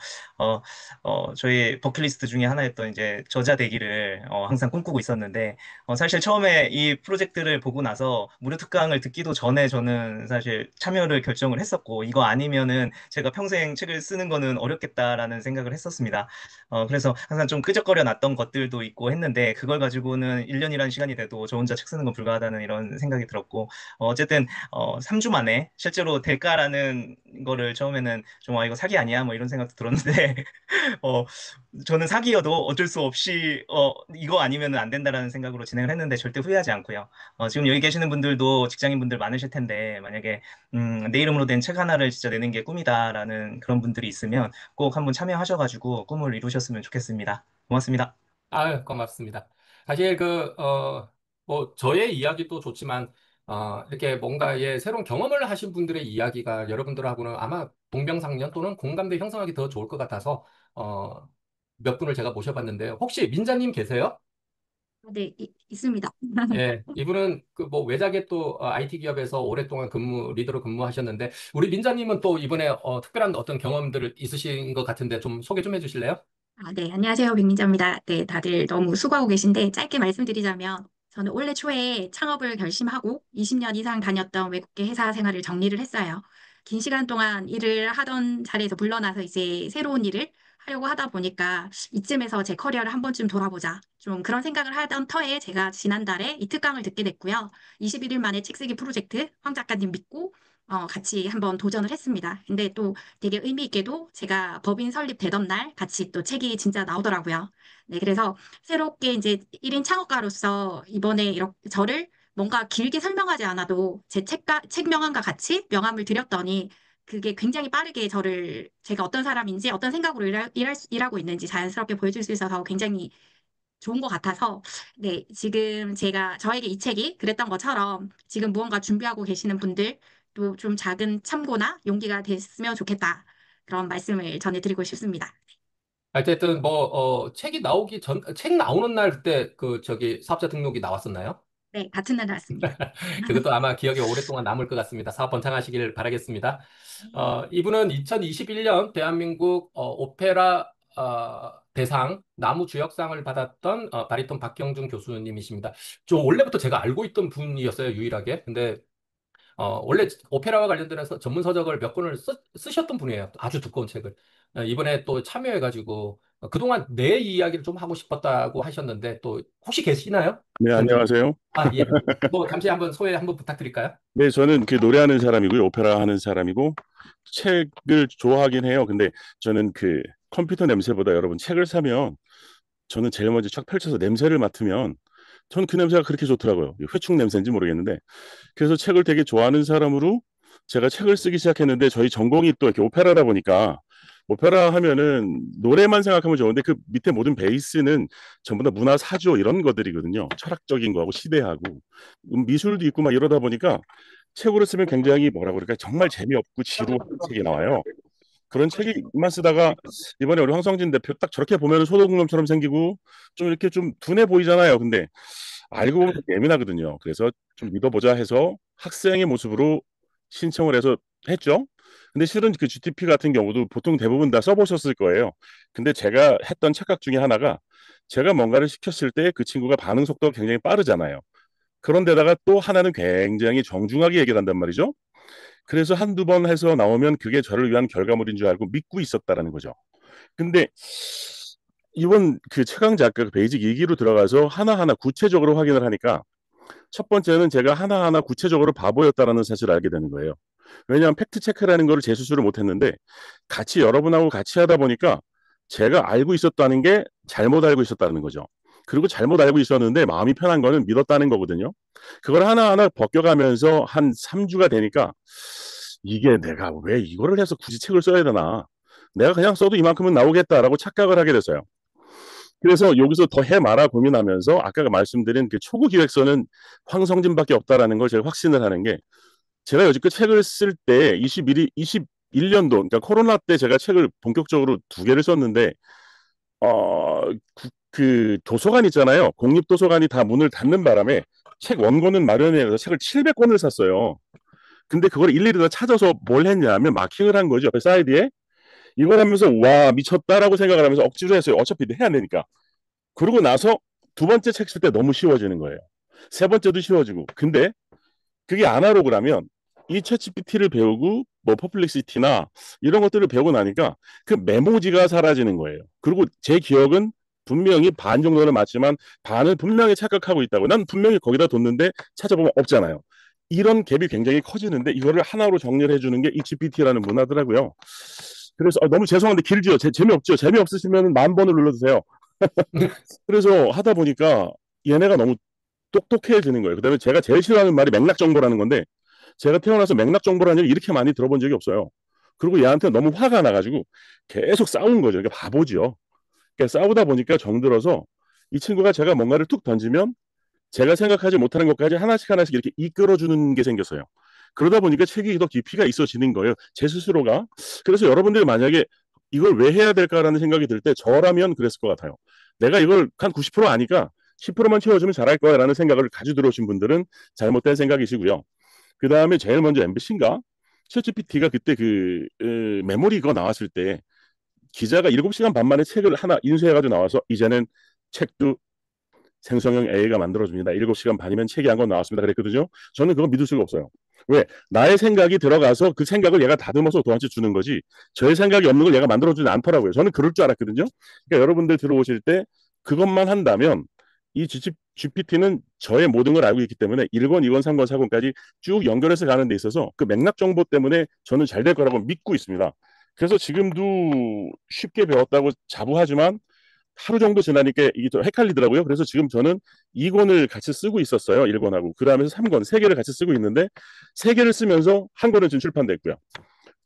[SPEAKER 3] 어, 저희 버킷리스트 중에 하나였던 이제 저자 되기를 항상 꿈꾸고 있었는데 사실 처음에 이 프로젝트를 보고 나서 무료 특강을 듣기도 전에 저는 사실 참여를 결정을 했었고 이거 아니면은 제가 평생 책을 쓰는 거는 어렵겠다라는 생각을 했었습니다. 그래서 항상 좀 끄적거려 놨던 것들도 있고 했는데 그걸 가지고는 1년이라는 시간이 돼도 저 혼자 책 쓰는 건 불가하다는 이런 생각이 들었고 어쨌든 3주 만에 실제로 될까라는 거를 처음에는 좀 이거 사기 아니야 뭐 이런 생각도 들었는데 어, 저는 사기여도 어쩔 수 없이 이거 아니면 안 된다라는 생각으로 진행을 했는데 절대 후회하지 않고요. 지금 여기 계시는 분들도 직장인분들 많으실 텐데 만약에 내 이름으로 된 책 하나를 진짜 내는 게 꿈이다라는 그런 분들이 있으면 꼭 한번 참여하셔가지고 꿈을 이루셨으면 좋겠습니다. 고맙습니다.
[SPEAKER 1] 아유, 고맙습니다. 사실 뭐, 저의 이야기도 좋지만, 이렇게 뭔가의 새로운 경험을 하신 분들의 이야기가 여러분들하고는 아마 동병상련 또는 공감대 형성하기 더 좋을 것 같아서, 몇 분을 제가 모셔봤는데요. 혹시 민자님 계세요?
[SPEAKER 4] 네, 있습니다.
[SPEAKER 1] 예, 이분은 그 뭐 외작의 또 IT 기업에서 오랫동안 리더로 근무하셨는데, 우리 민자님은 또 이번에 특별한 어떤 경험들 있으신 것 같은데 좀 소개 좀 해주실래요?
[SPEAKER 4] 네, 안녕하세요. 백민자입니다. 네, 다들 너무 수고하고 계신데 짧게 말씀드리자면 저는 올해 초에 창업을 결심하고 20년 이상 다녔던 외국계 회사 생활을 정리를 했어요. 긴 시간 동안 일을 하던 자리에서 물러나서 이제 새로운 일을 하려고 하다 보니까 이쯤에서 제 커리어를 한 번쯤 돌아보자. 좀 그런 생각을 하던 터에 제가 지난달에 이 특강을 듣게 됐고요. 21일 만에 책 쓰기 프로젝트 황 작가님 믿고 같이 한번 도전을 했습니다. 근데 또 되게 의미 있게도 제가 법인 설립되던 날 같이 또 책이 진짜 나오더라고요. 네, 그래서 새롭게 이제 1인 창업가로서 이번에 이렇게 저를 뭔가 길게 설명하지 않아도 제 책 명함과 같이 명함을 드렸더니 그게 굉장히 빠르게 제가 어떤 사람인지 어떤 생각으로 일하고 있는지 자연스럽게 보여줄 수 있어서 굉장히 좋은 것 같아서, 네, 지금 저에게 이 책이 그랬던 것처럼 지금 무언가 준비하고 계시는 분들 또 좀 작은 참고나 용기가 됐으면 좋겠다. 그런 말씀을 전해드리고 싶습니다.
[SPEAKER 1] 어쨌든 뭐 책 나오는 날 그때 사업자 등록이 나왔었나요?
[SPEAKER 4] 네, 같은 날 나왔습니다.
[SPEAKER 1] 그것도 아마 기억에 오랫동안 남을 것 같습니다. 사업 번창하시길 바라겠습니다. 이분은 2021년 대한민국 오페라 대상 나무주역상을 받았던 바리톤 박경준 교수님이십니다. 원래부터 제가 알고 있던 분이었어요, 유일하게. 근데 원래 오페라와 관련돼서 전문 서적을 몇 권을 쓰셨던 분이에요. 아주 두꺼운 책을. 이번에 또 참여해가지고 그동안 내 이야기를 좀 하고 싶었다고 하셨는데 또 혹시 계시나요?
[SPEAKER 5] 네,
[SPEAKER 1] 그분이?
[SPEAKER 5] 안녕하세요.
[SPEAKER 1] 예. 뭐 잠시 한번 소개 한번 부탁드릴까요?
[SPEAKER 5] 네, 저는 그 노래하는 사람이고요. 오페라 하는 사람이고 책을 좋아하긴 해요. 근데 저는 그 컴퓨터 냄새보다 여러분 책을 사면 저는 제일 먼저 쫙 펼쳐서 냄새를 맡으면 저는 그 냄새가 그렇게 좋더라고요. 회충 냄새인지 모르겠는데 그래서 책을 되게 좋아하는 사람으로 제가 책을 쓰기 시작했는데 저희 전공이 또 이렇게 오페라다 보니까 오페라 하면은 노래만 생각하면 좋은데 그 밑에 모든 베이스는 전부 다 문화 사조 이런 것들이거든요. 철학적인 거하고 시대하고 미술도 있고 막 이러다 보니까 책으로 쓰면 굉장히 뭐라 그럴까 정말 재미없고 지루한 책이 나와요. 그런 책만 쓰다가 이번에 우리 황성진 대표 딱 저렇게 보면 소도금검처럼 생기고 좀 이렇게 좀 둔해 보이잖아요. 근데 알고 보면 예민하거든요. 그래서 좀 믿어보자 해서 학생의 모습으로 신청을 해서 했죠. 근데 실은 그 GTP 같은 경우도 보통 대부분 다 써보셨을 거예요. 근데 제가 했던 착각 중에 하나가 제가 뭔가를 시켰을 때 그 친구가 반응 속도가 굉장히 빠르잖아요. 그런데다가 또 하나는 굉장히 정중하게 얘기를 한단 말이죠. 그래서 한두 번 해서 나오면 그게 저를 위한 결과물인 줄 알고 믿고 있었다라는 거죠. 근데 이번 그 최강 작가 베이직 2기로 들어가서 하나하나 구체적으로 확인을 하니까 첫 번째는 제가 하나하나 구체적으로 바보였다라는 사실을 알게 되는 거예요. 왜냐하면 팩트 체크라는 거를 제 스스로 못했는데 같이 여러분하고 같이 하다 보니까 제가 알고 있었다는 게 잘못 알고 있었다는 거죠. 그리고 잘못 알고 있었는데 마음이 편한 거는 믿었다는 거거든요. 그걸 하나하나 벗겨가면서 한 3주가 되니까 이게 내가 왜 이거를 해서 굳이 책을 써야 되나. 내가 그냥 써도 이만큼은 나오겠다라고 착각을 하게 됐어요. 그래서 여기서 더 해마라 고민하면서 아까 말씀드린 그 초구 기획서는 황성진밖에 없다라는 걸 제가 확신을 하는 게 제가 여지껏 책을 쓸 때 21년도 그러니까 코로나 때 제가 책을 본격적으로 2개를 썼는데 그 도서관 있잖아요. 공립도서관이 다 문을 닫는 바람에 책 원고는 마련해서 책을 700권을 샀어요. 근데 그걸 일일이 다 찾아서 뭘 했냐면 마킹을 한 거죠. 그 사이드에 이걸 하면서 와 미쳤다라고 생각을 하면서 억지로 했어요. 어차피 해야 되니까. 그러고 나서 두 번째 책 쓸 때 너무 쉬워지는 거예요. 세 번째도 쉬워지고. 근데 그게 아날로그라면 이 챗GPT를 배우고 뭐 퍼플렉시티나 이런 것들을 배우고 나니까 그 메모지가 사라지는 거예요. 그리고 제 기억은 분명히 반 정도는 맞지만 반은 분명히 착각하고 있다고. 난 분명히 거기다 뒀는데 찾아보면 없잖아요. 이런 갭이 굉장히 커지는데 이거를 하나로 정리를 해주는 게 이 GPT라는 문화더라고요. 그래서 너무 죄송한데 길죠. 재미없죠. 재미없으시면 10,000번을 눌러주세요. 그래서 하다 보니까 얘네가 너무 똑똑해지는 거예요. 그다음에 제가 제일 싫어하는 말이 맥락 정보라는 건데 제가 태어나서 맥락 정보라는 얘기 이렇게 많이 들어본 적이 없어요. 그리고 얘한테 너무 화가 나가지고 계속 싸운 거죠. 그러니까 바보지요. 그러니까 싸우다 보니까 정들어서 이 친구가 제가 뭔가를 툭 던지면 제가 생각하지 못하는 것까지 하나씩 하나씩 이렇게 이끌어주는 게 생겼어요. 그러다 보니까 책이 더 깊이가 있어지는 거예요. 제 스스로가. 그래서 여러분들이 만약에 이걸 왜 해야 될까라는 생각이 들 때 저라면 그랬을 것 같아요. 내가 이걸 한 90% 아니까 10%만 채워주면 잘할 거야라는 생각을 가지고 들어오신 분들은 잘못된 생각이시고요. 그 다음에 제일 먼저 MBC인가? 챗GPT가 그때 그 메모리 그거 나왔을 때 기자가 7시간 반 만에 책을 하나 인쇄해가지고 나와서 이제는 책도 생성형 AI가 만들어줍니다. 7시간 반이면 책이 한 권 나왔습니다. 그랬거든요. 저는 그거 믿을 수가 없어요. 왜? 나의 생각이 들어가서 그 생각을 얘가 다듬어서 도한테 주는 거지 저의 생각이 없는 걸 얘가 만들어주지 않더라고요. 저는 그럴 줄 알았거든요. 그러니까 여러분들 들어오실 때 그것만 한다면 이 GPT는 저의 모든 걸 알고 있기 때문에 1권, 2권, 3권, 4권까지 쭉 연결해서 가는 데 있어서 그 맥락 정보 때문에 저는 잘 될 거라고 믿고 있습니다. 그래서 지금도 쉽게 배웠다고 자부하지만 하루 정도 지나니까 이게 좀 헷갈리더라고요. 그래서 지금 저는 2권을 같이 쓰고 있었어요. 1권하고. 그 다음에 3권, 3개를 같이 쓰고 있는데 3개를 쓰면서 한 권은 지금 출판됐고요.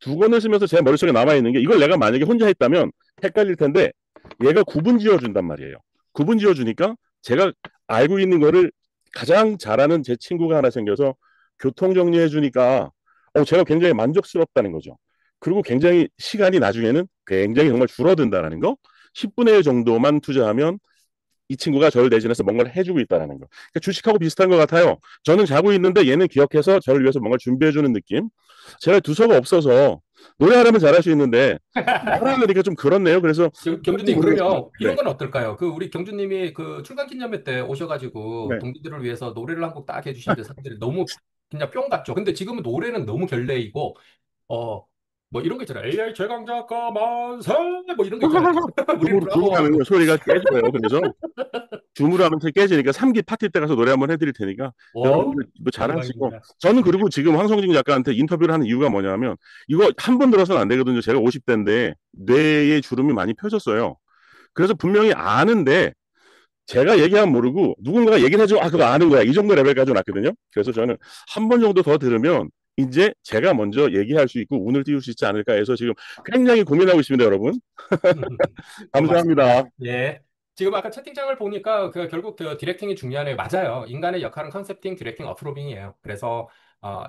[SPEAKER 5] 2권을 쓰면서 제 머릿속에 남아있는 게 이걸 내가 만약에 혼자 했다면 헷갈릴 텐데 얘가 구분 지어준단 말이에요. 구분 지어주니까 제가 알고 있는 거를 가장 잘하는 제 친구가 하나 생겨서 교통 정리해주니까 제가 굉장히 만족스럽다는 거죠. 그리고 굉장히 시간이 나중에는 굉장히 정말 줄어든다는 거. 10분의 1 정도만 투자하면 이 친구가 저를 대신해서 뭔가를 해주고 있다는 거. 그러니까 주식하고 비슷한 것 같아요. 저는 자고 있는데 얘는 기억해서 저를 위해서 뭔가 준비해주는 느낌. 제가 두서가 없어서 노래하려면 잘할 수 있는데 말하려니까 좀 그렇네요. 그래서
[SPEAKER 1] 경주님, 그러면 이런
[SPEAKER 5] 네.
[SPEAKER 1] 건 어떨까요? 그 우리 경주님이 그 출간 기념회 때 오셔가지고
[SPEAKER 5] 네.
[SPEAKER 1] 동기들을 위해서 노래를 한 곡 딱 해주시는데 사람들이 너무 그냥 뿅 같죠. 근데 지금은 노래는 너무 결례이고 어 뭐 이런 거 있잖아요. AI 최강 작가 만세 뭐 이런 거 있잖아요. 우리는
[SPEAKER 5] 주무하면
[SPEAKER 1] 브라보.
[SPEAKER 5] 소리가 깨져요. 그래서 주무하면서 깨지니까 3기 파티 때 가서 노래 한번 해드릴 테니까 여러분들 뭐 잘하시고
[SPEAKER 1] 영광입니다.
[SPEAKER 5] 저는 그리고 지금 황성진 작가한테 인터뷰를 하는 이유가 뭐냐면 이거 한 번 들어서는 안 되거든요. 제가 50대인데 뇌에 주름이 많이 펴졌어요. 그래서 분명히 아는데 제가 얘기하면 모르고 누군가가 얘기를 해주고 그거 아는 거야. 이 정도 레벨까지 왔거든요. 그래서 저는 한 번 정도 더 들으면 이제 제가 먼저 얘기할 수 있고 운을 띄울 수 있지 않을까 해서 지금 굉장히 고민하고 있습니다, 여러분. 감사합니다.
[SPEAKER 1] 고맙습니다. 예. 지금 아까 채팅창을 보니까 그 결국 그 디렉팅이 중요하네. 맞아요. 인간의 역할은 컨셉팅, 디렉팅, 어프로빙이에요. 그래서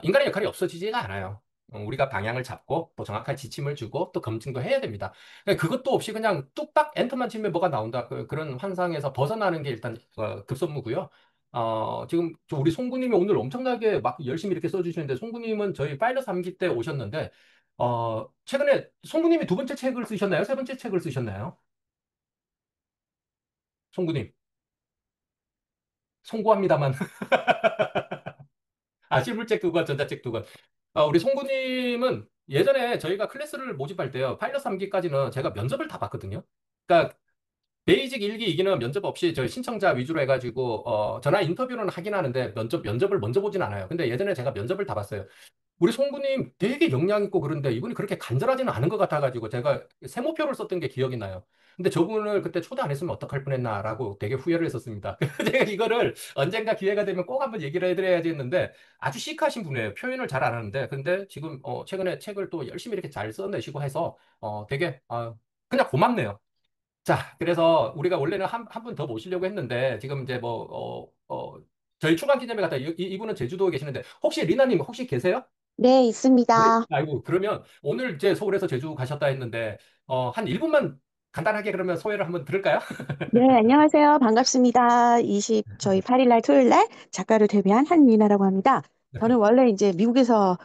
[SPEAKER 1] 인간의 역할이 없어지지가 않아요. 우리가 방향을 잡고 또 정확한 지침을 주고 또 검증도 해야 됩니다. 그러니까 그것도 없이 그냥 뚝딱 엔터만 치면 뭐가 나온다. 그런 환상에서 벗어나는 게 일단 급선무고요. 지금 우리 송구님이 오늘 엄청나게 막 열심히 이렇게 써주시는데 송구님은 저희 파일럿 3기 때 오셨는데 최근에 송구님이 두 번째 책을 쓰셨나요? 세 번째 책을 쓰셨나요? 송구님, 송구합니다만. 실물책 두 권, 전자책 두 권. 우리 송구님은 예전에 저희가 클래스를 모집할 때요, 파일럿 3기까지는 제가 면접을 다 봤거든요. 그러니까 베이직 1기, 2기는 면접 없이 저희 신청자 위주로 해가지고, 전화 인터뷰는 하긴 하는데 면접을 먼저 보진 않아요. 근데 예전에 제가 면접을 다 봤어요. 우리 송구님 되게 역량 있고 그런데 이분이 그렇게 간절하지는 않은 것 같아가지고 제가 세모표를 썼던 게 기억이 나요. 근데 저분을 그때 초대 안 했으면 어떡할 뻔했나라고 되게 후회를 했었습니다. 제가 이거를 언젠가 기회가 되면 꼭 한번 얘기를 해드려야지 했는데 아주 시크하신 분이에요. 표현을 잘 안 하는데 근데 지금 최근에 책을 또 열심히 이렇게 잘 써내시고 해서 되게 그냥 고맙네요. 자, 그래서 우리가 원래는 한 분 더 모시려고 했는데 지금 이제 저희 출간 기념회 갔다 이분은 제주도에 계시는데 혹시 리나님 혹시 계세요?
[SPEAKER 6] 네,
[SPEAKER 1] 그래?
[SPEAKER 6] 있습니다.
[SPEAKER 1] 아이고, 그러면 오늘 이제 서울에서 제주 가셨다 했는데, 한 1분만 간단하게 그러면 소회를 한번 들을까요?
[SPEAKER 6] 네, 안녕하세요. 반갑습니다. 저희 8일 날 토요일 날 작가를 데뷔한 한미나라고 합니다. 저는 원래 이제 미국에서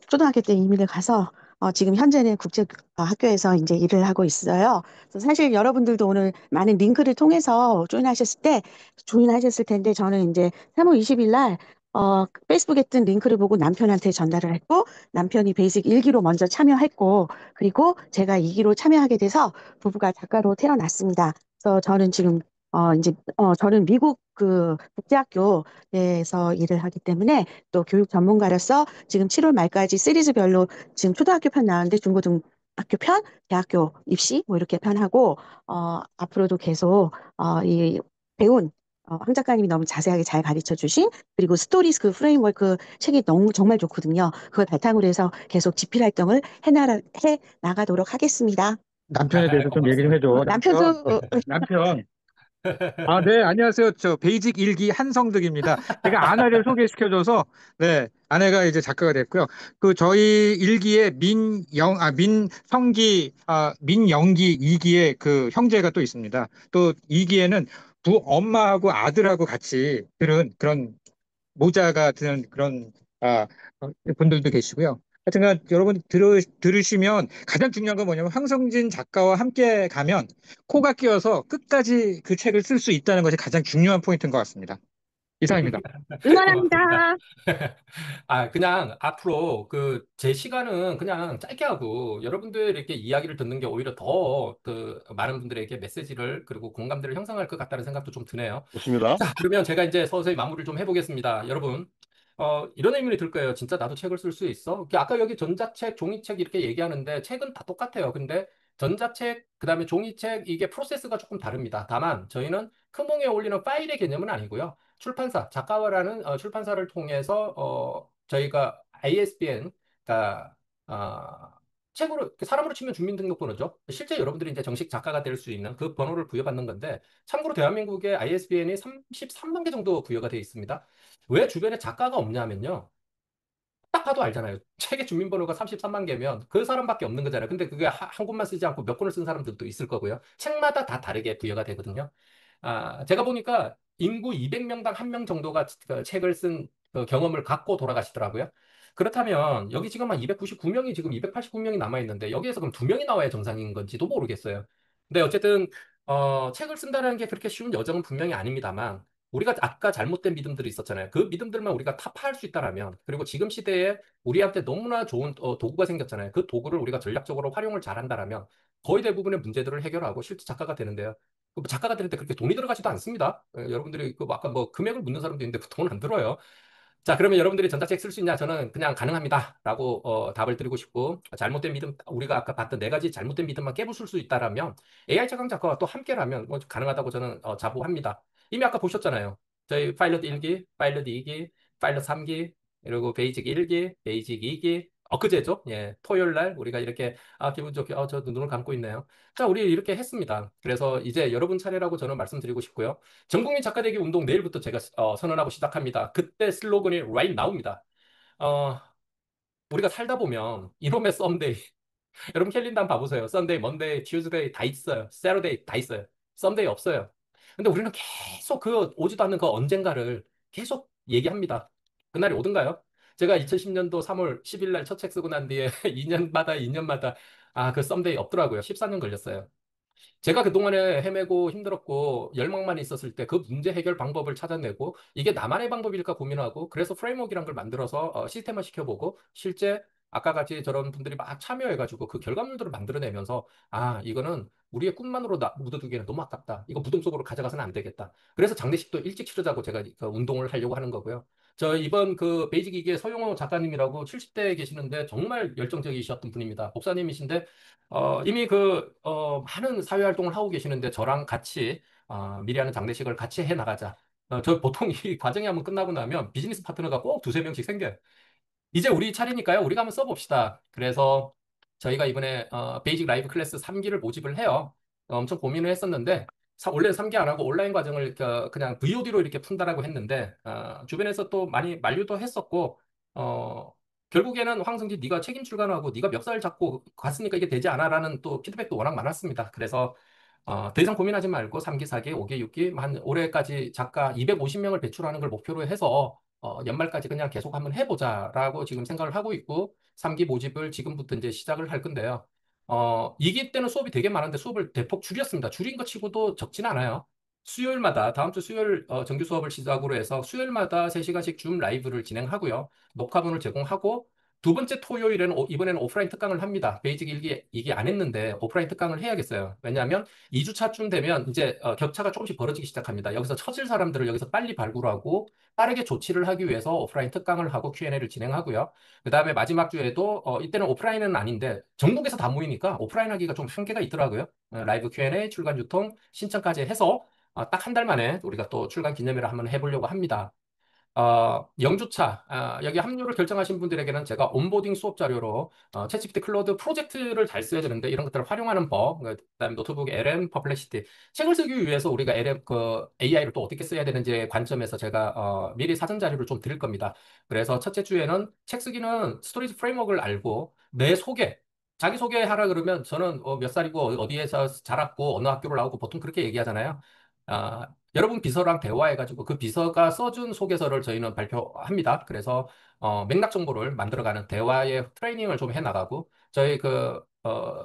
[SPEAKER 6] 초등학교 때 이민을 가서 지금 현재는 국제 학교에서 이제 일을 하고 있어요. 그래서 사실 여러분들도 오늘 많은 링크를 통해서 조인하셨을 텐데 저는 이제 3월 20일 날 페이스북에 뜬 링크를 보고 남편한테 전달을 했고 남편이 베이직 1기로 먼저 참여했고 그리고 제가 2기로 참여하게 돼서 부부가 작가로 태어났습니다. 그래서 저는 지금 저는 미국 그 국제학교에서 일을 하기 때문에 또 교육 전문가로서 지금 7월 말까지 시리즈별로 지금 초등학교 편 나왔는데 중고등학교 편, 대학교 입시 뭐 이렇게 편하고 앞으로도 계속 이 배운 황 작가님이 너무 자세하게 잘 가르쳐 주신 그리고 스토리스 그 프레임워크 책이 너무 정말 좋거든요. 그걸 바탕으로 해서 계속 집필 활동을 해 나가도록 하겠습니다.
[SPEAKER 7] 남편에 대해서 좀 얘기 좀
[SPEAKER 1] 고맙습니다.
[SPEAKER 7] 해줘.
[SPEAKER 6] 남편도
[SPEAKER 7] 남편. 아, 네, 안녕하세요. 저 베이직 일기 한성득입니다. 제가 아내를 소개시켜줘서, 네, 아내가 이제 작가가 됐고요. 그 저희 일기에 민성기, 민영기 이기에 그 형제가 또 있습니다. 또 이기에는 부 엄마하고 아들하고 같이 들은 그런 모자가 드는 그런 아, 분들도 계시고요. 하여튼간 여러분 들으시면 가장 중요한 건 뭐냐면 황성진 작가와 함께 가면 코가 끼어서 끝까지 그 책을 쓸 수 있다는 것이 가장 중요한 포인트인 것 같습니다. 이상입니다.
[SPEAKER 1] 고맙습니다.
[SPEAKER 6] 응원합니다.
[SPEAKER 1] 그냥 앞으로 제 시간은 그냥 짧게 하고 여러분들 이렇게 이야기를 듣는 게 오히려 더 많은 분들에게 메시지를 그리고 공감대를 형성할 것 같다는 생각도 좀 드네요.
[SPEAKER 5] 좋습니다.
[SPEAKER 1] 자, 그러면 제가 이제 서서히 마무리를 좀 해보겠습니다. 여러분, 이런 의문이 들 거예요. 진짜 나도 책을 쓸 수 있어? 아까 여기 전자책, 종이책 이렇게 얘기하는데 책은 다 똑같아요. 근데 전자책, 그다음에 종이책 이게 프로세스가 조금 다릅니다. 다만 저희는 큰 봉에 올리는 파일의 개념은 아니고요. 출판사, 작가와라는 출판사를 통해서 저희가 ISBN, 그러니까 책으로 사람으로 치면 주민등록번호죠. 실제 여러분들이 이제 정식 작가가 될 수 있는 그 번호를 부여받는 건데 참고로 대한민국의 ISBN이 33만 개 정도 부여가 되어 있습니다. 왜 주변에 작가가 없냐면요. 딱 봐도 알잖아요. 책의 주민번호가 33만 개면 그 사람밖에 없는 거잖아요. 근데 그게 한 권만 쓰지 않고 몇 권을 쓴 사람들도 있을 거고요. 책마다 다 다르게 부여가 되거든요. 제가 보니까 인구 200명당 1명 정도가 그 책을 쓴 그 경험을 갖고 돌아가시더라고요. 그렇다면 여기 지금 한 299명이 지금 289명이 남아 있는데 여기에서 그럼 2명이 나와야 정상인 건지도 모르겠어요. 근데 어쨌든 책을 쓴다는 게 그렇게 쉬운 여정은 분명히 아닙니다만 우리가 아까 잘못된 믿음들이 있었잖아요. 그 믿음들만 우리가 타파할 수 있다라면 그리고 지금 시대에 우리한테 너무나 좋은 도구가 생겼잖아요. 그 도구를 우리가 전략적으로 활용을 잘한다라면 거의 대부분의 문제들을 해결하고 실제 작가가 되는데요. 작가가 되는데 그렇게 돈이 들어가지도 않습니다. 여러분들이 아까 뭐 금액을 묻는 사람도 있는데 돈 안 들어요. 자, 그러면 여러분들이 전자책 쓸 수 있냐? 저는 그냥 가능합니다. 라고 답을 드리고 싶고, 잘못된 믿음, 우리가 아까 봤던 네 가지 잘못된 믿음만 깨부술 수 있다라면, AI 최강 작가와 또 함께라면 뭐 가능하다고 저는 자부합니다. 이미 아까 보셨잖아요. 저희 파일럿 1기, 파일럿 2기, 파일럿 3기, 그리고 베이직 1기, 베이직 2기, 엊그제죠? 예, 토요일 날 우리가 이렇게, 기분 좋게, 저도 눈을 감고 있네요. 자, 우리 이렇게 했습니다. 그래서 이제 여러분 차례라고 저는 말씀드리고 싶고요. 전국민 작가되기 운동 내일부터 제가 선언하고 시작합니다. 그때 슬로건이 right now입니다. 어, 우리가 살다 보면 이놈의 썸데이, 여러분 캘린더 한번 봐보세요. 썬데이, 먼데이, 튜즈데이 다 있어요. 세러데이 다 있어요. 썸데이 없어요. 근데 우리는 계속 그 오지도 않는 그 언젠가를 계속 얘기합니다. 그날이 오든가요? 제가 2010년도 3월 10일 날 첫 책 쓰고 난 뒤에 2년마다 그 썸데이 없더라고요. 14년 걸렸어요. 제가 그동안에 헤매고 힘들었고 열망만 있었을 때 그 문제 해결 방법을 찾아내고 이게 나만의 방법일까 고민하고 그래서 프레임워크라는 걸 만들어서 시스템화 시켜보고 실제 아까 같이 저런 분들이 막 참여해가지고 그 결과물들을 만들어내면서 이거는 우리의 꿈만으로 묻어두기에는 너무 아깝다. 이거 무덤 속으로 가져가서는 안 되겠다. 그래서 장례식도 일찍 치르자고 제가 그 운동을 하려고 하는 거고요. 저 이번 그 베이직 이기의 서용호 작가님이라고 70대에 계시는데 정말 열정적이셨던 분입니다. 목사님이신데 이미 많은 사회 활동을 하고 계시는데 저랑 같이 미리 하는 장례식을 같이 해 나가자. 저 보통 이 과정이 한번 끝나고 나면 비즈니스 파트너가 꼭 두세 명씩 생겨요. 이제 우리 차례니까요. 우리가 한번 써봅시다. 그래서 저희가 이번에 베이직 라이브 클래스 3기를 모집을 해요. 엄청 고민을 했었는데 원래는 3기 안 하고 온라인 과정을 그냥 VOD로 이렇게 푼다라고 했는데 주변에서 또 많이 만류도 했었고 어, 결국에는 황성기 네가 책임 출간하고 네가 멱살 잡고 갔으니까 이게 되지 않아라는 또 피드백도 워낙 많았습니다. 그래서 더 이상 고민하지 말고 3기, 4기, 5기, 6기 한 올해까지 작가 250명을 배출하는 걸 목표로 해서 연말까지 그냥 계속 한번 해보자라고 지금 생각을 하고 있고 3기 모집을 지금부터 이제 시작을 할 건데요. 2기 때는 수업이 되게 많은데 수업을 대폭 줄였습니다. 줄인 것 치고도 적진 않아요. 수요일마다 다음 주 수요일 정규 수업을 시작으로 해서 수요일마다 3시간씩 줌 라이브를 진행하고요. 녹화본을 제공하고 두 번째 토요일에는 이번에는 오프라인 특강을 합니다. 베이직 1기, 2기 안 했는데 오프라인 특강을 해야겠어요. 왜냐하면 2주차쯤 되면 이제 격차가 조금씩 벌어지기 시작합니다. 여기서 처질 사람들을 여기서 빨리 발굴하고 빠르게 조치를 하기 위해서 오프라인 특강을 하고 Q&A를 진행하고요. 그 다음에 마지막 주에도 이때는 오프라인은 아닌데 전국에서 다 모이니까 오프라인 하기가 좀 한계가 있더라고요. 라이브 Q&A, 출간 유통, 신청까지 해서 딱 한 달 만에 우리가 또 출간 기념회를 한번 해보려고 합니다. 영주차, 여기 합류를 결정하신 분들에게는 제가 온보딩 수업 자료로 챗GPT 클로드 프로젝트를 잘 써야 되는데 이런 것들을 활용하는 법, 그다음에 노트북 LM 퍼플렉시티 책을 쓰기 위해서 우리가 LM AI를 또 어떻게 써야 되는지의 관점에서 제가 미리 사전 자료를 좀 드릴 겁니다. 그래서 첫째 주에는 책 쓰기는 스토리지 프레임워크를 알고 내 소개, 자기 소개하라 그러면 저는 몇 살이고 어디에서 자랐고 어느 학교를 나오고 보통 그렇게 얘기하잖아요. 여러분 비서랑 대화해가지고 그 비서가 써준 소개서를 저희는 발표합니다. 그래서 맥락 정보를 만들어가는 대화의 트레이닝을 좀 해나가고 저희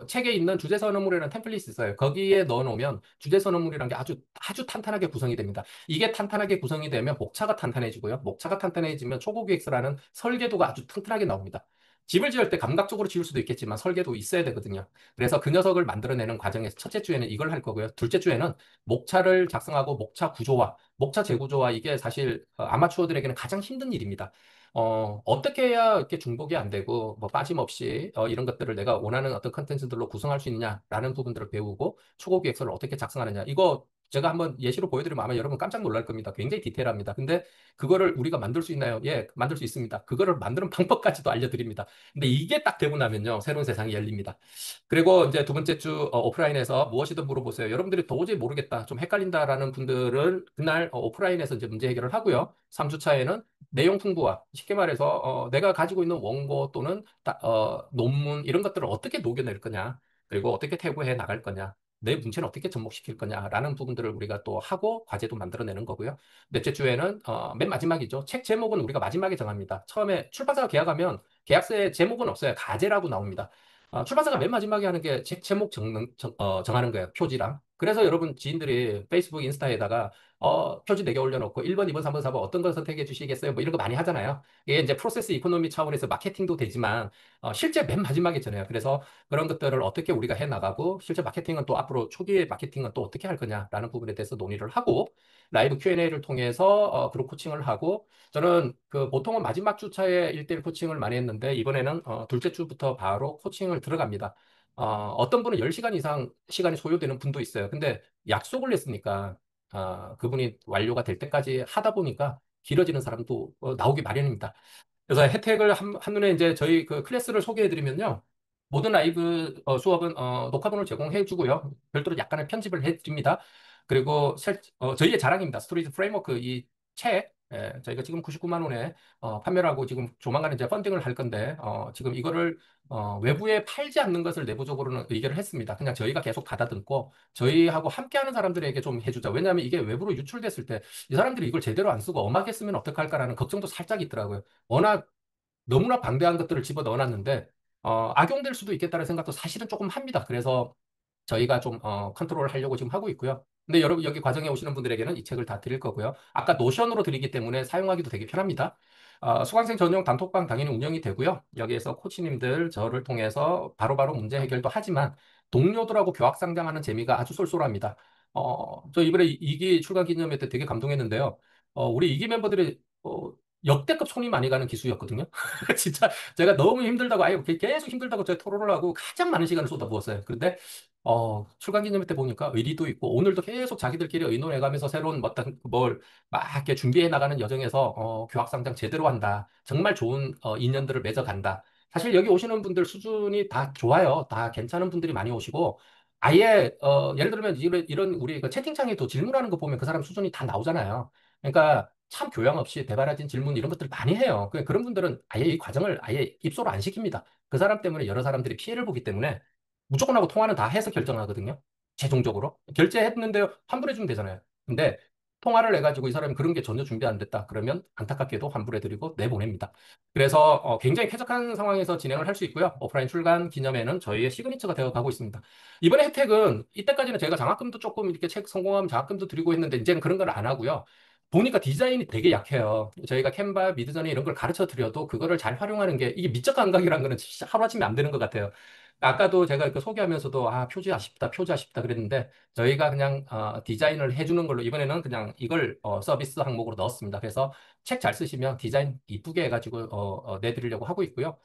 [SPEAKER 1] 책에 있는 주제 선언물이라는 템플릿이 있어요. 거기에 넣어놓으면 주제 선언물이라는 게 아주 탄탄하게 구성이 됩니다. 이게 탄탄하게 구성이 되면 목차가 탄탄해지고요. 목차가 탄탄해지면 초고기획서라는 설계도가 아주 튼튼하게 나옵니다. 집을 지을 때 감각적으로 지을 수도 있겠지만 설계도 있어야 되거든요. 그래서 그 녀석을 만들어내는 과정에서 첫째 주에는 이걸 할 거고요. 둘째 주에는 목차를 작성하고 목차 구조화, 목차 재구조화 이게 사실 아마추어들에게는 가장 힘든 일입니다. 어떻게 해야 이렇게 중복이 안 되고 뭐 빠짐없이 이런 것들을 내가 원하는 어떤 컨텐츠들로 구성할 수 있느냐라는 부분들을 배우고 초고 기획서를 어떻게 작성하느냐 이거 제가 한번 예시로 보여드리면 아마 여러분 깜짝 놀랄 겁니다. 굉장히 디테일합니다. 근데 그거를 우리가 만들 수 있나요? 예, 만들 수 있습니다. 그거를 만드는 방법까지도 알려드립니다. 근데 이게 딱 되고 나면요, 새로운 세상이 열립니다. 그리고 이제 두 번째 주 오프라인에서 무엇이든 물어보세요. 여러분들이 도저히 모르겠다, 좀 헷갈린다라는 분들은 그날 오프라인에서 이제 문제 해결을 하고요. 3주 차에는 내용 풍부화, 쉽게 말해서 내가 가지고 있는 원고 또는 논문 이런 것들을 어떻게 녹여낼 거냐, 그리고 어떻게 태고해 나갈 거냐, 내 문제는 어떻게 접목시킬 거냐라는 부분들을 우리가 또 하고 과제도 만들어내는 거고요. 넷째 주에는 맨 마지막이죠. 책 제목은 우리가 마지막에 정합니다. 처음에 출판사가 계약하면 계약서에 제목은 없어요. 가제라고 나옵니다. 출판사가 맨 마지막에 하는 게 책 제목 정하는 거예요. 표지랑. 그래서 여러분 지인들이 페이스북, 인스타에다가 표지 4개 올려놓고 1번, 2번, 3번, 4번 어떤 걸 선택해 주시겠어요? 뭐 이런 거 많이 하잖아요. 이게 이제 프로세스 이코노미 차원에서 마케팅도 되지만 실제 맨 마지막에 잖아요. 그래서 그런 것들을 어떻게 우리가 해 나가고 실제 마케팅은 또 앞으로 초기의 마케팅은 또 어떻게 할 거냐라는 부분에 대해서 논의를 하고 라이브 Q&A를 통해서 그룹 코칭을 하고 저는 보통은 마지막 주차에 1대1 코칭을 많이 했는데 이번에는 둘째 주부터 바로 코칭을 들어갑니다. 어떤 분은 10시간 이상 시간이 소요되는 분도 있어요. 근데 약속을 했으니까 그분이 완료가 될 때까지 하다 보니까 길어지는 사람도 나오기 마련입니다. 그래서 혜택을 한눈에 이제 저희 그 클래스를 소개해드리면요. 모든 라이브 수업은 녹화본을 제공해주고요. 별도로 약간의 편집을 해드립니다. 그리고 저희의 자랑입니다. 스토리지 프레임워크 이 책, 저희가 지금 99만 원에 판매를 하고 지금 조만간 이제 펀딩을 할 건데 지금 이거를 외부에 팔지 않는 것을 내부적으로는 의결을 했습니다. 그냥 저희가 계속 가다듬고 저희하고 함께하는 사람들에게 좀 해주자. 왜냐하면 이게 외부로 유출됐을 때 이 사람들이 이걸 제대로 안 쓰고 엄하게 쓰면 어떡할까라는 걱정도 살짝 있더라고요. 워낙 너무나 방대한 것들을 집어 넣어놨는데 악용될 수도 있겠다는 생각도 사실은 조금 합니다. 그래서 저희가 좀 컨트롤을 하려고 지금 하고 있고요. 근데 여러분 여기 과정에 오시는 분들에게는 이 책을 다 드릴 거고요. 아까 노션으로 드리기 때문에 사용하기도 되게 편합니다. 수강생 전용 단톡방 당연히 운영이 되고요. 여기에서 코치님들 저를 통해서 바로바로 문제 해결도 하지만 동료들하고 교학 상담하는 재미가 아주 쏠쏠합니다. 저 이번에 이기 출간 기념회 때 되게 감동했는데요. 우리 이기 멤버들이 역대급 손이 많이 가는 기수였거든요. 진짜 제가 너무 힘들다고 아예 계속 힘들다고 제가 토론을 하고 가장 많은 시간을 쏟아부었어요. 그런데 출간 기념회 때 보니까 의리도 있고 오늘도 계속 자기들끼리 의논해가면서 새로운 어떤 뭘 막 이렇게 준비해 나가는 여정에서 교학상장 제대로 한다. 정말 좋은 인연들을 맺어간다. 사실 여기 오시는 분들 수준이 다 좋아요. 다 괜찮은 분들이 많이 오시고 아예 예를 들면 이런 우리 그 채팅창에도 질문하는 거 보면 그 사람 수준이 다 나오잖아요. 그러니까 참 교양 없이 대바라진 질문 이런 것들 많이 해요. 그런 분들은 아예 이 과정을 아예 입소를 안 시킵니다. 그 사람 때문에 여러 사람들이 피해를 보기 때문에 무조건 하고 통화는 다 해서 결정하거든요. 최종적으로. 결제했는데 환불해주면 되잖아요. 근데 통화를 해가지고 이 사람이 그런 게 전혀 준비 안 됐다. 그러면 안타깝게도 환불해드리고 내보냅니다. 그래서 굉장히 쾌적한 상황에서 진행을 할 수 있고요. 오프라인 출간 기념회는 저희의 시그니처가 되어 가고 있습니다. 이번에 혜택은 이때까지는 저희가 장학금도 조금 이렇게 책 성공하면 장학금도 드리고 했는데 이제는 그런 걸 안 하고요. 보니까 디자인이 되게 약해요. 저희가 캔바, 미드저니 이런 걸 가르쳐 드려도 그거를 잘 활용하는 게 이게 미적 감각이라는 거는 진짜 하루아침에 안 되는 것 같아요. 아까도 제가 그 소개하면서도 표지 아쉽다, 표지 아쉽다 그랬는데 저희가 그냥 디자인을 해주는 걸로 이번에는 그냥 이걸 서비스 항목으로 넣었습니다. 그래서 책 잘 쓰시면 디자인 이쁘게 해가지고 내드리려고 하고 있고요.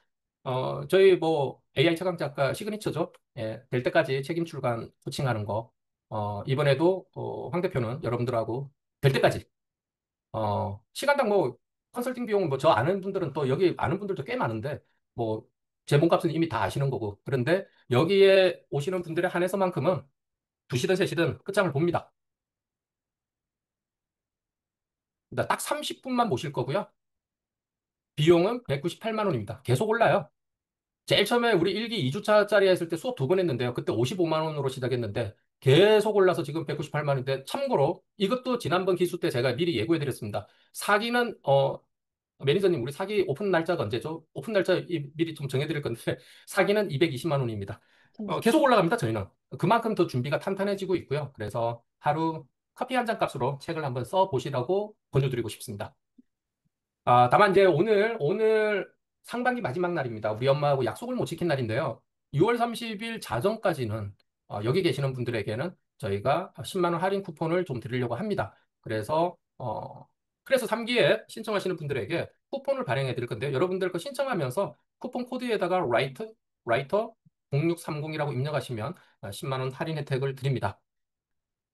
[SPEAKER 1] 저희 뭐 AI 최강 작가 시그니처죠. 예, 될 때까지 책임 출간 코칭하는 거. 이번에도 황 대표는 여러분들하고 될 때까지 시간당 뭐 컨설팅 비용 뭐 저 아는 분들은 또 여기 아는 분들도 꽤 많은데 뭐 제 몸값은 이미 다 아시는 거고 그런데 여기에 오시는 분들에 한해서만큼은 2시든 3시든 끝장을 봅니다. 딱 30분만 모실 거고요. 비용은 198만 원입니다. 계속 올라요. 제일 처음에 우리 1기 2주차짜리 했을 때 수업 2번 했는데요. 그때 55만 원으로 시작했는데 계속 올라서 지금 198만 원인데 참고로 이것도 지난번 기수 때 제가 미리 예고해 드렸습니다. 사기는 매니저님, 우리 사기 오픈 날짜가 언제죠? 오픈 날짜 미리 좀 정해드릴 건데, 사기는 220만 원입니다. 계속 올라갑니다, 저희는. 그만큼 더 준비가 탄탄해지고 있고요. 그래서 하루 커피 한 잔 값으로 책을 한번 써보시라고 권유드리고 싶습니다. 다만 이제 오늘 상반기 마지막 날입니다. 우리 엄마하고 약속을 못 지킨 날인데요. 6월 30일 자정까지는 여기 계시는 분들에게는 저희가 10만 원 할인 쿠폰을 좀 드리려고 합니다. 그래서 3기에 신청하시는 분들에게 쿠폰을 발행해 드릴 건데요. 여러분들 거 신청하면서 쿠폰 코드에다가 라이터 0630이라고 입력하시면 10만 원 할인 혜택을 드립니다.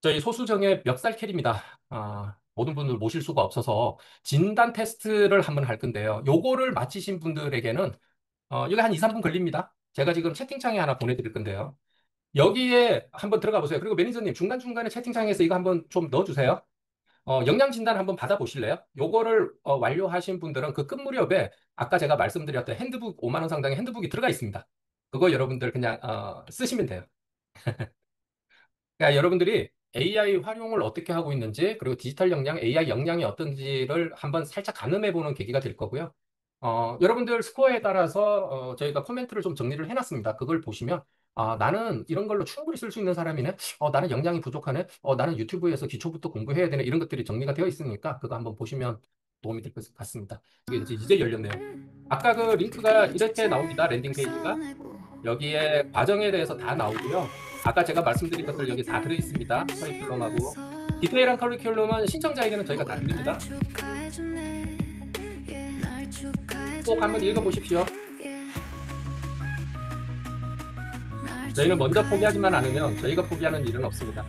[SPEAKER 1] 저희 소수정의 멱살 캐리입니다. 모든 분들 모실 수가 없어서 진단 테스트를 한번 할 건데요. 요거를 마치신 분들에게는 여기 한 2, 3분 걸립니다. 제가 지금 채팅창에 하나 보내드릴 건데요. 여기에 한번 들어가 보세요. 그리고 매니저님 중간중간에 채팅창에서 이거 한번 좀 넣어주세요. 영양 진단 한번 받아보실래요? 요거를 완료하신 분들은 그 끝 무렵에 아까 제가 말씀드렸던 핸드북 5만 원 상당의 핸드북이 들어가 있습니다. 그거 여러분들 그냥 쓰시면 돼요. 그러니까 여러분들이 AI 활용을 어떻게 하고 있는지 그리고 디지털 역량, AI 역량이 어떤지를 한번 살짝 가늠해 보는 계기가 될 거고요. 여러분들 스코어에 따라서 저희가 코멘트를 좀 정리를 해놨습니다. 그걸 보시면 나는 이런 걸로 충분히 쓸 수 있는 사람이네. 나는 역량이 부족하네. 나는 유튜브에서 기초부터 공부해야 되네. 이런 것들이 정리가 되어 있으니까 그거 한번 보시면 도움이 될 것 같습니다. 이게 이제 열렸네요. 아까 그 링크가 이렇게 나옵니다. 랜딩 페이지가. 여기에 과정에 대해서 다 나오고요. 아까 제가 말씀드린 것들 여기 다 들어있습니다. 커리큘럼하고 디테일한 커리큘럼은 신청자에게는 저희가 다 드립니다. 꼭 한번 읽어보십시오. 저희는 먼저 포기하지만 않으면 저희가 포기하는 일은 없습니다.